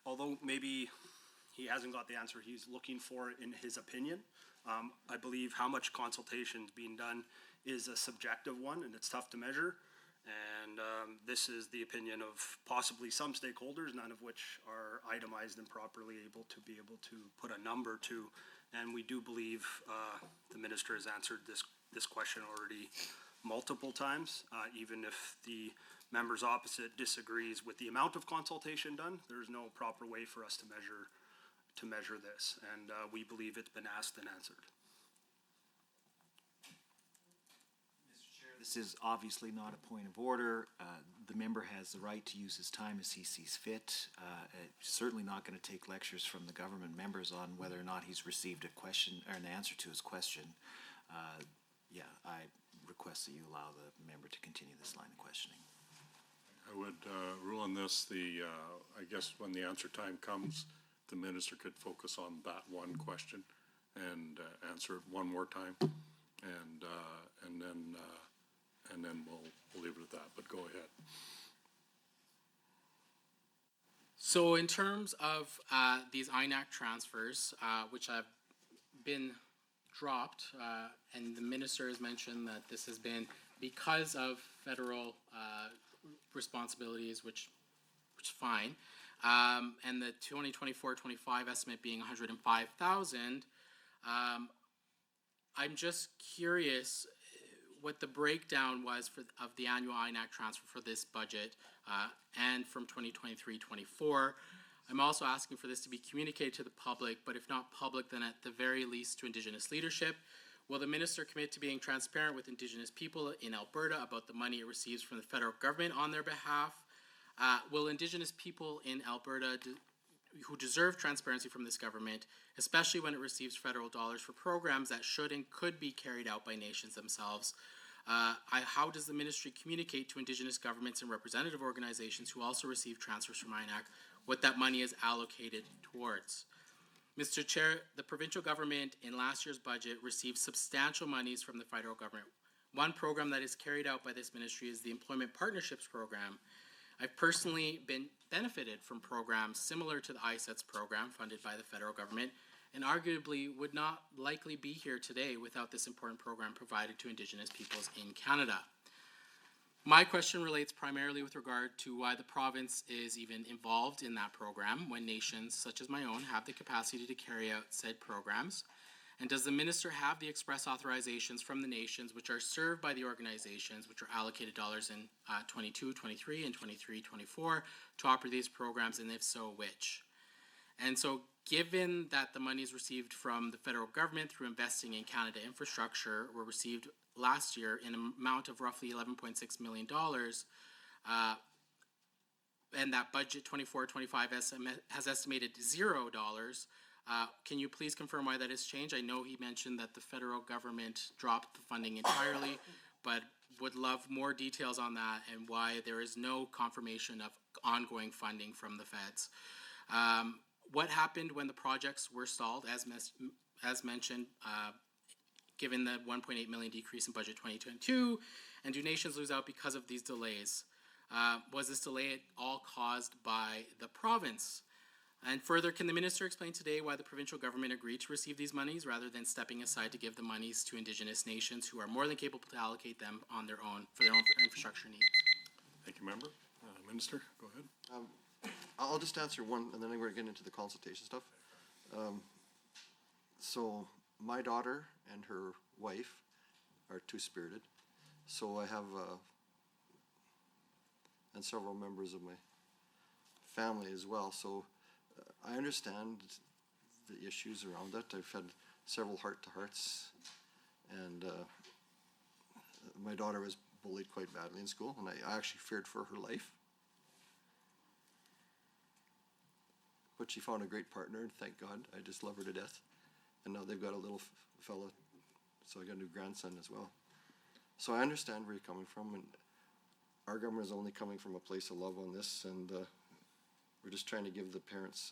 Although maybe he hasn't got the answer he's looking for in his opinion, I believe how much consultation is being done is a subjective one, and it's tough to measure. And this is the opinion of possibly some stakeholders, none of which are itemized and properly able to put a number to. And we do believe the minister has answered this question already multiple times. Even if the members opposite disagrees with the amount of consultation done, there's no proper way for us to measure this. And we believe it's been asked and answered. This is obviously not a point of order. The member has the right to use his time as he sees fit. Certainly not going to take lectures from the government members on whether or not he's received a question or an answer to his question. I request that you allow the member to continue this line of questioning. I would rule on this, I guess when the answer time comes, the minister could focus on that one question and answer it one more time, and then we'll leave it at that, but go ahead. So in terms of these INAC transfers, which have been dropped, and the minister has mentioned that this has been because of federal responsibilities, which is fine, and the 2024-25 estimate being 105,000. I'm just curious what the breakdown was of the annual INAC transfer for this budget and from 2023-24. I'm also asking for this to be communicated to the public, but if not public, then at the very least to Indigenous leadership. Will the minister commit to being transparent with Indigenous people in Alberta about the money it receives from the federal government on their behalf? Will Indigenous people in Alberta who deserve transparency from this government, especially when it receives federal dollars for programs that should and could be carried out by nations themselves? How does the ministry communicate to Indigenous governments and representative organizations who also receive transfers from INAC what that money is allocated towards? Mr. Chair, the provincial government in last year's budget received substantial monies from the federal government. One program that is carried out by this ministry is the Employment Partnerships Program. I've personally been benefited from programs similar to the ISETS program funded by the federal government, and arguably would not likely be here today without this important program provided to Indigenous peoples in Canada. My question relates primarily with regard to why the province is even involved in that program when nations such as my own have the capacity to carry out said programs. And does the minister have the express authorizations from the nations which are served by the organizations which are allocated dollars in 22-23 and 23-24 to operate these programs, and if so, which? And so given that the monies received from the federal government through investing in Canada infrastructure were received last year in an amount of roughly $11.6 million, and that budget 24-25 has estimated $0, can you please confirm why that has changed? I know he mentioned that the federal government dropped the funding entirely, but would love more details on that and why there is no confirmation of ongoing funding from the feds. What happened when the projects were stalled, as mentioned, given the $1.8 million decrease in budget 2022, and do nations lose out because of these delays? Was this delay at all caused by the province? And further, can the minister explain today why the provincial government agreed to receive these monies rather than stepping aside to give the monies to Indigenous nations who are more than capable to allocate them on their own for their own infrastructure needs? Thank you, member. Minister, go ahead. I'll just answer one, and then we're getting into the consultation stuff. So my daughter and her wife are two-spirited. So I have, and several members of my family as well. So I understand the issues around that. I've had several heart-to-hearts, and my daughter was bullied quite badly in school, and I actually feared for her life. But she found a great partner, and thank God, I just love her to death. And now they've got a little fella, so I got a new grandson as well. So I understand where you're coming from, and our government is only coming from a place of love on this, and we're just trying to give the parents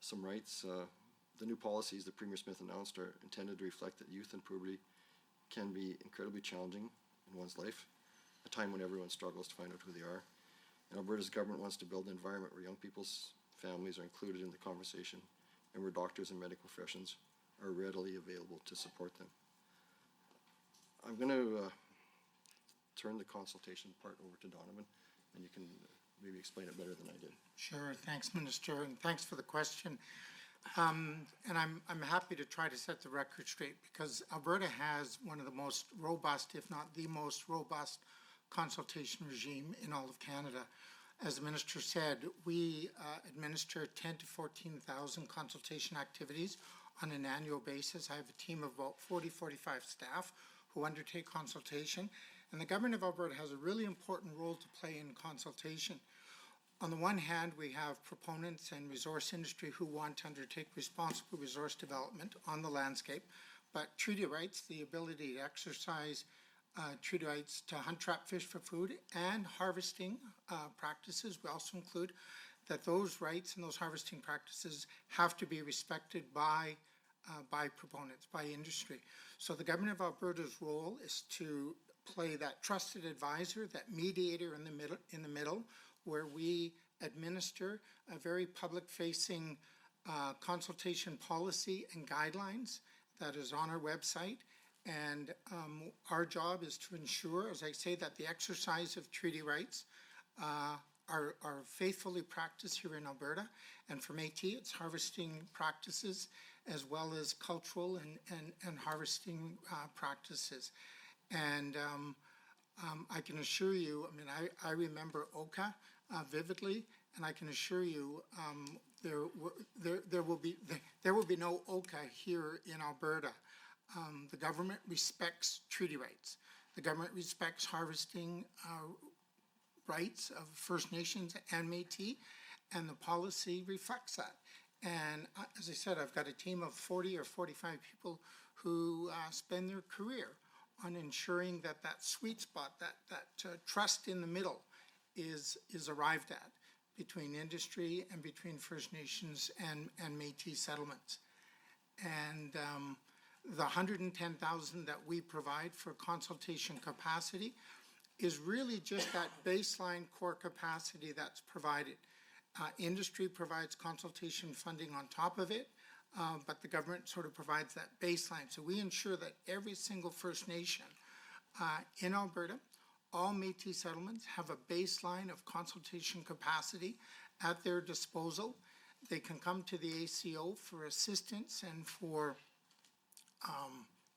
some rights. The new policies that Premier Smith announced are intended to reflect that youth and puberty can be incredibly challenging in one's life, a time when everyone struggles to find out who they are. And Alberta's government wants to build an environment where young people's families are included in the conversation, and where doctors and medical professions are readily available to support them. I'm going to turn the consultation part over to Donovan, and you can maybe explain it better than I did. Sure, thanks, Minister, and thanks for the question. And I'm happy to try to set the record straight, because Alberta has one of the most robust, if not the most robust, consultation regime in all of Canada. As the Minister said, we administer 10 to 14,000 consultation activities on an annual basis. I have a team of about 45 staff who undertake consultation, and the Government of Alberta has a really important role to play in consultation. On the one hand, we have proponents and resource industry who want to undertake responsible resource development on the landscape, but treaty rights, the ability to exercise treaty rights to hunt, trap, fish for food, and harvesting practices, we also include that those rights and those harvesting practices have to be respected by proponents, by industry. So the Government of Alberta's role is to play that trusted advisor, that mediator in the middle, where we administer a very public-facing consultation policy and guidelines that is on our website. And our job is to ensure, as I say, that the exercise of treaty rights are faithfully practiced here in Alberta. And for Métis, it's harvesting practices as well as cultural and harvesting practices. And I can assure you, I mean, I remember Oka vividly, and I can assure you there will be no Oka here in Alberta. The government respects treaty rights. The government respects harvesting rights of First Nations and Métis, and the policy reflects that. And as I said, I've got a team of 40 or 45 people who spend their career on ensuring that that sweet spot, that trust in the middle is arrived at between industry and between First Nations and Métis settlements. And the 110,000 that we provide for consultation capacity is really just that baseline core capacity that's provided. Industry provides consultation funding on top of it, but the government sort of provides that baseline. So we ensure that every single First Nation in Alberta, all Métis settlements have a baseline of consultation capacity at their disposal. They can come to the ACO for assistance and for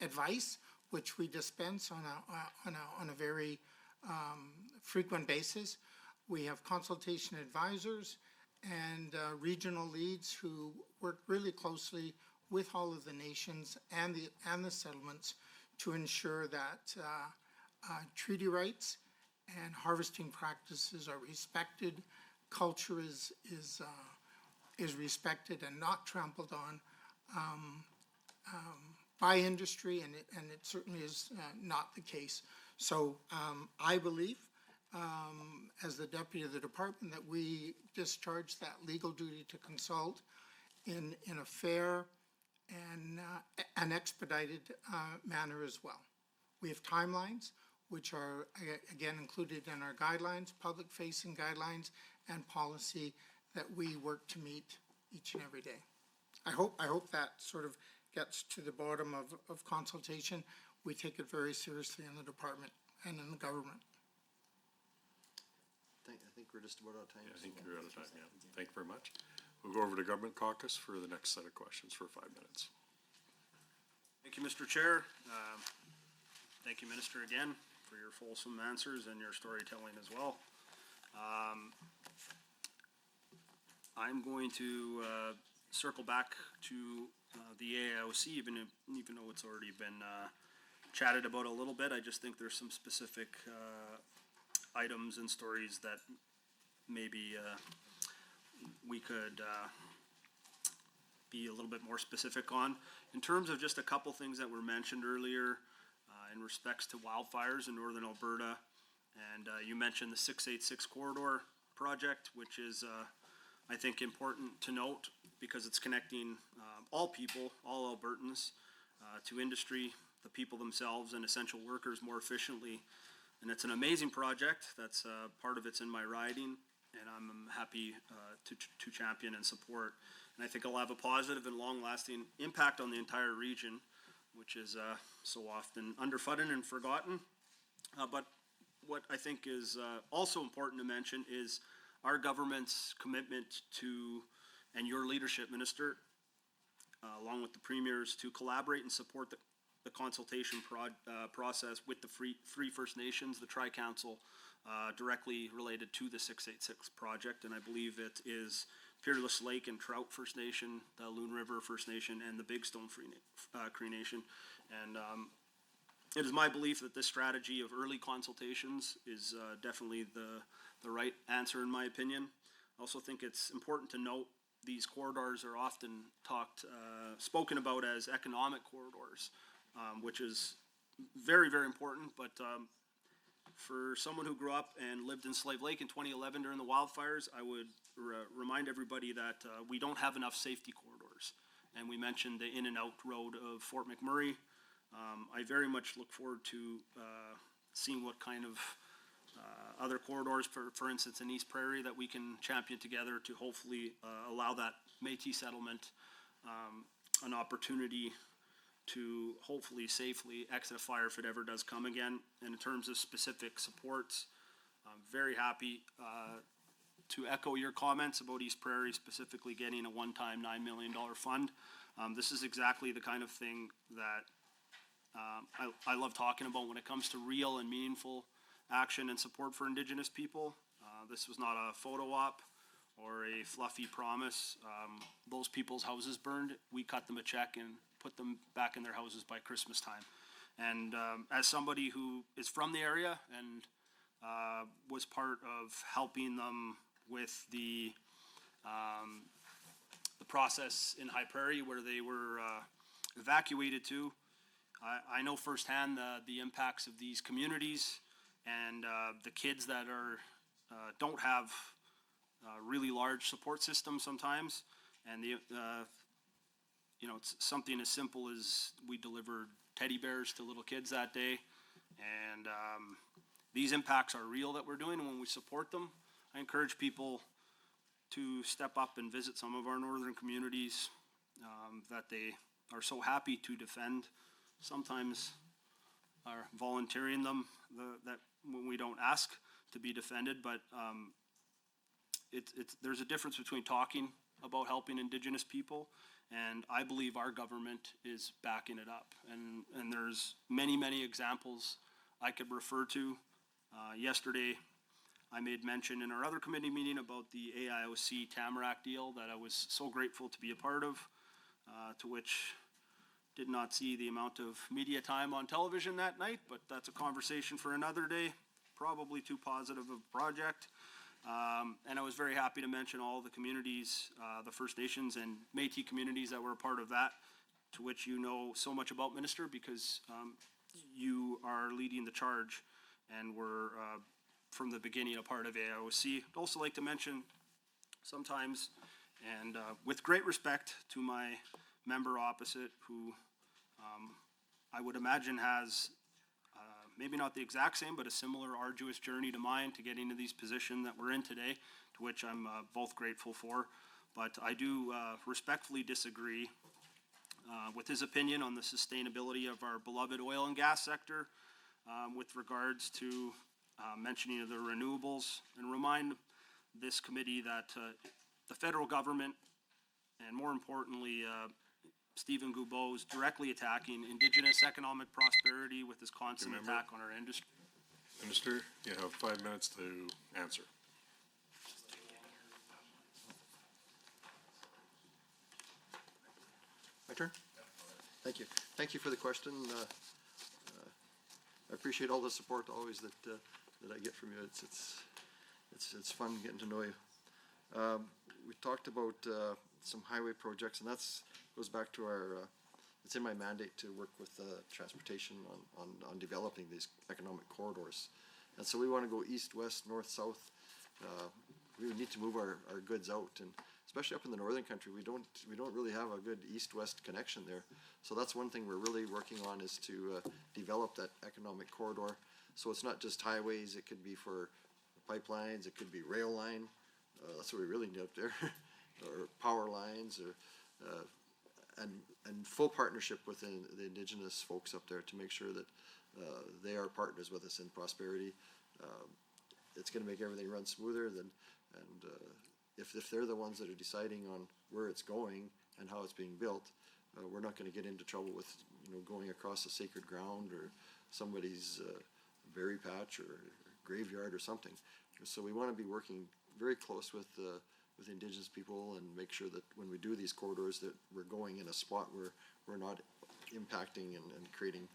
advice, which we dispense on a very frequent basis. We have consultation advisors and regional leads who work really closely with all of the nations and the settlements to ensure that treaty rights and harvesting practices are respected, culture is respected and not trampled on by industry, and it certainly is not the case. So I believe, as the deputy of the department, that we discharge that legal duty to consult in a fair and an expedited manner as well. We have timelines, which are again included in our guidelines, public-facing guidelines, and policy that we work to meet each and every day. I hope that sort of gets to the bottom of consultation. We take it very seriously in the department and in the government. I think we're just about out of time. Yeah, I think you're out of time, yeah. Thank you very much. We'll go over to Government Caucus for the next set of questions for 5 minutes. Thank you, Mr. Chair. Thank you, Minister, again, for your fulsome answers and your storytelling as well. I'm going to circle back to the AIOC, even though it's already been chatted about a little bit. I just think there's some specific items and stories that maybe we could be a little bit more specific on. In terms of just a couple things that were mentioned earlier in respects to wildfires in northern Alberta, and you mentioned the 686 corridor project, which is I think important to note because it's connecting all people, all Albertans, to industry, the people themselves, and essential workers more efficiently. And it's an amazing project. That's part of it's in my riding, and I'm happy to champion and support. And I think it'll have a positive and long-lasting impact on the entire region, which is so often underfunded and forgotten. But what I think is also important to mention is our government's commitment to, and your leadership, Minister, along with the premiers, to collaborate and support the consultation process with the Free First Nations, the Tri-Council, directly related to the 686 project. And I believe it is Peerless Lake and Trout First Nation, the Loon River First Nation, and the Big Stone Cree Nation. And it is my belief that this strategy of early consultations is definitely the right answer, in my opinion. I also think it's important to note these corridors are often spoken about as economic corridors, which is very, very important. But for someone who grew up and lived in Slave Lake in 2011 during the wildfires, I would remind everybody that we don't have enough safety corridors. And we mentioned the in and out road of Fort McMurray. I very much look forward to seeing what kind of other corridors, for instance, in East Prairie, that we can champion together to hopefully allow that Métis settlement an opportunity to hopefully safely exit a fire if it ever does come again. And in terms of specific supports, I'm very happy to echo your comments about East Prairie specifically getting a one-time $9 million fund. This is exactly the kind of thing that I love talking about when it comes to real and meaningful action and support for Indigenous people. This was not a photo op or a fluffy promise. Those people's houses burned. We cut them a check and put them back in their houses by Christmas time. And as somebody who is from the area and was part of helping them with the process in High Prairie where they were evacuated to, I know firsthand the impacts of these communities and the kids that are don't have really large support systems sometimes, and you know, it's something as simple as we delivered teddy bears to little kids that day, and these impacts are real that we're doing, and when we support them, I encourage people to step up and visit some of our northern communities that they are so happy to defend. Sometimes are volunteering them that when we don't ask to be defended, but there's a difference between talking about helping Indigenous people, and I believe our government is backing it up. And there's many examples I could refer to. Yesterday, I made mention in our other committee meeting about the AIOC Tamarack deal that I was so grateful to be a part of, to which did not see the amount of media time on television that night, but that's a conversation for another day. Probably too positive of a project. And I was very happy to mention all the communities, the First Nations and Métis communities that were a part of that, to which you know so much about, Minister, because you are leading the charge and were from the beginning a part of AIOC. I'd also like to mention sometimes, and with great respect to my member opposite, who I would imagine has maybe not the exact same, but a similar arduous journey to mine to get into these positions that we're in today, to which I'm both grateful for. But I do respectfully disagree with his opinion on the sustainability of our beloved oil and gas sector with regards to mentioning of the renewables, and remind this committee that the federal government, and more importantly, Stephen Guilbeault, is directly attacking Indigenous economic prosperity with his constant Remember? attack on our industry. Minister, you have 5 minutes to answer. My turn? Thank you. Thank you for the question. I appreciate all the support always that I get from you. It's fun getting to know you. We talked about some highway projects, and that's goes back to our. It's in my mandate to work with transportation on developing these economic corridors, and so we want to go east, west, north, south. We need to move our goods out, and especially up in the northern country, we don't really have a good east-west connection there. So that's one thing we're really working on, is to develop that economic corridor. So it's not just highways; it could be for pipelines, it could be rail line. That's what we really need up there, or power lines, or and full partnership with the Indigenous folks up there to make sure that they are partners with us in prosperity. It's going to make everything run smoother and if they're the ones that are deciding on where it's going and how it's being built, we're not going to get into trouble with going across a sacred ground or somebody's berry patch or graveyard or something. So we want to be working very close with Indigenous people and make sure that when we do these corridors that we're going in a spot where we're not impacting and creating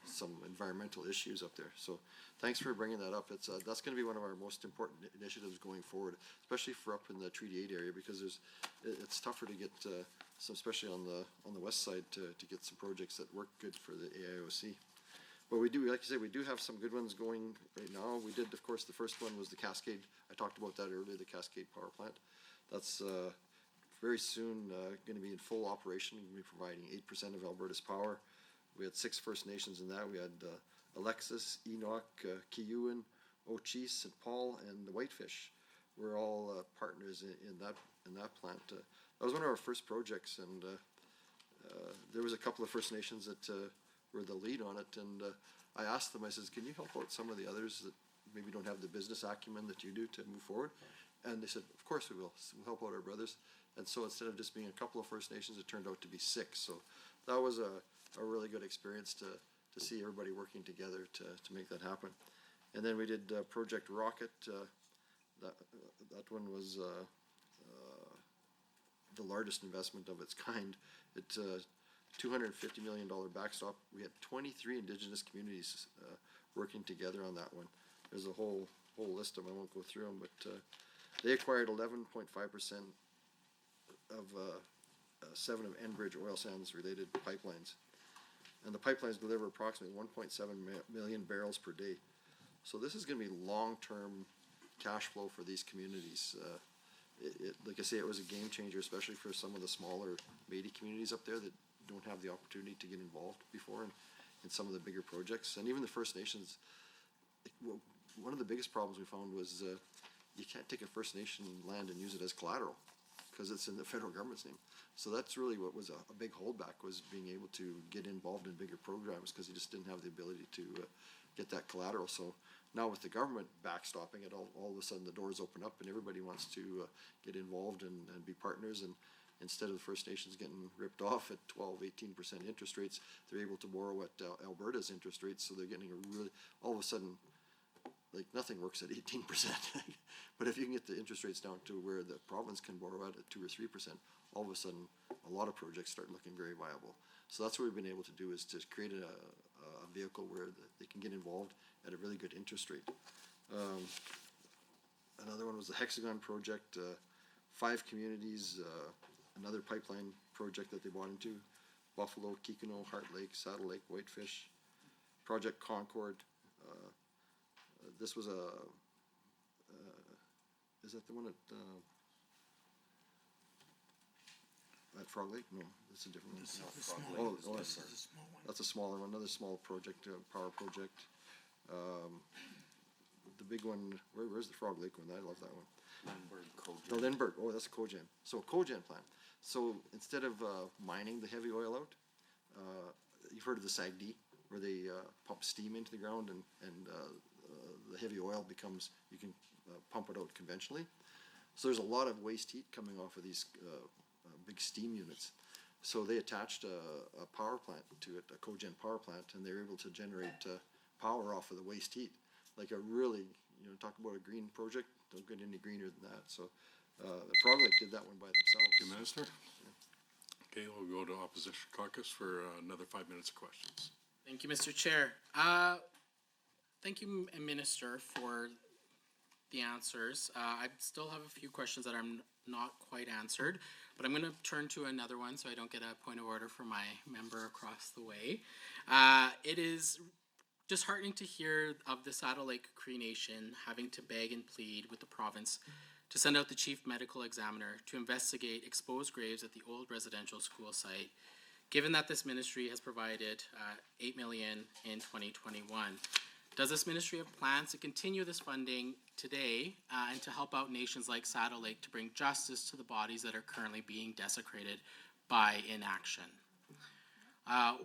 some environmental issues up there. So thanks for bringing that up. It's that's going to be one of our most important initiatives going forward, especially for up in the Treaty 8 area, because it's tougher to get some, especially on the west side, to get some projects that work good for the AIOC. But we do, like you say, we do have some good ones going right now. We did, of course, the first one was the Cascade. I talked about that earlier, the Cascade Power Plant. That's very soon going to be in full operation. We're going to be providing 8% of Alberta's power. We had 6 First Nations in that. We had Alexis, Enoch, Kiyuan, O'Cheese, St. Paul, and the Whitefish were all partners in that plant. That was one of our first projects, and there was a couple of First Nations that were the lead on it, and I asked them, I says, can you help out some of the others that maybe don't have the business acumen that you do to move forward? And they said, of course we will. We'll help out our brothers. And so instead of just being a couple of First Nations, it turned out to be 6. So that was a really good experience to see everybody working together to make that happen. And then we did Project Rocket. That one was the largest investment of its kind. It's $250 million backstop. We had 23 Indigenous communities working together on that one. There's a whole list of them. I won't go through them, but they acquired 11.5% of 7 of Enbridge oil sands related pipelines. And the pipelines deliver approximately 1.7 million barrels per day. So this is going to be long-term cash flow for these communities. Like I say, it was a game changer, especially for some of the smaller Métis communities up there that don't have the opportunity to get involved before in some of the bigger projects. And even the First Nations, one of the biggest problems we found was you can't take a First Nation land and use it as collateral because it's in the federal government's name. So that's really what was a big holdback, was being able to get involved in bigger programs because you just didn't have the ability to get that collateral. So now with the government backstopping it, all of a sudden the doors open up and everybody wants to get involved and be partners. And instead of the First Nations getting ripped off at 12-18% interest rates, they're able to borrow at Alberta's interest rates. So they're getting a really, all of a sudden, like nothing works at 18%. But if you can get the interest rates down to where the province can borrow at 2 or 3%, all of a sudden a lot of projects start looking very viable. So that's what we've been able to do, is to create a vehicle where they can get involved at a really good interest rate. Another one was the Hexagon project, 5 communities, another pipeline project that they bought into, Buffalo, Kikino, Heart Lake, Saddle Lake, Whitefish, Project Concord. This was is that the one at Frog Lake? No, that's a different one. That's a smaller one, another small project, power project. The big one, where's the Frog Lake one? I love that one. The Lindbergh, oh, that's a cogen. So a cogen plant. So instead of mining the heavy oil out, you've heard of the SAGD, where they pump steam into the ground and the heavy oil becomes, you can pump it out conventionally. So there's a lot of waste heat coming off of these big steam units. So they attached a power plant to it, a cogen power plant, and they're able to generate power off of the waste heat. Like a really, talk about a green project, don't get any greener than that. So Frog Lake did that one by themselves. Thank you, Minister. Okay, we'll go to Opposition Caucus for another 5 minutes of questions. Thank you, Mr. Chair. Thank you, Minister, for the answers. I still have a few questions that I'm not quite answered, but I'm going to turn to another one so I don't get a point of order from my member across the way. It is disheartening to hear of the Saddle Lake Cree Nation having to beg and plead with the province to send out the chief medical examiner to investigate exposed graves at the old residential school site, given that this ministry has provided $8 million in 2021. Does this ministry have plans to continue this funding today and to help out nations like Saddle Lake to bring justice to the bodies that are currently being desecrated by inaction?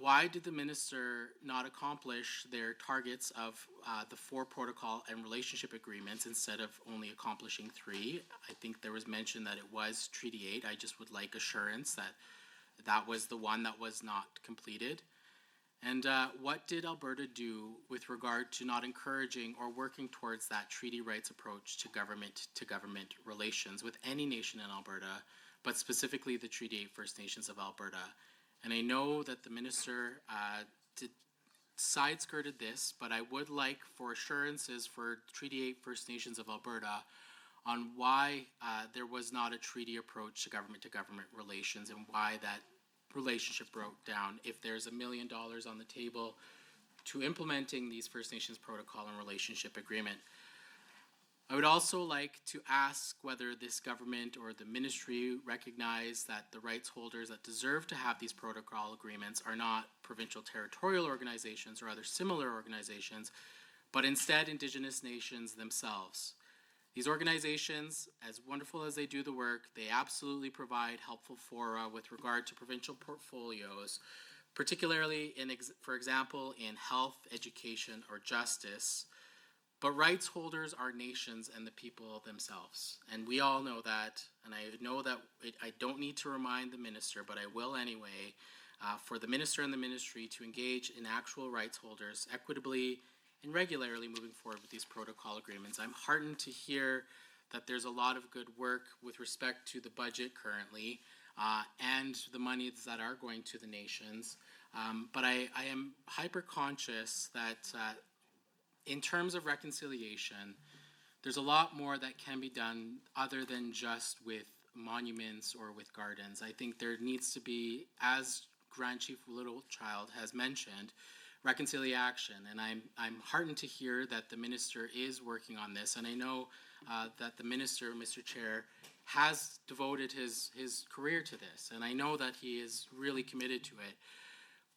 Why did the minister not accomplish their targets of the 4 protocol and relationship agreements instead of only accomplishing 3? I think there was mention that it was Treaty 8. I just would like assurance that that was the one that was not completed. And what did Alberta do with regard to not encouraging or working towards that treaty rights approach to government relations with any nation in Alberta, but specifically the Treaty 8 First Nations of Alberta? And I know that the minister side-skirted this, but I would like for assurances for Treaty 8 First Nations of Alberta on why there was not a treaty approach to government relations and why that relationship broke down. If there's $1 million on the table to implementing these First Nations protocol and relationship agreement. I would also like to ask whether this government or the ministry recognize that the rights holders that deserve to have these protocol agreements are not provincial territorial organizations or other similar organizations, but instead Indigenous nations themselves. These organizations, as wonderful as they do the work, they absolutely provide helpful fora with regard to provincial portfolios, particularly for example, in health, education, or justice. But rights holders are nations and the people themselves. And we all know that, and I know that I don't need to remind the minister, but I will anyway, for the minister and the ministry to engage in actual rights holders equitably and regularly moving forward with these protocol agreements. I'm heartened to hear that there's a lot of good work with respect to the budget currently and the monies that are going to the nations. But I am hyper conscious that in terms of reconciliation, there's a lot more that can be done other than just with monuments or with gardens. I think there needs to be, as Grand Chief Littlechild has mentioned, reconciliation, and I'm heartened to hear that the minister is working on this, and I know that the minister, Mr. Chair, has devoted his career to this, and I know that he is really committed to it.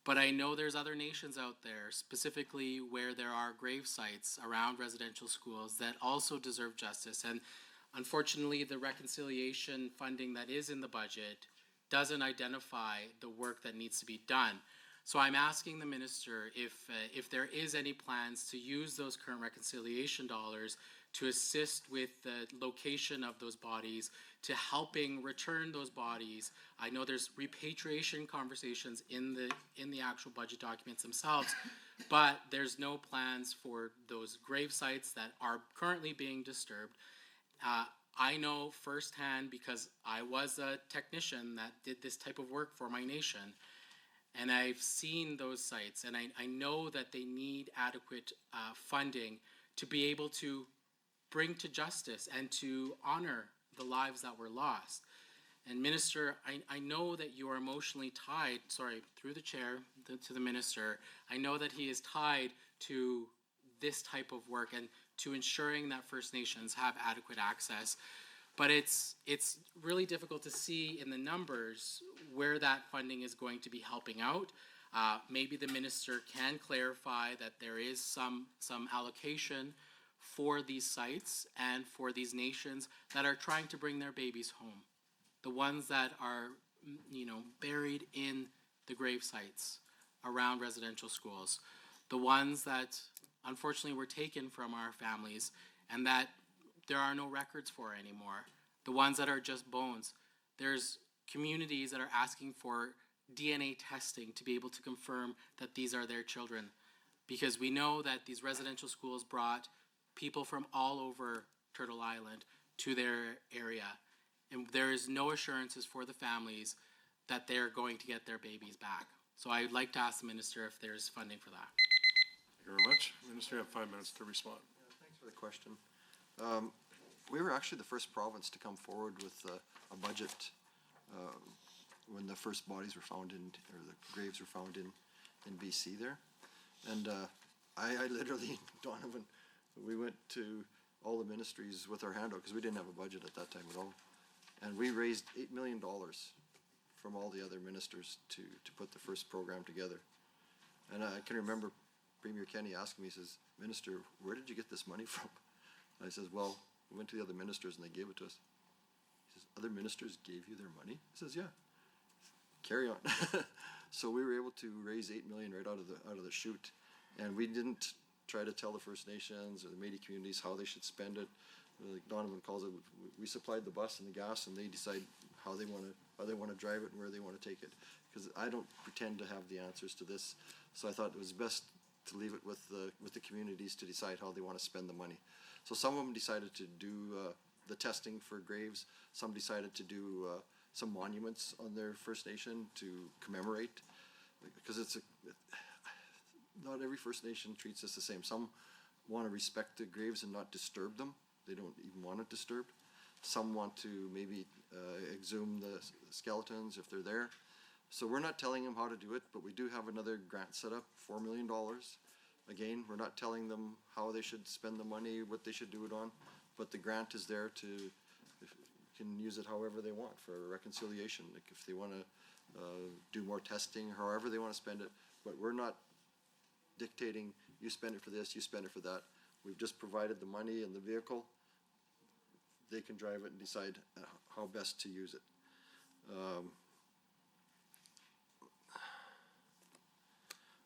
But I know there's other nations out there, specifically where there are grave sites around residential schools that also deserve justice, and unfortunately the reconciliation funding that is in the budget doesn't identify the work that needs to be done. So I'm asking the minister if there is any plans to use those current reconciliation dollars to assist with the location of those bodies, to helping return those bodies. I know there's repatriation conversations in the actual budget documents themselves, but there's no plans for those grave sites that are currently being disturbed. I know firsthand, because I was a technician that did this type of work for my nation, and I've seen those sites, and I know that they need adequate funding to be able to bring to justice and to honor the lives that were lost. And Minister, I know that you are emotionally tied, through the chair to the minister, I know that he is tied to this type of work and to ensuring that First Nations have adequate access. But it's really difficult to see in the numbers where that funding is going to be helping out. Maybe the minister can clarify that there is some allocation for these sites and for these nations that are trying to bring their babies home. The ones that are, buried in the grave sites around residential schools. The ones that unfortunately were taken from our families and that there are no records for anymore. The ones that are just bones. There's communities that are asking for DNA testing to be able to confirm that these are their children. Because we know that these residential schools brought people from all over Turtle Island to their area. And there is no assurances for the families that they're going to get their babies back. So I'd like to ask the minister if there's funding for that. Thank you very much. Minister, you have 5 minutes to respond. Thanks for the question. We were actually the first province to come forward with a budget when the first bodies were found or the graves were found in BC there. And I literally, Donovan, we went to all the ministries with our hand out because we didn't have a budget at that time at all. And we raised $8 million from all the other ministers to put the first program together. And I can remember Premier Kenny asking me, he says, "Minister, where did you get this money from?" And I says, "Well, we went to the other ministers and they gave it to us." He says, "Other ministers gave you their money?" He says, "Yeah." Carry on. So we were able to raise $8 million right out of the chute, and we didn't try to tell the First Nations or the Métis communities how they should spend it. Like Donovan calls it, we supplied the bus and the gas, and they decide how they want to drive it and where they want to take it. Because I don't pretend to have the answers to this, so I thought it was best to leave it with the communities to decide how they want to spend the money. So some of them decided to do the testing for graves. Some decided to do some monuments on their First Nation to commemorate, because not every First Nation treats us the same. Some want to respect the graves and not disturb them. They don't even want it disturbed. Some want to maybe exhume the skeletons if they're there. So we're not telling them how to do it, but we do have another grant set up, $4 million. Again, we're not telling them how they should spend the money, what they should do it on, but the grant is there to can use it however they want for reconciliation. Like if they want to do more testing, however they want to spend it, but we're not dictating you spend it for this, you spend it for that. We've just provided the money and the vehicle. They can drive it and decide how best to use it.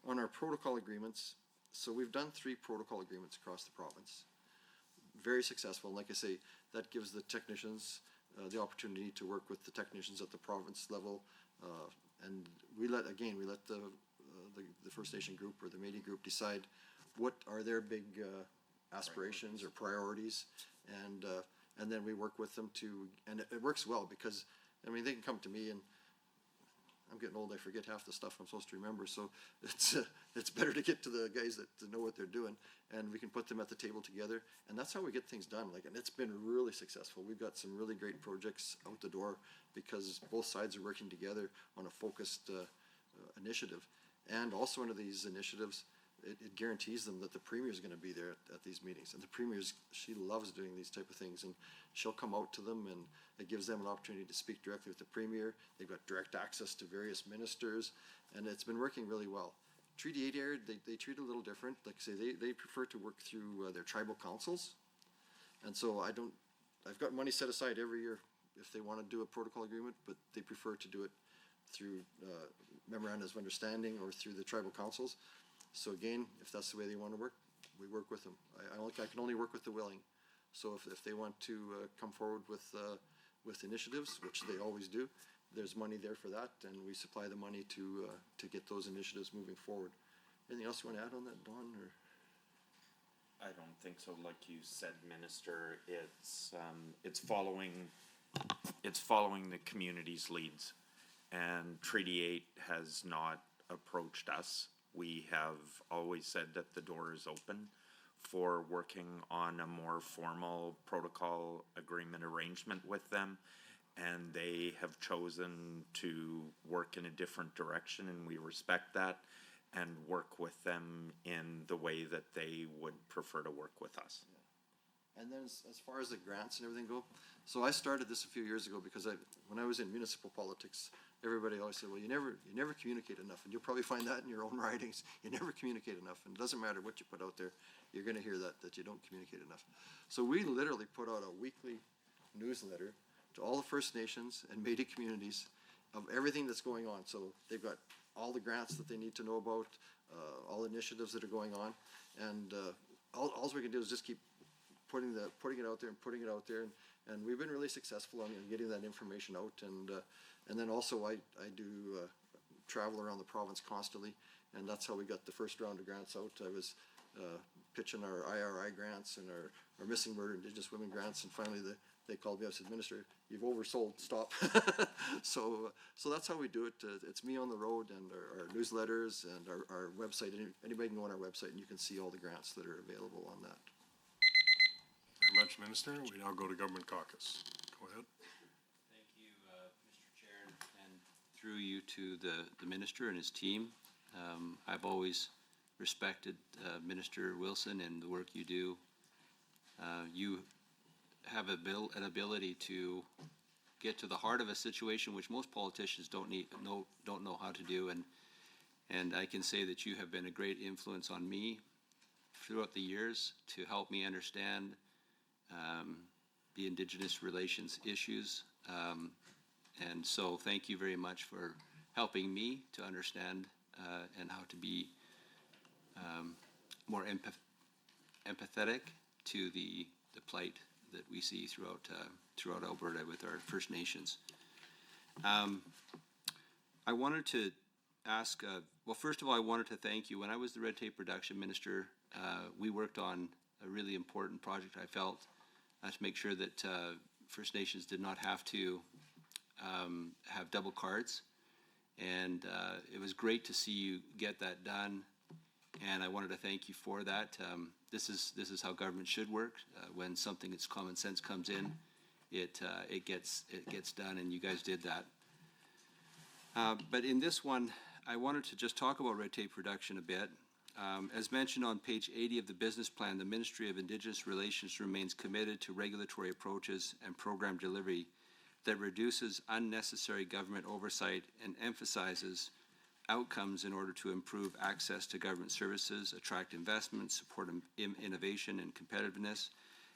On our protocol agreements, so we've done 3 protocol agreements across the province. Very successful. And like I say, that gives the technicians the opportunity to work with the technicians at the province level. And we let the First Nation group or the Métis group decide what are their big aspirations or priorities. And then we work with them and it works well because, I mean, they can come to me and I'm getting old, I forget half the stuff I'm supposed to remember, so it's better to get to the guys that know what they're doing, and we can put them at the table together, and that's how we get things done, and it's been really successful. We've got some really great projects out the door because both sides are working together on a focused initiative. And also under these initiatives, it guarantees them that the Premier is gonna be there at these meetings, and the Premier, she loves doing these type of things, and she'll come out to them, and it gives them an opportunity to speak directly with the Premier. They've got direct access to various ministers, and it's been working really well. Treaty 8 area, they treat it a little different. Like I say, they prefer to work through their tribal councils, and so I've got money set aside every year if they wanna do a protocol agreement, but they prefer to do it through memorandums of understanding or through the tribal councils. So again, if that's the way they want to work, we work with them. I can only work with the willing. So if they want to come forward with initiatives, which they always do, there's money there for that, and we supply the money to get those initiatives moving forward. Anything else you want to add on that, Dawn? Or? I don't think so. Like you said, Minister, it's following the community's leads, and Treaty 8 has not approached us. We have always said that the door is open for working on a more formal protocol agreement arrangement with them, and they have chosen to work in a different direction, and we respect that and work with them in the way that they would prefer to work with us. And then as far as the grants and everything go, so I started this a few years ago because when I was in municipal politics, everybody always said, well, you never communicate enough, and you'll probably find that in your own writings. You never communicate enough, and it doesn't matter what you put out there, you're gonna hear that you don't communicate enough. So we literally put out a weekly newsletter to all the First Nations and Métis communities of everything that's going on. So they've got all the grants that they need to know about, all the initiatives that are going on, and all we can do is just keep putting it out there, and we've been really successful on getting that information out, and then also I do travel around the province constantly, and that's how we got the first round of grants out. I was pitching our IRI grants and our missing murder Indigenous women grants, and finally they called me up and said, Minister, you've oversold, stop. So that's how we do it. It's me on the road and our newsletters and our website. Anybody can go on our website and you can see all the grants that are available on that. Very much, Minister. We now go to Government Caucus. Go ahead. Thank you, Mr. Chair, and through you to the Minister and his team. I've always respected Minister Wilson and the work you do. You have an ability to get to the heart of a situation which most politicians don't know how to do, and I can say that you have been a great influence on me throughout the years to help me understand the Indigenous relations issues, and so thank you very much for helping me to understand and how to be more empathetic to the plight that we see throughout Alberta with our First Nations. I wanted to ask, well, first of all, I wanted to thank you. When I was the Red Tape Reduction Minister, we worked on a really important project, I felt, to make sure that First Nations did not have to have double cards. And it was great to see you get that done, and I wanted to thank you for that. This is how government should work. When something that's common sense comes in, it gets done, and you guys did that. But in this one, I wanted to just talk about red tape reduction a bit. As mentioned on page 80 of the business plan, the Ministry of Indigenous Relations remains committed to regulatory approaches and program delivery that reduces unnecessary government oversight and emphasizes outcomes in order to improve access to government services, attract investments, support innovation and competitiveness,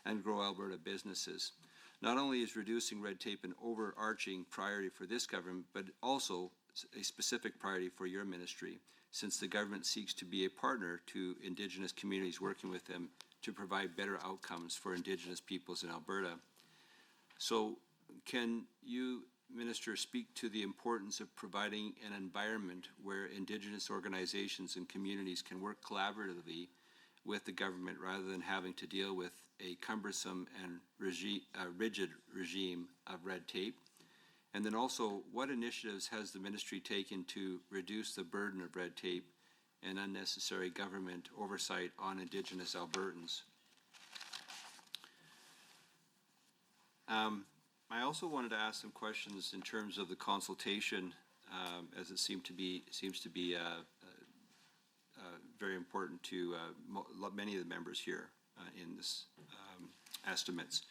and grow Alberta businesses. Not only is reducing red tape an overarching priority for this government, but also a specific priority for your ministry, since the government seeks to be a partner to Indigenous communities, working with them to provide better outcomes for Indigenous peoples in Alberta. So can you, Minister, speak to the importance of providing an environment where Indigenous organizations and communities can work collaboratively with the government rather than having to deal with a cumbersome and rigid regime of red tape? And then also, what initiatives has the ministry taken to reduce the burden of red tape and unnecessary government oversight on Indigenous Albertans? I also wanted to ask some questions in terms of the consultation, as it seems to be very important to many of the members here in this estimates.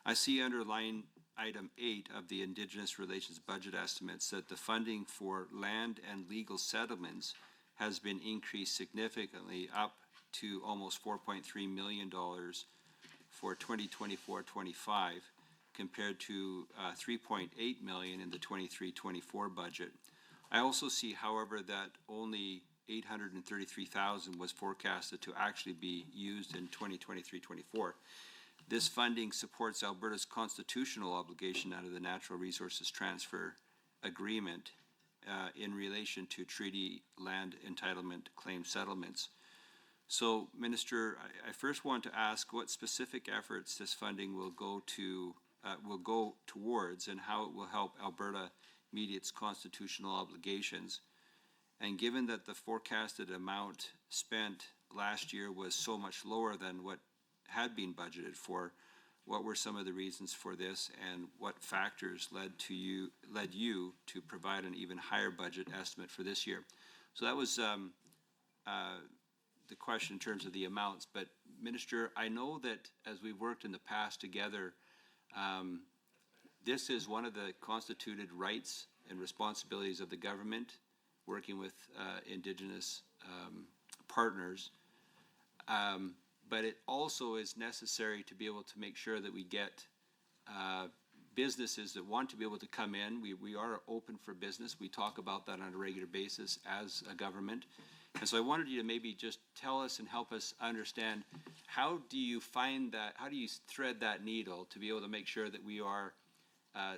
I see under line item 8 of the Indigenous Relations budget estimates that the funding for land and legal settlements has been increased significantly, up to almost $4.3 million for 2024-25, compared to $3.8 million in the 23-24 budget. I also see, however, that only $833,000 was forecasted to actually be used in 2023-24. This funding supports Alberta's constitutional obligation under the Natural Resources Transfer Agreement in relation to treaty land entitlement claim settlements. So, Minister, I first want to ask what specific efforts this funding will go towards, and how it will help Alberta meet its constitutional obligations. And given that the forecasted amount spent last year was so much lower than what had been budgeted for, what were some of the reasons for this, and what factors led you to provide an even higher budget estimate for this year? So that was the question in terms of the amounts. But Minister, I know that as we've worked in the past together, this is one of the constituted rights and responsibilities of the government, working with Indigenous partners. But it also is necessary to be able to make sure that we get businesses that want to be able to come in. We are open for business. We talk about that on a regular basis as a government. And so I wanted you to maybe just tell us and help us understand, how do you find that, how do you thread that needle to be able to make sure that we are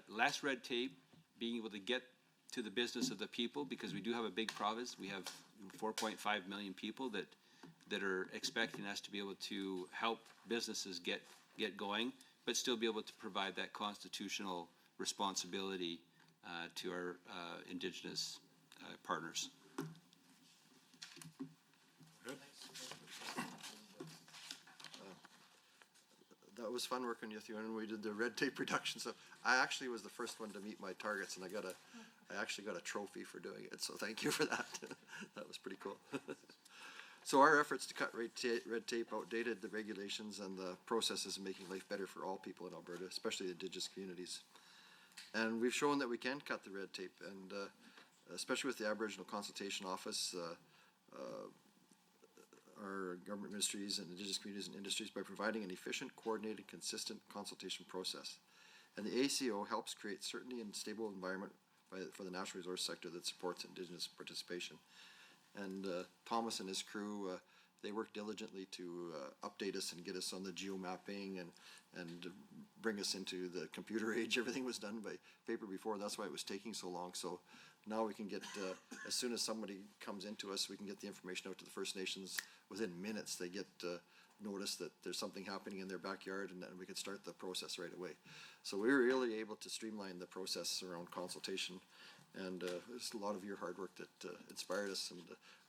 less red tape, being able to get to the business of the people, because we do have a big province. We have 4.5 million people that are expecting us to be able to help businesses get going, but still be able to provide that constitutional responsibility to our Indigenous partners. That was fun working with you, and we did the red tape reduction stuff. I actually was the first one to meet my targets, and I actually got a trophy for doing it, so thank you for that. That was pretty cool. So our efforts to cut red tape outdated the regulations and the processes in making life better for all people in Alberta, especially the Indigenous communities. And we've shown that we can cut the red tape, and especially with the Aboriginal Consultation Office, our government ministries and Indigenous communities and industries, by providing an efficient, coordinated, consistent consultation process. And the ACO helps create certainty and stable environment for the natural resource sector that supports Indigenous participation. And Thomas and his crew, they work diligently to update us and get us on the geomapping and bring us into the computer age. Everything was done by paper before. That's why it was taking so long. So now we can get, as soon as somebody comes into us, we can get the information out to the First Nations. Within minutes, they get notice that there's something happening in their backyard, and then we could start the process right away. So we were really able to streamline the process around consultation. And it's a lot of your hard work that inspired us. And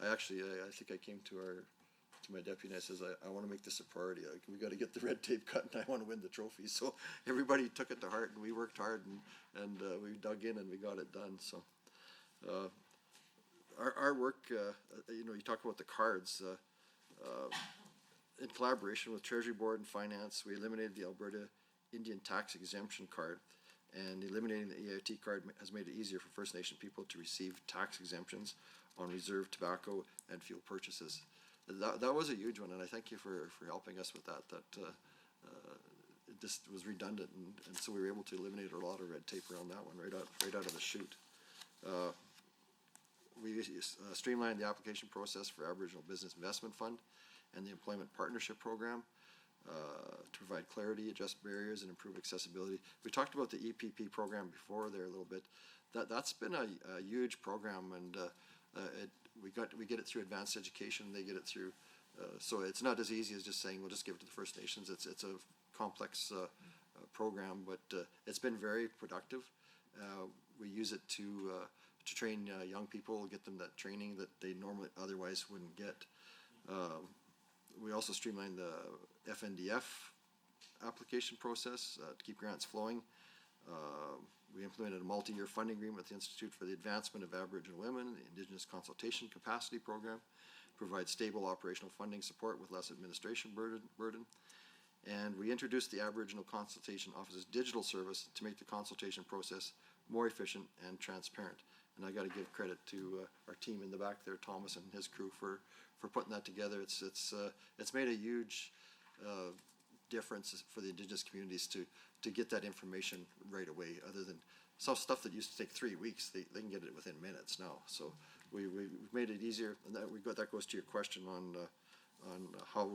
I think I came to my deputy and I says, I want to make this a priority. We got to get the red tape cut, and I want to win the trophy. So everybody took it to heart, and we worked hard, and we dug in, and we got it done. So our work, you talk about the cards. In collaboration with Treasury Board and Finance, we eliminated the Alberta Indian Tax Exemption Card. And eliminating the EIT card has made it easier for First Nation people to receive tax exemptions on reserve tobacco and fuel purchases. That was a huge one, and I thank you for helping us with that. It just was redundant, and so we were able to eliminate a lot of red tape around that one right out of the chute. We streamlined the application process for Aboriginal Business Investment Fund and the Employment Partnership Program to provide clarity, adjust barriers, and improve accessibility. We talked about the EPP program before there a little bit. That's been a huge program, and we get it through advanced education. They get it through, so it's not as easy as just saying we'll just give it to the First Nations. It's a complex program, but it's been very productive. We use it to train young people, get them that training that they normally otherwise wouldn't get. We also streamlined the FNDF application process to keep grants flowing. We implemented a multi-year funding agreement with the Institute for the Advancement of Aboriginal Women, the Indigenous Consultation Capacity Program, provides stable operational funding support with less administration burden. And we introduced the Aboriginal Consultation Office's digital service to make the consultation process more efficient and transparent. And I got to give credit to our team in the back there, Thomas and his crew, for putting that together. It's made a huge difference for the Indigenous communities to get that information right away. Other than some stuff that used to take 3 weeks, they can get it within minutes now. So we've made it easier, and that goes to your question on how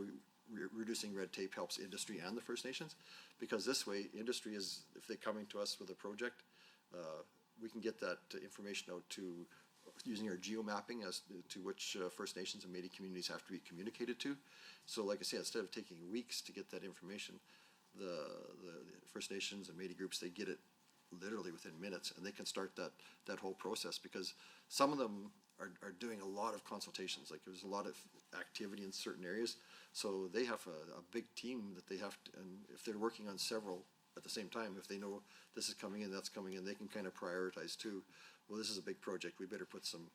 reducing red tape helps industry and the First Nations, because this way industry is, if they're coming to us with a project, we can get that information out to using our geomapping as to which First Nations and Métis communities have to be communicated to. So like I said, instead of taking weeks to get that information, the First Nations and Métis groups, they get it literally within minutes, and they can start that whole process, because some of them are doing a lot of consultations. Like there's a lot of activity in certain areas, so they have a big team that they have to, and if they're working on several at the same time, if they know this is coming in, that's coming in, they can kind of prioritize too. Well, this is a big project, we better put some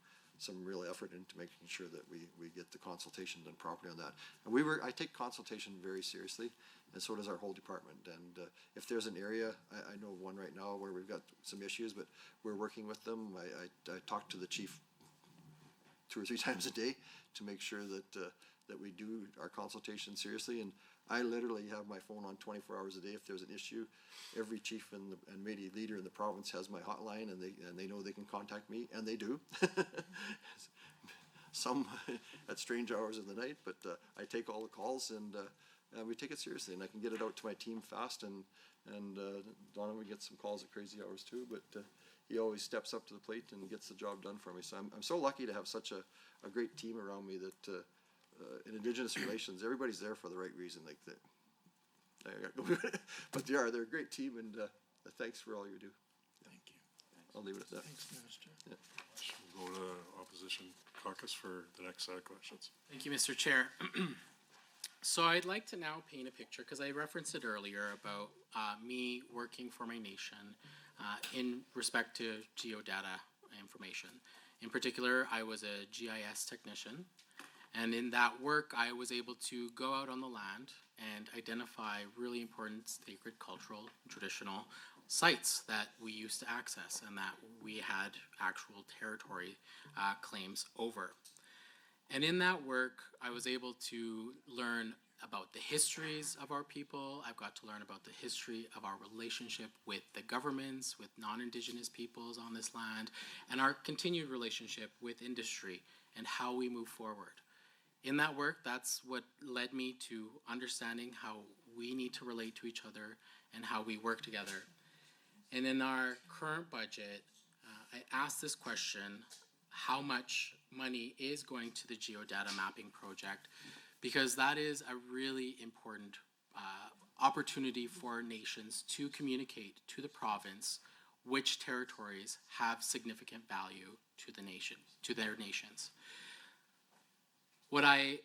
real effort into making sure that we get the consultation done properly on that. And I take consultation very seriously, and so does our whole department. And if there's an area, I know one right now where we've got some issues, but we're working with them. I talk to the chief 2 or 3 times a day to make sure that we do our consultation seriously. And I literally have my phone on 24 hours a day. If there's an issue, every chief and Métis leader in the province has my hotline, and they know they can contact me, and they do. Some at strange hours of the night, but I take all the calls, and we take it seriously, and I can get it out to my team fast. And Donovan gets some calls at crazy hours too, but he always steps up to the plate and gets the job done for me. So I'm so lucky to have such a great team around me that. In Indigenous relations, everybody's there for the right reason. Like that, but they're a great team, and thanks for all you do. Thank you. I'll leave it at that. Thanks, Minister. Yeah. We'll go to opposition caucus for the next set of questions. Thank you, Mr. Chair. So I'd like to now paint a picture, because I referenced it earlier about me working for my nation in respect to geodata information. In particular, I was a GIS technician. And in that work, I was able to go out on the land and identify really important sacred, cultural, and traditional sites that we used to access and that we had actual territory claims over. And in that work, I was able to learn about the histories of our people. I've got to learn about the history of our relationship with the governments, with non-Indigenous peoples on this land, and our continued relationship with industry and how we move forward. In that work, that's what led me to understanding how we need to relate to each other and how we work together. And in our current budget, I asked this question: how much money is going to the geodata mapping project? Because that is a really important opportunity for nations to communicate to the province which territories have significant value to the nation, to their nations. What I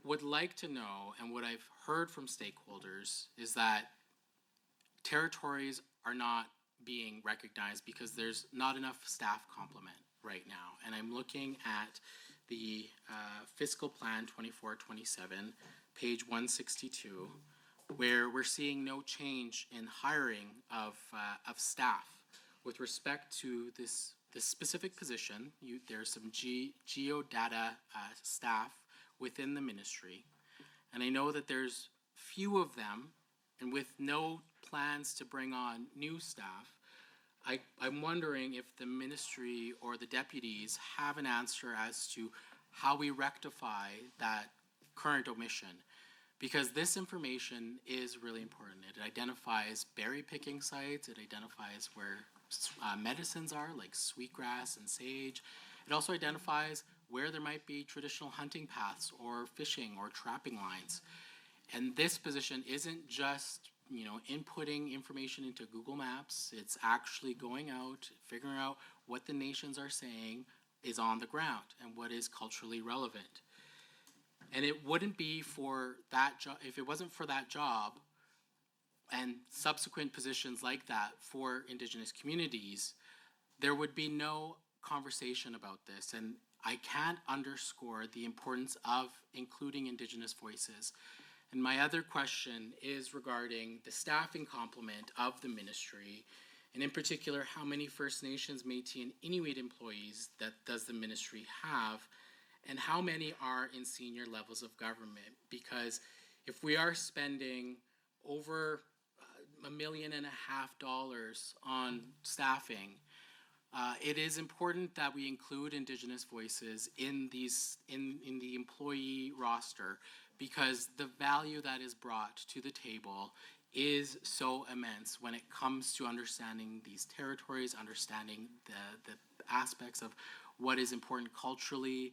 would like to know, and what I've heard from stakeholders, is that territories are not being recognized because there's not enough staff complement right now. And I'm looking at the fiscal plan 24-27, page 162, where we're seeing no change in hiring of staff with respect to this this specific position, there's some geodata staff within the ministry, and I know that there's few of them, and with no plans to bring on new staff, I'm wondering if the ministry or the deputies have an answer as to how we rectify that current omission. Because this information is really important. It identifies berry picking sites, it identifies where medicines are, like sweetgrass and sage. It also identifies where there might be traditional hunting paths or fishing or trapping lines. And this position isn't just, inputting information into Google Maps. It's actually going out, figuring out what the nations are saying is on the ground and what is culturally relevant. And it wouldn't be for that job, if it wasn't for that job and subsequent positions like that for Indigenous communities, there would be no conversation about this. And I can't underscore the importance of including Indigenous voices. And my other question is regarding the staffing complement of the ministry, and in particular, how many First Nations, Métis, and Inuit employees that does the ministry have, and how many are in senior levels of government? Because if we are spending over $1.5 million on staffing, it is important that we include Indigenous voices in the employee roster, because the value that is brought to the table is so immense when it comes to understanding these territories, understanding the aspects of what is important culturally,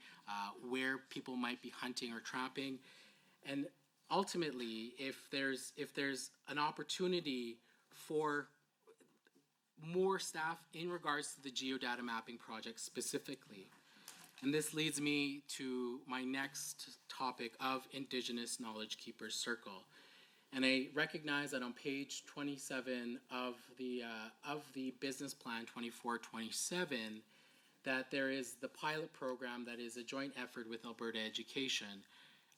where people might be hunting or trapping. And ultimately, if there's an opportunity for more staff in regards to the geodata mapping project specifically, and this leads me to my next topic of Indigenous Knowledge Keepers Circle. And I recognize that on page 27 of the business plan 24-27, that there is the pilot program that is a joint effort with Alberta Education.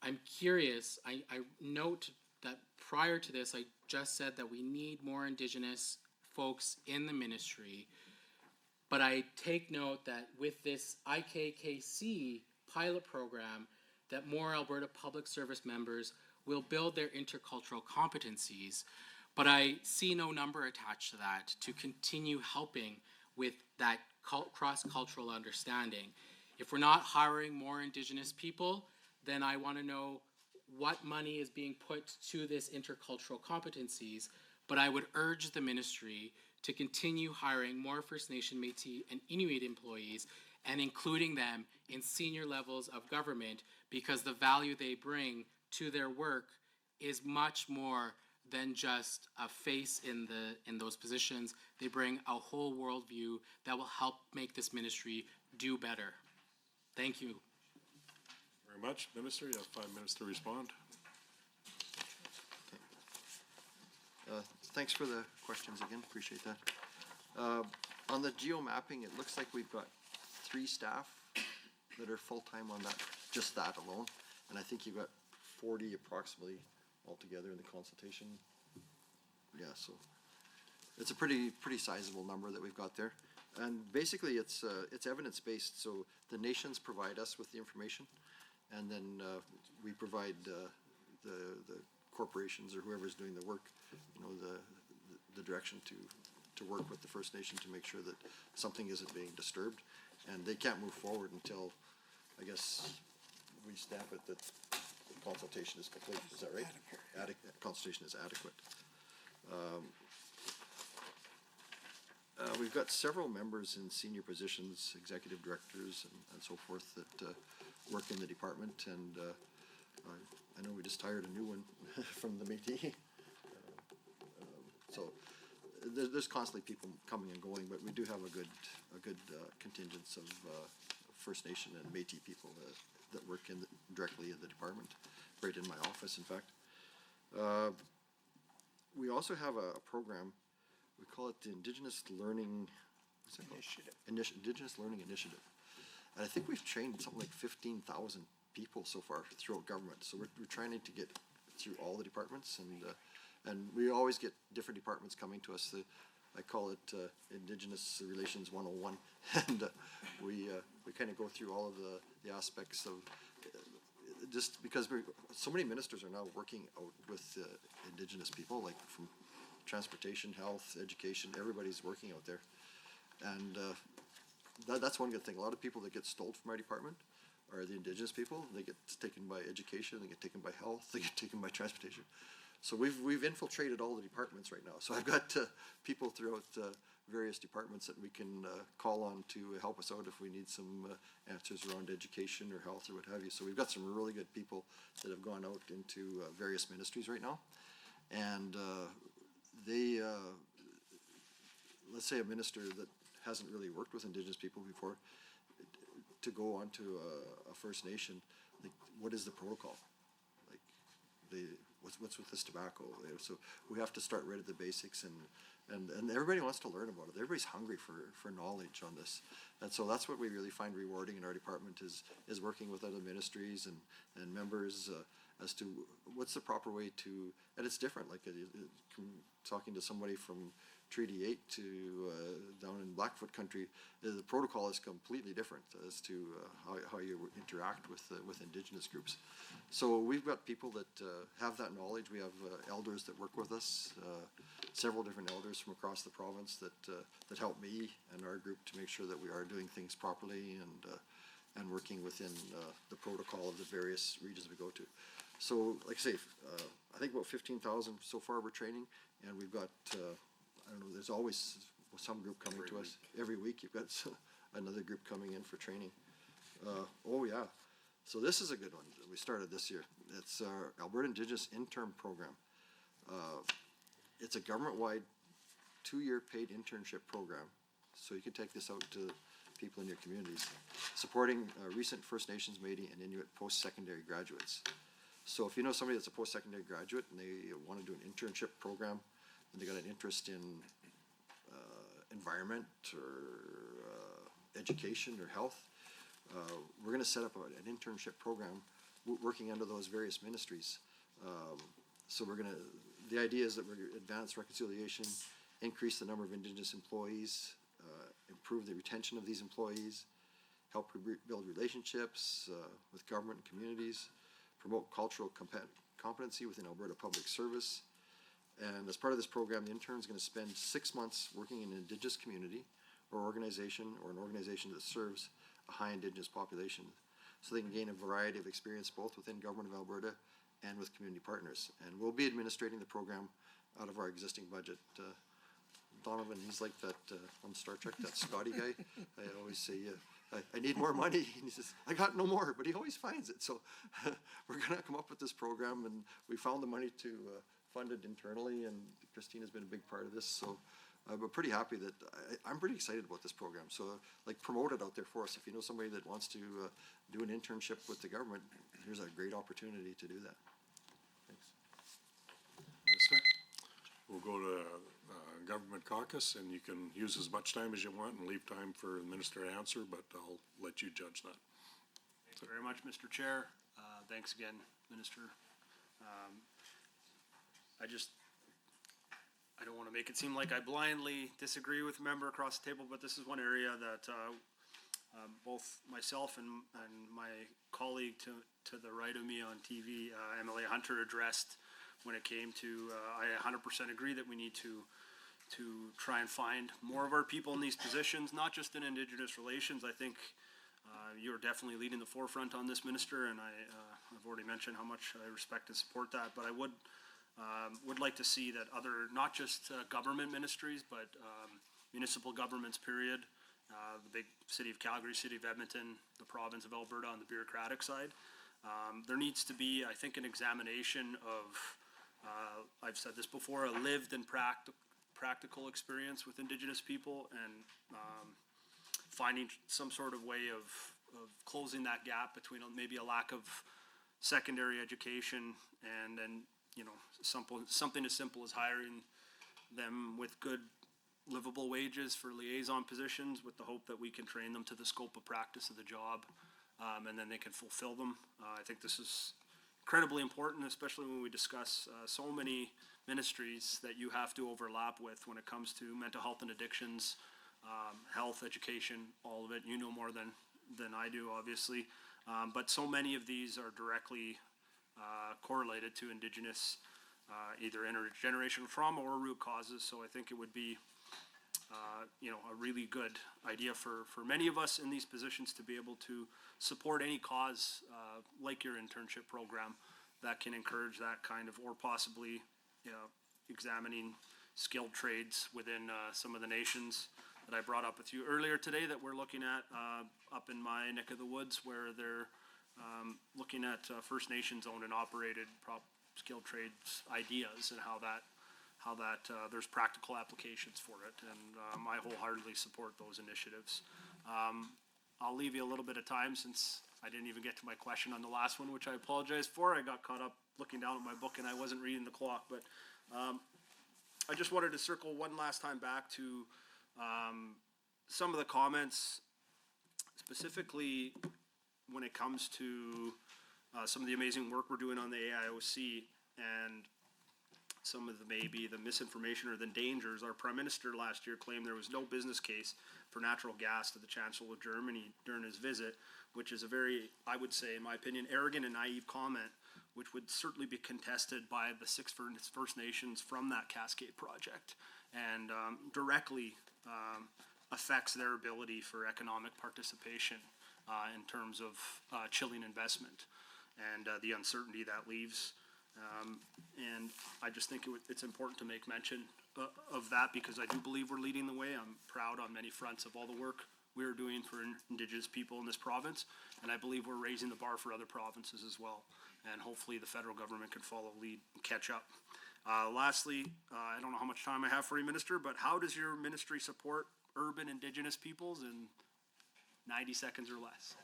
I'm curious, I note that prior to this, I just said that we need more Indigenous folks in the ministry, but I take note that with this IKKC pilot program, that more Alberta Public Service members will build their intercultural competencies, but I see no number attached to that to continue helping with that cross-cultural understanding. If we're not hiring more Indigenous people, then I want to know what money is being put to this intercultural competencies, but I would urge the ministry to continue hiring more First Nation, Métis, and Inuit employees and including them in senior levels of government, because the value they bring to their work is much more than just a face in those positions. They bring a whole worldview that will help make this ministry do better. Thank you. Very much. Minister, you have 5 minutes to respond. Thanks for the questions again, appreciate that. On the geo mapping, it looks like we've got 3 staff that are full-time on that, just that alone. And I think you've got 40 approximately altogether in the consultation. Yeah, so it's a pretty sizable number that we've got there. And basically it's evidence-based, so the nations provide us with the information, and then we provide the corporations or whoever's doing the work, the direction to work with the First Nation to make sure that something isn't being disturbed, and they can't move forward until, I guess, we stamp it that the consultation is complete. Is that right? Consultation is adequate. We've got several members in senior positions, executive directors and so forth, that work in the department, and I know we just hired a new one from the Métis. So there's constantly people coming and going, but we do have a good contingent of First Nation and Métis people that work directly in the department, right in my office, in fact. We also have a program, we call it the Indigenous Learning Initiative. Indigenous Learning Initiative. And I think we've trained something like 15,000 people so far throughout government. So we're trying to get through all the departments, and we always get different departments coming to us. I call it Indigenous Relations 101. And we kind of go through all of the aspects of, just because so many ministers are now working out with Indigenous people, like from transportation, health, education, everybody's working out there. And that's one good thing. A lot of people that get stole from our department are the Indigenous people. They get taken by education, they get taken by health, they get taken by transportation. So we've infiltrated all the departments right now. So I've got people throughout various departments that we can call on to help us out if we need some answers around education or health or what have you. So we've got some really good people that have gone out into various ministries right now. And they, let's say a minister that hasn't really worked with Indigenous people before, to go onto a First Nation, like, what is the protocol? Like, what's with this tobacco? So we have to start right at the basics, and everybody wants to learn about it. Everybody's hungry for knowledge on this. And so that's what we really find rewarding in our department is working with other ministries and members as to what's the proper way to, and it's different, like talking to somebody from Treaty 8 to down in Blackfoot country, the protocol is completely different as to how you interact with Indigenous groups. So we've got people that have that knowledge. We have elders that work with us, several different elders from across the province that help me and our group to make sure that we are doing things properly and working within the protocol of the various regions we go to. So, like I say, I think about 15,000 so far we're training, and we've got I don't know, there's always some group coming to us. Every week you've got another group coming in for training. Oh yeah. So this is a good one that we started this year. It's our Alberta Indigenous Intern Program. It's a government-wide 2-year paid internship program. So you can take this out to people in your communities, supporting recent First Nations, Métis, and Inuit post-secondary graduates. So if you know somebody that's a post-secondary graduate and they want to do an internship program, and they got an interest in environment or education or health, we're going to set up an internship program working under those various ministries. So the idea is that we're going to advance reconciliation, increase the number of Indigenous employees, improve the retention of these employees, help build relationships with government and communities, promote cultural competency within Alberta Public Service. And as part of this program, the intern is going to spend 6 months working in an Indigenous community or organization or an organization that serves a high Indigenous population, so they can gain a variety of experience both within Government of Alberta and with community partners. And we'll be administrating the program out of our existing budget. Donovan, he's like that on Star Trek, that Scotty guy. I always say, I need more money. And he says, I got no more, but he always finds it. So we're going to come up with this program, and we found the money to fund it internally, and Christine has been a big part of this. So I'm pretty happy that I'm pretty excited about this program. So like, promote it out there for us. If you know somebody that wants to do an internship with the government, here's a great opportunity to do that. Thanks. Minister? We'll go to Government Caucus, and you can use as much time as you want and leave time for the minister to answer, but I'll let you judge that. Thanks very much, Mr. Chair. Thanks again, Minister. I don't want to make it seem like I blindly disagree with a member across the table, but this is one area that both myself and my colleague to the right of me on TV, MLA Hunter, addressed when it came to, I 100% agree that we need to try and find more of our people in these positions, not just in Indigenous relations. I think you're definitely leading the forefront on this, Minister, and I've already mentioned how much I respect and support that, but I would like to see that other, not just government ministries, but municipal governments, period, the big city of Calgary, city of Edmonton, the province of Alberta on the bureaucratic side. There needs to be, I think, an examination of, I've said this before, a lived and practical experience with Indigenous people, and finding some sort of way of closing that gap between maybe a lack of secondary education and then, you know, something as simple as hiring them with good livable wages for liaison positions, with the hope that we can train them to the scope of practice of the job, and then they can fulfill them. I think this is incredibly important, especially when we discuss so many ministries that you have to overlap with when it comes to mental health and addictions, health, education, all of it. You know more than I do, obviously. But so many of these are directly correlated to Indigenous either intergenerational trauma or root causes. So I think it would be a really good idea for many of us in these positions to be able to support any cause like your internship program that can encourage that kind of, or possibly, examining skilled trades within some of the nations that I brought up with you earlier today that we're looking at up in my neck of the woods, where they're looking at First Nations owned and operated skilled trades ideas and how that there's practical applications for it, and I wholeheartedly support those initiatives. I'll leave you a little bit of time since I didn't even get to my question on the last one, which I apologize for. I got caught up looking down at my book and I wasn't reading the clock, but I just wanted to circle one last time back to some of the comments, specifically when it comes to some of the amazing work we're doing on the AIOC and some of maybe the misinformation or the dangers. Our Prime Minister last year claimed there was no business case for natural gas to the Chancellor of Germany during his visit, which is a very, I would say, in my opinion, arrogant and naive comment, which would certainly be contested by the six First Nations from that Cascade project, and directly affects their ability for economic participation in terms of chilling investment and the uncertainty that leaves. And I just think it's important to make mention of that, because I do believe we're leading the way. I'm proud on many fronts of all the work we're doing for Indigenous people in this province, and I believe we're raising the bar for other provinces as well. And hopefully the federal government can follow lead and catch up. Lastly, I don't know how much time I have for you, Minister, but how does your ministry support urban Indigenous peoples in 90 seconds or less?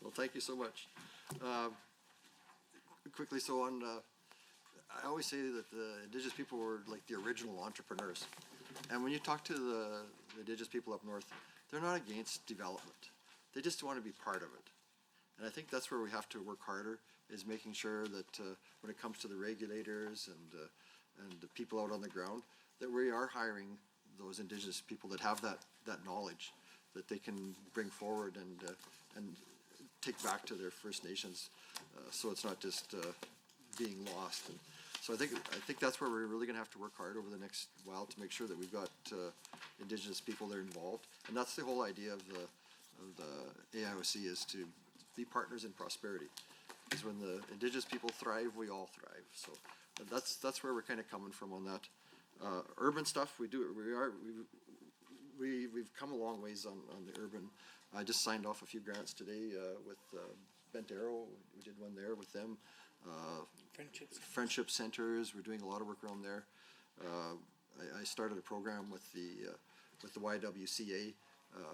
Well, thank you so much. Quickly, so on, I always say that the Indigenous people were like the original entrepreneurs. And when you talk to the Indigenous people up north, they're not against development. They just want to be part of it. And I think that's where we have to work harder, is making sure that when it comes to the regulators and the people out on the ground, that we are hiring those Indigenous people that have that knowledge that they can bring forward and take back to their First Nations, so it's not just being lost. And so I think that's where we're really going to have to work hard over the next while to make sure that we've got Indigenous people that are involved. And that's the whole idea of the AIOC, is to be partners in prosperity. Because when the Indigenous people thrive, we all thrive. So that's where we're kind of coming from on that. Urban stuff, we've come a long ways on the urban. I just signed off a few grants today with Bent Arrow. We did one there with them. Friendship centers. We're doing a lot of work around there. I started a program with the YWCA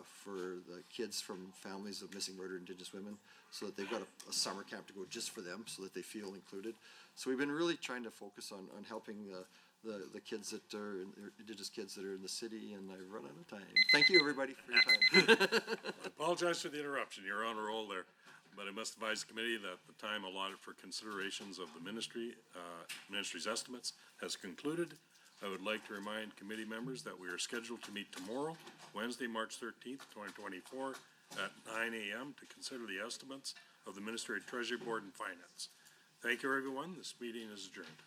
for the kids from families of missing, murdered Indigenous women, so that they've got a summer camp to go just for them, so that they feel included. So we've been really trying to focus on helping the kids that are Indigenous kids that are in the city, and I've run out of time. Thank you, everybody, for your time. I apologize for the interruption. You're on a roll there. But I must advise the committee that the time allotted for considerations of the ministry's estimates has concluded. I would like to remind committee members that we are scheduled to meet tomorrow, Wednesday, March 13th, 2024, at 9 a.m. to consider the estimates of the Ministry of Treasury Board and Finance. Thank you, everyone. This meeting is adjourned.